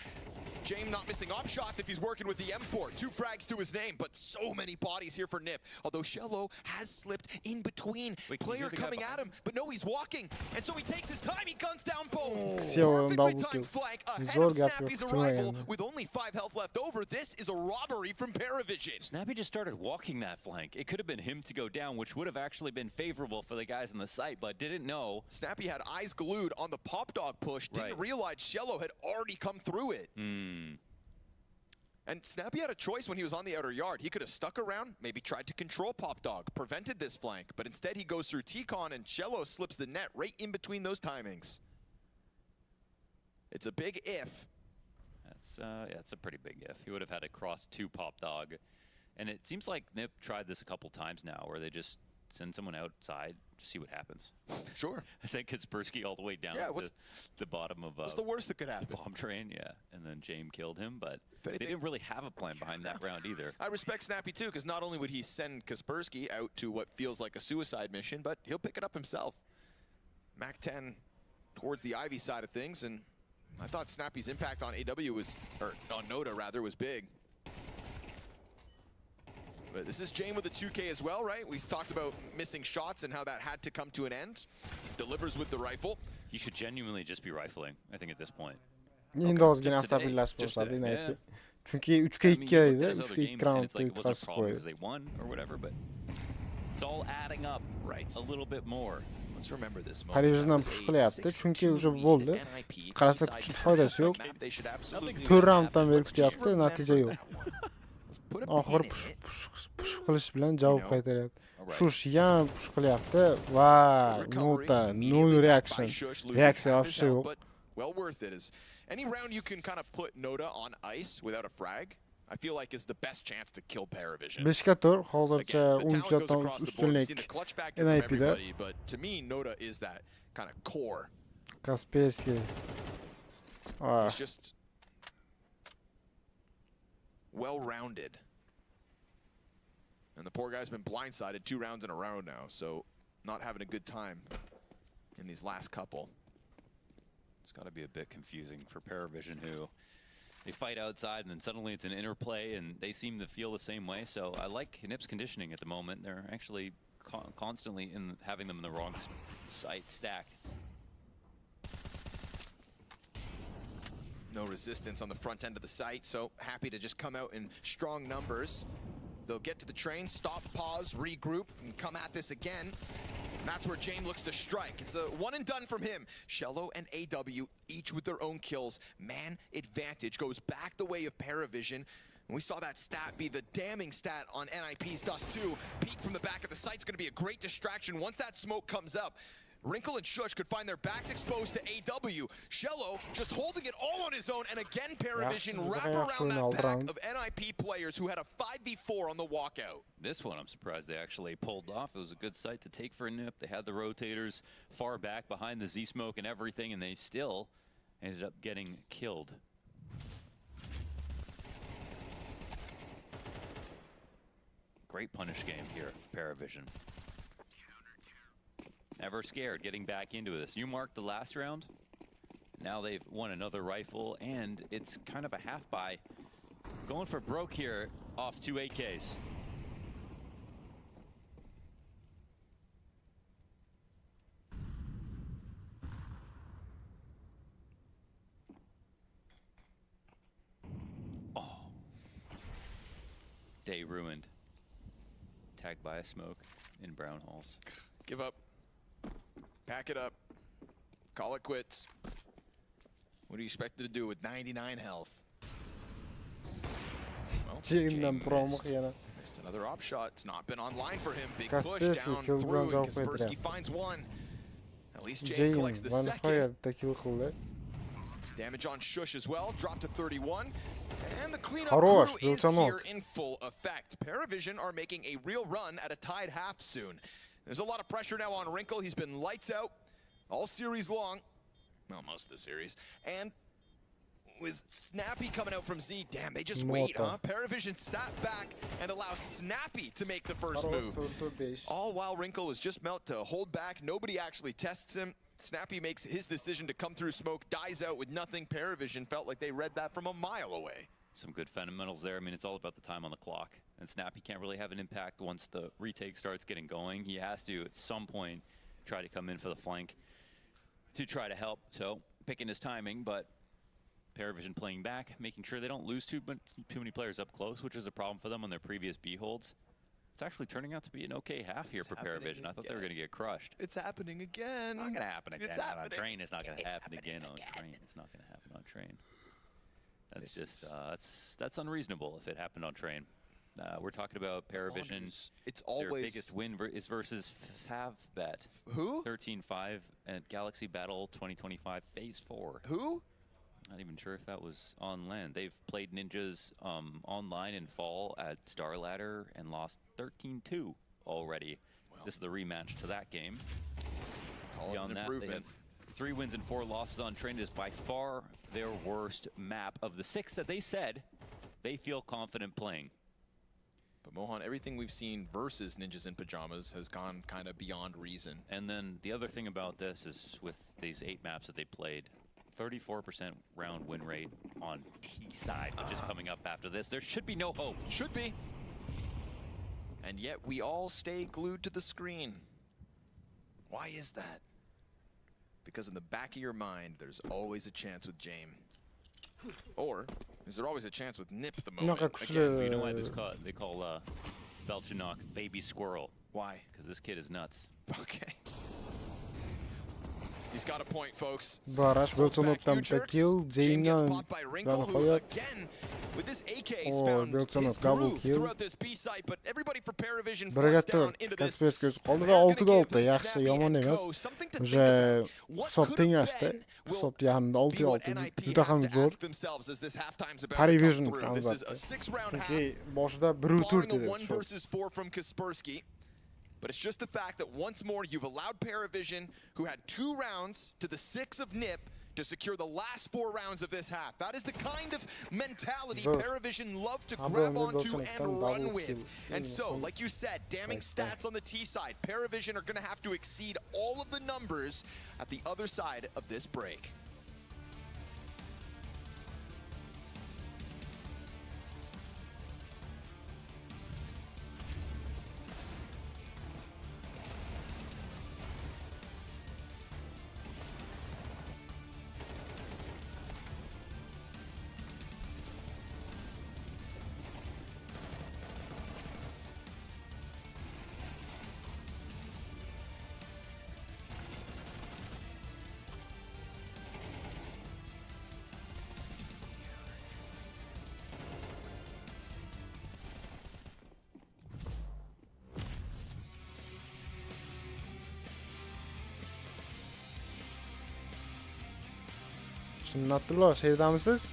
James not missing op shots if he's working with the M4. 2 frags to his name, but so many bodies here for Nip. Although Shello has slipped in between. Wait, Player coming at him, but no, he's walking. And so he takes his time. He guns down both. Siyah'ın Perfectly double kill. timed flank ahead Zor of gap Snappy's yok, arrival tutulmayan. with only 5 health left over. This is a robbery from Paravision. Snappy just started walking that flank. It could have been him to go down, which would have actually been favorable for the guys on the site, but didn't know. Snappy had eyes glued on the pop dog push. Didn't realize Shello had already come through it. And Snappy had a choice when he was on the outer yard. He could have stuck around, maybe tried to control Pop Dog, prevented this flank, but instead he goes through T-Con and Shello slips the net right in between those timings. It's a big if. That's yeah, it's a pretty big if. He would have had to cross 2 Pop Dog. And it seems like Nip tried this a couple times now, where they just send someone outside to see what happens. Sure. I sent Kaspersky all the way down to the bottom of what's the worst that could happen? the bomb train, yeah. And then James killed him, but they didn't really have a plan behind that round either. I respect Snappy too, because not only would he send Kaspersky out to what feels like a suicide mission, but he'll pick it up himself. Mac 10 towards the Ivy side of things, and I thought Snappy's impact on AW was, or on Noda rather, was big. But this is Jane with a 2K as well, right? We talked about missing shots and how that had to come to an end. He delivers with the rifle. He should genuinely just be rifling, I think, at this point. Endi ozgina asabiylashib boshladi NIP. Chunki 3-ga 2 edi, 3-ga 2 raundda yutqazib qo'ydi. They won or whatever, but it's all adding up a little bit more. Let's remember this moment. Parijdan push qilyapti, chunki o'sha bo'ldi. Qarasa kuchli foydasi yo'q. 4 raunddan beri kutyapti, natija yo'q. Oxir push qilish bilan javob qaytaryapti. Shush ham push qilyapti. Va, nota, no reaction. Reaksiya вообще yo'q. Well worth it is any round you can kind of put Noda on ice without a frag. I feel like is the best chance to kill Paravision. 5ga 4 hozircha o'yinchilardan ustunlik NIP'da. But to me Noda is that kind of core. Kaspersky. He's just well-rounded. And the poor guy's been blindsided 2 rounds in a row now, so not having a good time in these last couple. It's got to be a bit confusing for Paravision, who they fight outside and then suddenly it's an interplay, and they seem to feel the same way. So I like Nip's conditioning at the moment. They're actually constantly having them in the wrong site stacked. No resistance on the front end of the site, so happy to just come out in strong numbers. They'll get to the train, stop, pause, regroup, and come at this again. And that's where Jane looks to strike. It's a one and done from him. Shello and AW, each with their own kills. Man advantage goes back the way of Paravision. And we saw that stat be the damning stat on NIP's Dust 2. Peek from the back of the site's going to be a great distraction. Once that smoke comes up, Wrinkle and Shush could find their backs exposed to AW. Shello just holding it all on his own, and again Paravision wrap around that pack of NIP players who had a 5v4 on the walkout. This one I'm surprised they actually pulled off. It was a good site to take for a nip. They had the rotators far back behind the Z-smoke and everything, and they still ended up getting killed. Great punish game here for Paravision. Never scared getting back into this. You marked the last round. Now they've won another rifle, and it's kind of a half buy. Going for broke here off 2 AKs. Oh. Day ruined. Tagged by a smoke in Brown Halls. Give up. Pack it up. Call it quits. What do you expect to do with 99 health? Well, James missed another op shot. It's not been online for him. Big push down through, and Kaspersky finds one. At least James collects the second. Damage on Shush as well. Dropped to 31. And the cleanup crew is here in full effect. Paravision are making a real run at a tied half soon. There's a lot of pressure now on Wrinkle. He's been lights out all series long. Well, most of the series. And with Snappy coming out from Z, damn, they just wait, huh? Paravision sat back and allows Snappy to make the first move. All while Wrinkle was just meant to hold back. Nobody actually tests him. Snappy makes his decision to come through smoke, dies out with nothing. Paravision felt like they read that from a mile away. Some good fundamentals there. I mean, it's all about the time on the clock. And Snappy can't really have an impact once the retake starts getting going. He has to, at some point, try to come in for the flank to try to help. So, picking his timing, but Paravision playing back, making sure they don't lose too many players up close, which is a problem for them on their previous B holds. It's actually turning out to be an okay half here for Paravision. I thought they were going to get crushed. It's happening again. Not going to happen again on Train. It's not going to happen again on Train. It's not going to happen on Train. That's just, that's unreasonable if it happened on Train. We're talking about Paravision. It's always their biggest win is versus Favbet. Who? 13-5 at Galaxy Battle 2025 Phase 4. Who? Not even sure if that was on land. They've played Ninjas online in fall at Star Ladder and lost 13-2 already. Well, this is the rematch to that game. Beyond that, they have 3 wins and 4 losses on Train. It is by far their worst map of the 6 that they said they feel confident playing. But Mohan, everything we've seen versus Ninjas in Pajamas has gone kind of beyond reason. And then the other thing about this is with these 8 maps that they played, 34% round win rate on T side, which is coming up after this. There should be no hope. Should be. And yet we all stay glued to the screen. Why is that? Because in the back of your mind, there's always a chance with James. Or is there always a chance with Nip at the moment? Again, you know why they call Belchinok baby squirrel? Why? Because this kid is nuts. Okay. He's got a point, folks. Baraj Belchinok tam kill, James with this AK he's found his groove throughout this B site, but everybody for Paravision flies down into this. Kaspersky qoldi va 6 gol oldi. Yaxshi, yomon emas. Уже hisob tenglashdi. Hisob yaqinda 6-6. Juda ham zo'r. Paravision albatta. Chunki boshida 1-4 dedi. 1 versus 4 from Kaspersky. But it's just the fact that once more you've allowed Paravision, who had 2 rounds to the 6 of Nip, to secure the last 4 rounds of this half. That is the kind of mentality Paravision love to grab onto and run with. And so, like you said, damning stats on the T side. Paravision are going to have to exceed all of the numbers at the other side of this break. Sunnatullah, şeydamisiz?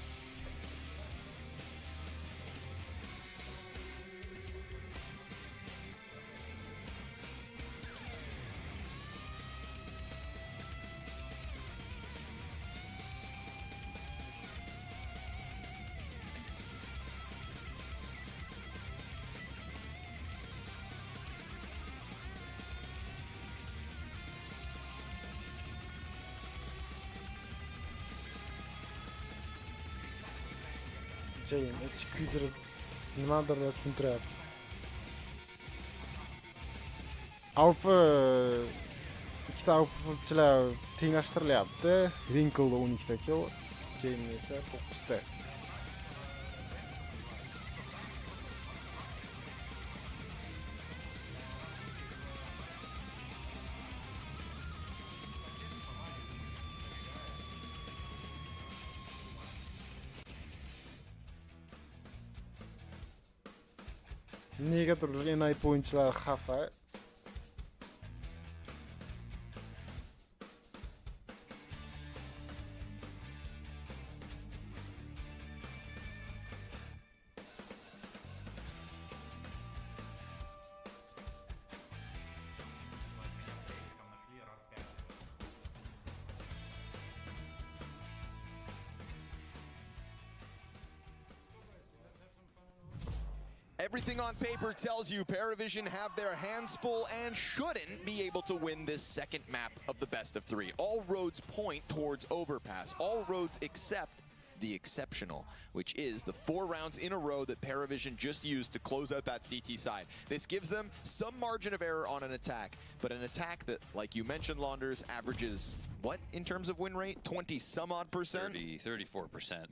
İçi kuydirib nimadir tushuntiryapti. Ikkita avpchilar tenglashtirilyapti. Wrinkle'da 12 ta kill, James esa 9 ta. Negadir NIP o'yinchilari xafa. Everything on paper tells you Paravision have their hands full and shouldn't be able to win this second map of the best of 3. All roads point towards Overpass. All roads except the exceptional, which is the 4 rounds in a row that Paravision just used to close out that CT side. This gives them some margin of error on an attack, but an attack that, like you mentioned, Launders, averages what in terms of win rate? 20-some-odd%? 34%.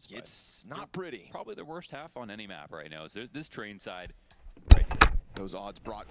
It's not pretty. Probably the worst half on any map right now. So this train side. Right. Those odds brought.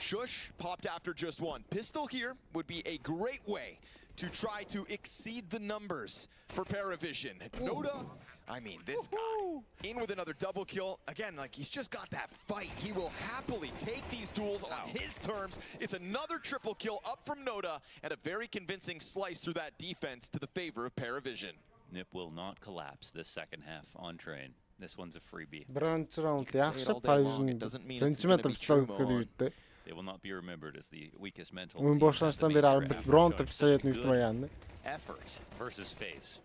Shush popped after just one. Pistol here would be a great way to try to exceed the numbers for Paravision. Noda, I mean, this guy, in with another double kill. Again, like, he's just got that fight. He will happily take these duels on his terms. It's another triple kill up from Noda, and a very convincing slice through that defense to the favor of Paravision. Nip will not collapse this second half on train. This one's a freebie. Birinchi round yaxshi, Paravision birinchi marta pistolga yutdi. They will not be remembered as the weakest mental O'yin boshlanishidan beri bironta pistoletni yutmagandi. Effort versus phase.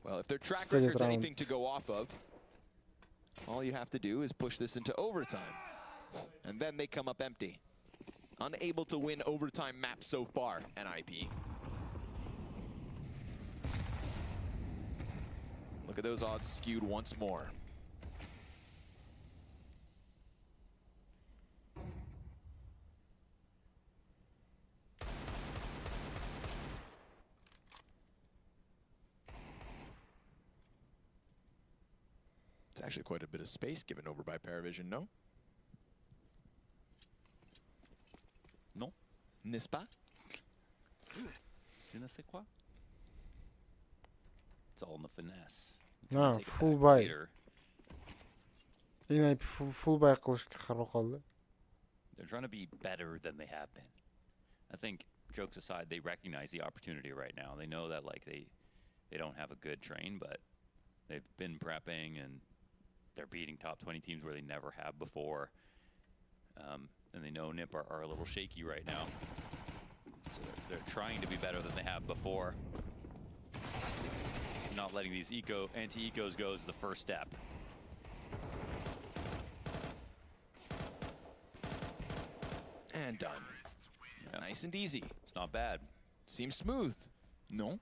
Well, if their track record's anything to go off of, all you have to do is push this into overtime. And then they come up empty. Unable to win overtime maps so far, NIP. Look at those odds skewed once more. It's actually quite a bit of space given over by Paravision, no? Non. N'est-ce pas? Je ne sais quoi. It's all in the finesse. No, full buy. Full buy qilishga qaror qildi. They're trying to be better than they have been. I think, jokes aside, they recognize the opportunity right now. They know that like they don't have a good train, but they've been prepping and they're beating top 20 teams where they never have before. And they know Nip are a little shaky right now. So they're trying to be better than they have before. Not letting these anti-ecos go is the first step. And done. Yeah. Nice and easy. It's not bad. Seems smooth. No?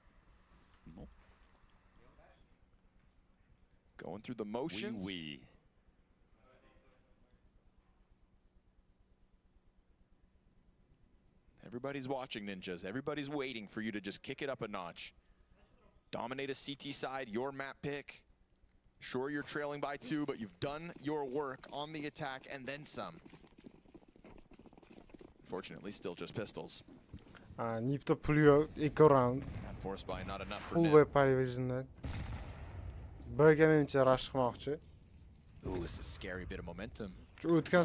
No. Going through the motions. Oui. Everybody's watching, Ninjas. Everybody's waiting for you to just kick it up a notch. Dominate a CT side, your map pick. Sure, you're trailing by 2, but you've done your work on the attack and then some. Fortunately, still just pistols. Nip'te pul yok. İlk round. Forced by not enough for Full Nip. way parivision'dan. Bölge menimcha rush qilmoqchi. Ooh, this is a scary bit of momentum. O'tgan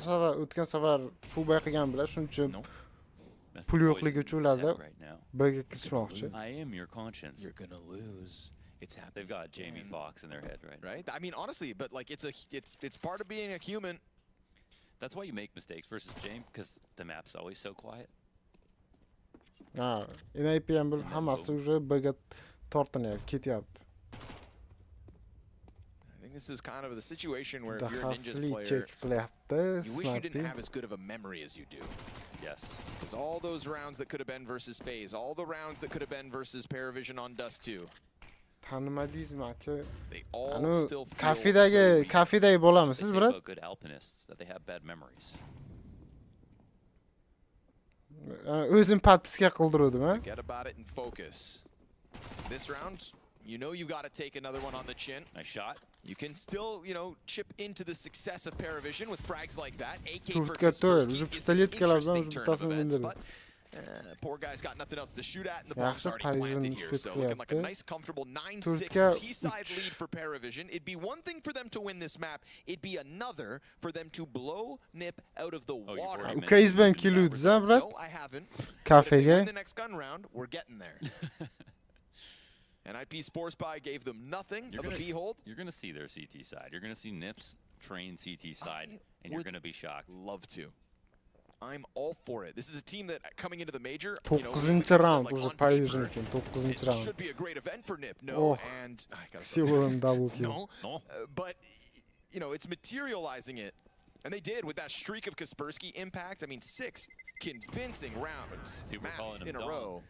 safar full way qilgan bilan shuning uchun pul yo'qligi uchun ularda bölge kirishmoqchi. I am your conscience. You're gonna lose. It's happening. They've got Jamie Foxx in their head, right? Right? I mean, honestly, but like it's part of being a human. That's why you make mistakes versus James, because the map's always so quiet. NIP ham bil hammasi уже bölge tortinyapti, ketyapti. I think this is kind of the situation where if you're a Ninja's Xavfli player, check qilyapti. you wish you didn't have as good of a memory as you do. Yes. Because all those rounds that could have been versus FaZe, all the rounds that could have been versus Paravision on Dust 2, Tanimadingizmi aka? they all still feel Kafedagi bo'lamisiz, They say brat? about good alpinists that they have bad memories. O'zim padpiska qildirdim, ha? Forget about it and focus. This round, you know you got to take another one on the chin. Nice shot. You can still, chip into the success of Paravision with frags like that. AK Turtga to'l, is an pistoletkalar bilan interesting turn of bittasini events, o'ldirdi. but poor guy's got nothing else to shoot at, and the bomb's Yaxshi already planted Paravision here. So looking like a qilyapti. nice, comfortable 9-6 Turtga T-side lead for Paravision. It'd be one thing for them to win this map. It'd be another for them to blow Nip out of the water. Ukaiz bilan keluvdiz, ha, brat? No, I haven't. Kafega. In the next gun round, we're getting there. NIP's force buy gave them nothing of a behold. You're going to see their CT side. You're going to see Nips train CT side, and you're going to be shocked. Love to. I'm all for it. This is a team that coming into the major, 9-chi round уже Paravision uchun 9-chi it round. should be a great event for Nip. No, Oh, and I gotta Silver'ın double kill. No, but it's materializing it, and they did with that streak of Kaspersky impact. I mean, 6 convincing rounds, maps in a row.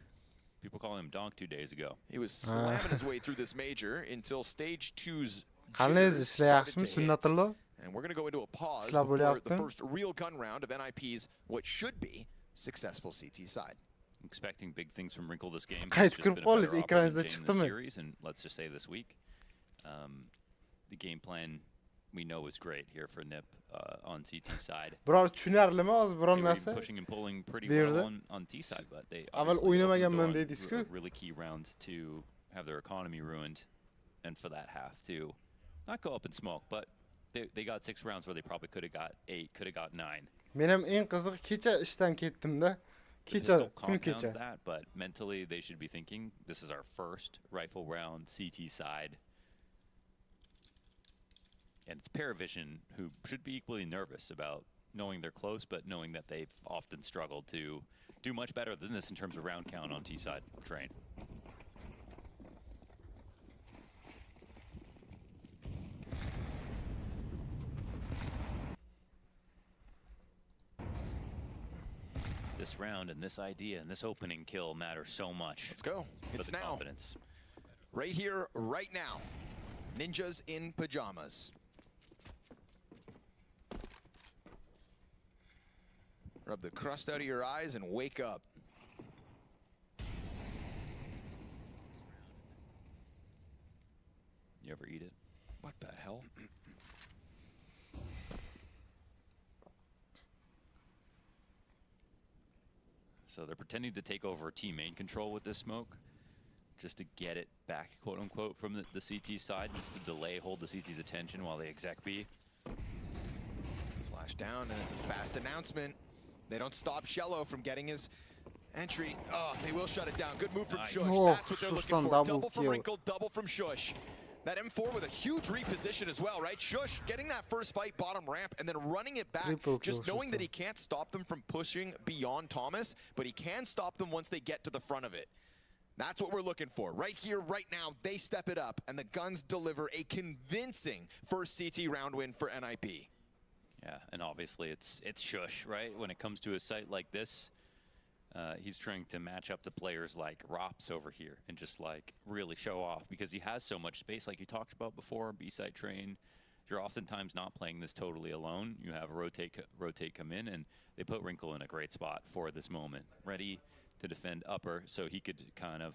People calling him Donk 2 days ago. He was slamming his way through this major until stage 2's Qanday jitters ishlayapsizmi, started to hit. Sunnatullo? And we're going to go into a pause Ishlab before the bo'lyapti. first real gun round of NIP's what should be successful CT side. Expecting big things from Wrinkle this game. Qaytib He's just kirib been a qoldingiz, better ekraningizda operating team in the chiqdimi? series, and let's just say this week, the game plan we know is great here for Nip on CT side. Biror tushunarlimi hozir biron They were even narsa? pushing and pulling pretty Bu well yerda. on T side, but they Avval obviously opened the door o'ynamaganman on dedingiz-ku. a really key round to have their economy ruined, and for that half to not go up in smoke, but they got 6 rounds where they probably could have got 8, could have got 9. Men ham eng qiziq kecha ishdan ketdim-da. The pistol Kecha, kun compounds kecha. that, but mentally they should be thinking this is our first rifle round CT side. And it's Paravision who should be equally nervous about knowing they're close, but knowing that they've often struggled to do much better than this in terms of round count on T-side train. This round and this idea and this opening kill matter so much. Let's go. For It's the now. confidence. Right here, right now. Ninjas in pajamas. Rub the crust out of your eyes and wake up. You ever eat it? What the hell? So they're pretending to take over team main control with this smoke, just to get it back, quote unquote, from the CT side, just to delay, hold the CT's attention while they exec B. Flash down, and it's a fast announcement. They don't stop Shello from getting his entry. Oh, they will shut it down. Good move from Nice. Shush. Oh, That's what they're looking Shush'tan for. double Double from kill. Wrinkle, double from Shush. That M4 with a huge reposition as well, right? Shush getting that first fight bottom ramp and then running it back, Triple kill, just knowing that he Shush'tan. can't stop them from pushing beyond Thomas, but he can stop them once they get to the front of it. That's what we're looking for. Right here, right now, they step it up, and the guns deliver a convincing first CT round win for NIP. Yeah, and obviously it's Shush, right? When it comes to a site like this, he's trying to match up to players like Rops over here and just like really show off because he has so much space, like you talked about before. B-side train, you're oftentimes not playing this totally alone. You have rotate come in, and they put Wrinkle in a great spot for this moment, ready to defend upper, so he could kind of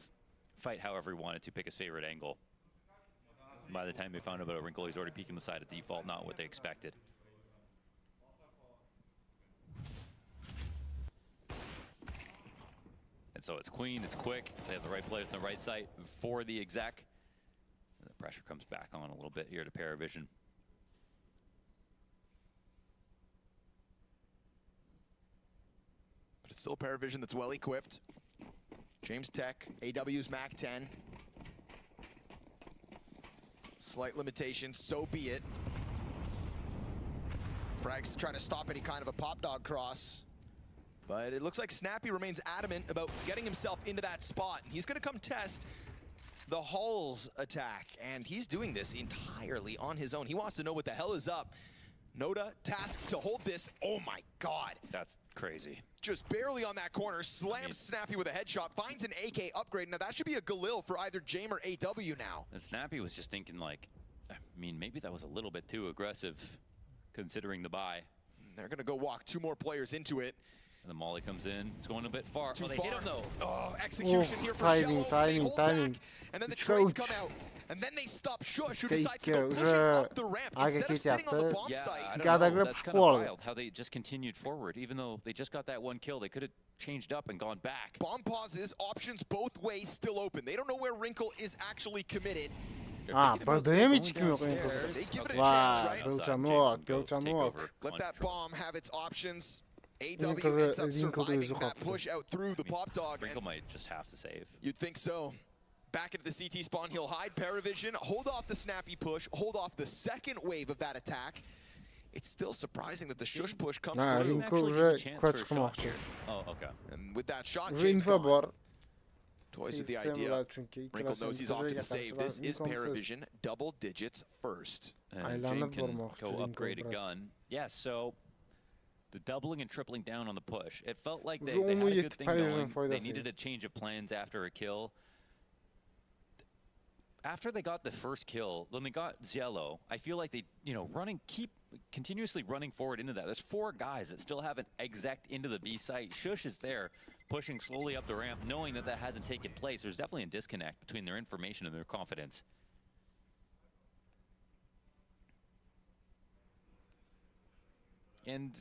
fight however he wanted to, pick his favorite angle. By the time they found out about Wrinkle, he's already peeking the side at default, not what they expected. And so it's queen, it's quick. They have the right players on the right side for the exec. And the pressure comes back on a little bit here to Paravision. But it's still Paravision that's well equipped. James Tech, AW's Mac 10. Slight limitation, so be it. Frags trying to stop any kind of a pop dog cross. But it looks like Snappy remains adamant about getting himself into that spot. He's gonna come test the Hall's attack, and he's doing this entirely on his own. He wants to know what the hell is up. Noda tasked to hold this. Oh my God. That's crazy. Just barely on that corner, slams Snappy with a headshot, finds an AK upgrade. Now that should be a Galil for either Jame or AW now. And Snappy was just thinking like, I mean, maybe that was a little bit too aggressive considering the buy. They're gonna go walk 2 more players into it. And the molly comes in. It's going a bit far. Too they far. hit him though. Oh, execution here for timing, Shello. They hold back, and then the trades come out. And then they stop Shush, who decides to go pushing up the ramp instead of sitting on the bomb site. I don't know. That's kind of wild how they just continued forward. Even though they just got that 1 kill, they could have changed up and gone back. Bomb pauses, options both ways still open. They don't know where Wrinkle is actually committed. Badaya mı çıkmıyor? They give it a chance, right? Bilcanok. Let that bomb have its options. AW ends up surviving that push out through the pop dog. Wrinkle might just have to save. You'd think so. Back into the CT spawn, he'll hide Paravision, hold off the Snappy push, hold off the second wave of that attack. It's still surprising that the Shush push comes through. Wrinkle уже kısa çıkmakçı. Oh, okay. And with that shot, Уже James info var. toys with the idea. Wrinkle knows he's off to the save. This is Paravision, double digits first. And Jane can go upgrade a gun. Yeah, so the doubling and tripling down on the push. It felt like they had a good thing going. They needed a change of plans after a kill. After they got the first kill, when they got Ziello, I feel like they, keep continuously running forward into that. There's 4 guys that still haven't exec'd into the B site. Shush is there, pushing slowly up the ramp, knowing that that hasn't taken place. There's definitely a disconnect between their information and their confidence. And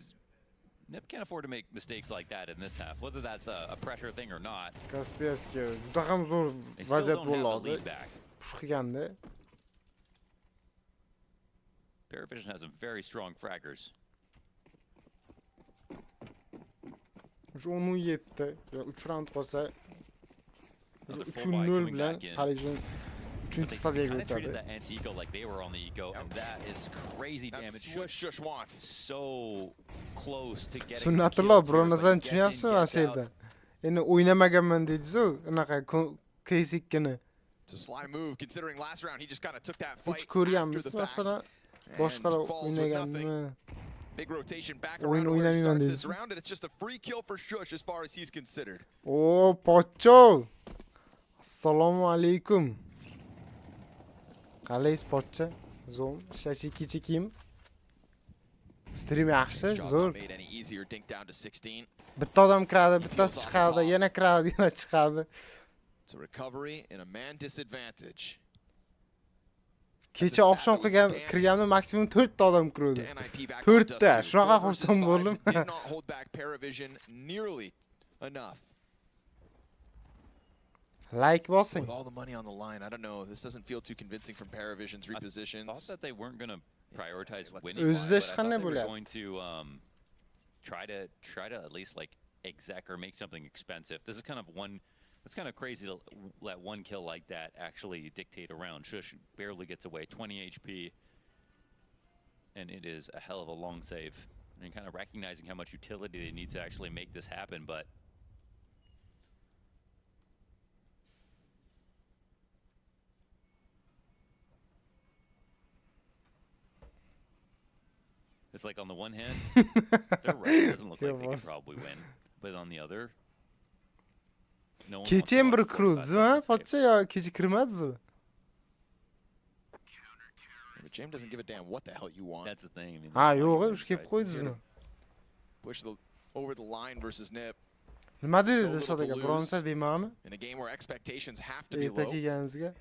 Nip can't afford to make mistakes like that in this half, whether that's a pressure thing or not. Kaspersky juda ham zo'r vaziyat bo'ldi hozir. Push qilganda. Paravision has some very strong fraggers. 17. 3 round qolsa 3-0 bilan Paravision 3-chi stadiyaga o'tadi. Treated that anti-eco like they were on the eco, and that is crazy damage. That's what Shush wants. So close to getting. Sunnatulloh bironasan tushunyapsizmi Aselda? Endi o'ynamaganman deydi-ku, unaqa kesikkina. It's a sly move, considering last round he just kind of took that fight after Ko'rganmiz the fact. masalan boshqalar o'ynaganmi? Big rotation back around where he starts this round, and it's just a free kill for Shush as far as he's considered. Oh, pocho! Assalomu alaykum. Qalaysiz pocha? Zo'm, shashiki-chikim. Stream yaxshi, zo'r. Made any easier, dink down to 16. Bitta odam kiradi, bittasi chiqadi, yana kiradi, yana chiqadi. It's a recovery in a man disadvantage. Kecha oqshom kirganimda maksimum 4 ta odam kirdi. 4 ta. Shunaqa xursand bo'ldim. Did not hold back Paravision nearly enough. Like bosing. With all the money on the line, I don't know. This doesn't feel too convincing from Paravision's repositions. I thought that they weren't going to prioritize winning. Özdeş They qanday were bo'lyapti? going to try to at least like exec or make something expensive. This is kind of one. It's kind of crazy to let 1 kill like that actually dictate a round. Shush barely gets away, 20 HP, and it is a hell of a long save. And kind of recognizing how much utility they need to actually make this happen, but it's like on the one hand, their right doesn't look like they can probably win, but on the other. Kecha ham bir kiruvdi-ku, ha? Pocha yo kecha kirmadingizmi? But Jame doesn't give a damn what the hell you want. That's the thing. I mean, Ha, yo'q, ush kelib qo'ydingizmi? Push over the line versus Nip. Nima dedi Sodiq aka? Bironta deymami? In a game where expectations have to be Erta low. kelganingizga.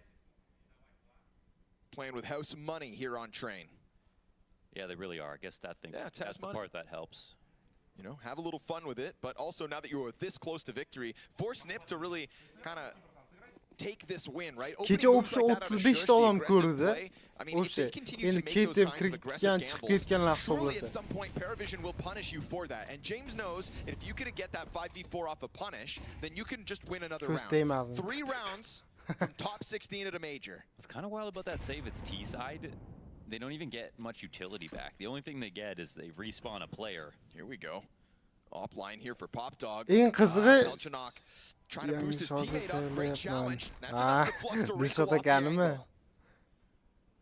Playing with house money here on Train. Yeah, they really are. I guess that thing. Yeah, that's the part that helps. you know, have a little fun with it, but also now that you're this close to victory, force Nip to really kind of take this win, right? Kecha opsi 35 ta odam ko'rdi. O'sha endi ketib kirgan chiqib ketgan lahza Truly, at bo'lsa. some point, Paravision will punish you for that. And James knows that if you can get that 5v4 off a punish, then you can just win another round. 3 rounds from top 16 at a major. What's kind of wild about that save, it's T-side. They don't even get much utility back. The only thing they get is they respawn a player. Here we go. Offline here for Pop Dog. Eng qizig'i trying to boost his teammate up. Great challenge. That's Ah, enough to fluster Rico Dilshod off the akanimi? angle.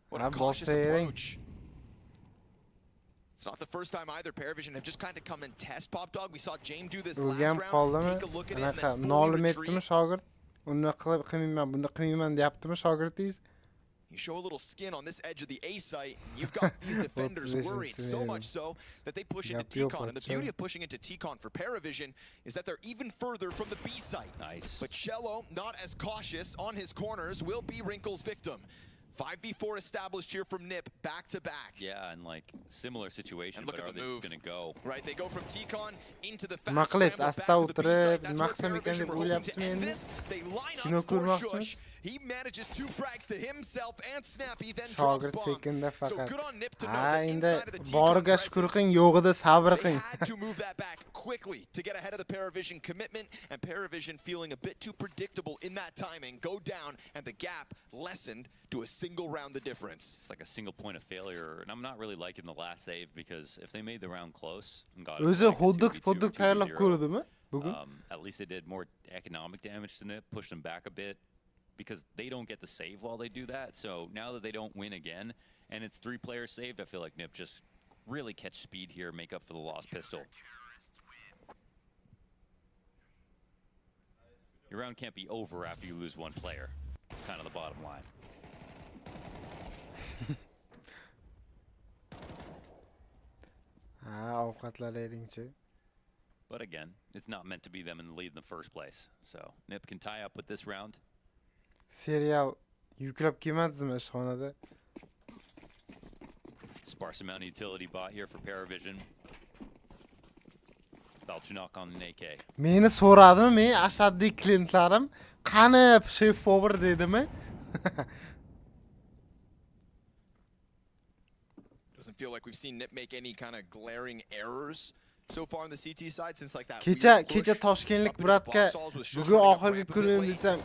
What a cautious approach. It's not the first time either. Paravision have just kind of come and test Pop Dog. We saw James do this last O'rganib round. qoldimi? Take a look at it and Anaqa then fully nolim retreat. etdimi shogird? Uni qilmayman, buni qilmayman deyaptimi shogirdingiz? You show a little skin on this edge of the A site, and you've got these defenders worried, so much so that they push into T-Con. And the beauty of pushing into T-Con for Paravision is that they're even further from the B site. Nice. But Cello, not as cautious on his corners, will be Wrinkle's victim. 5v4 established here from Nip, back to back. Yeah, and like similar situation, And look but at are the they move. just gonna go? Right, they go from T-Con into the Nima fast qilibsiz? scramble Asta back to the B o'tirib, site. That's nima where qilsam ekan Paravision deb were hoping to o'ylayapsizmi end endi? this. They line Kino up for ko'rmoqchimiz? Shush. He manages 2 frags to himself and Snappy, then Shogird drops bomb. sekinda So faqat. good on Nip to know Ha, that endi inside of the T-Con boriga presence, shukr qiling, yo'g'ida sabr they qiling. had to move that back quickly to get ahead of the Paravision commitment, and Paravision feeling a bit too predictable in that timing, go down, and the gap lessened to a single round the difference. It's like a single point of failure, and I'm not really liking the last save because if they made the round close and got it O'zi like a 2v2 xuddik or tayyorlab 2v0, ko'rdimi bugun? at least they did more economic damage to Nip, pushed them back a bit because they don't get the save while they do that. So now that they don't win again, and it's 3 players saved, I feel like Nip just really catch speed here, make up for the lost pistol. Your round can't be over after you lose 1 player. Kind of the bottom line. Ha, ovqatlanaveringchi. But again, it's not meant to be them in the lead in the first place. So Nip can tie up with this round. Serial yuklab kelmadingizmi ishxonada? Sparse amount of utility bot here for Paravision. Balchunok on an AK. Meni so'radimi, men ashaddiy klientlarim qani chef power dedimi? Doesn't feel like we've seen Nip make any kind of glaring errors so far on the CT side since like that. Kecha Toshkentlik bratga bugun oxirgi kunim desam,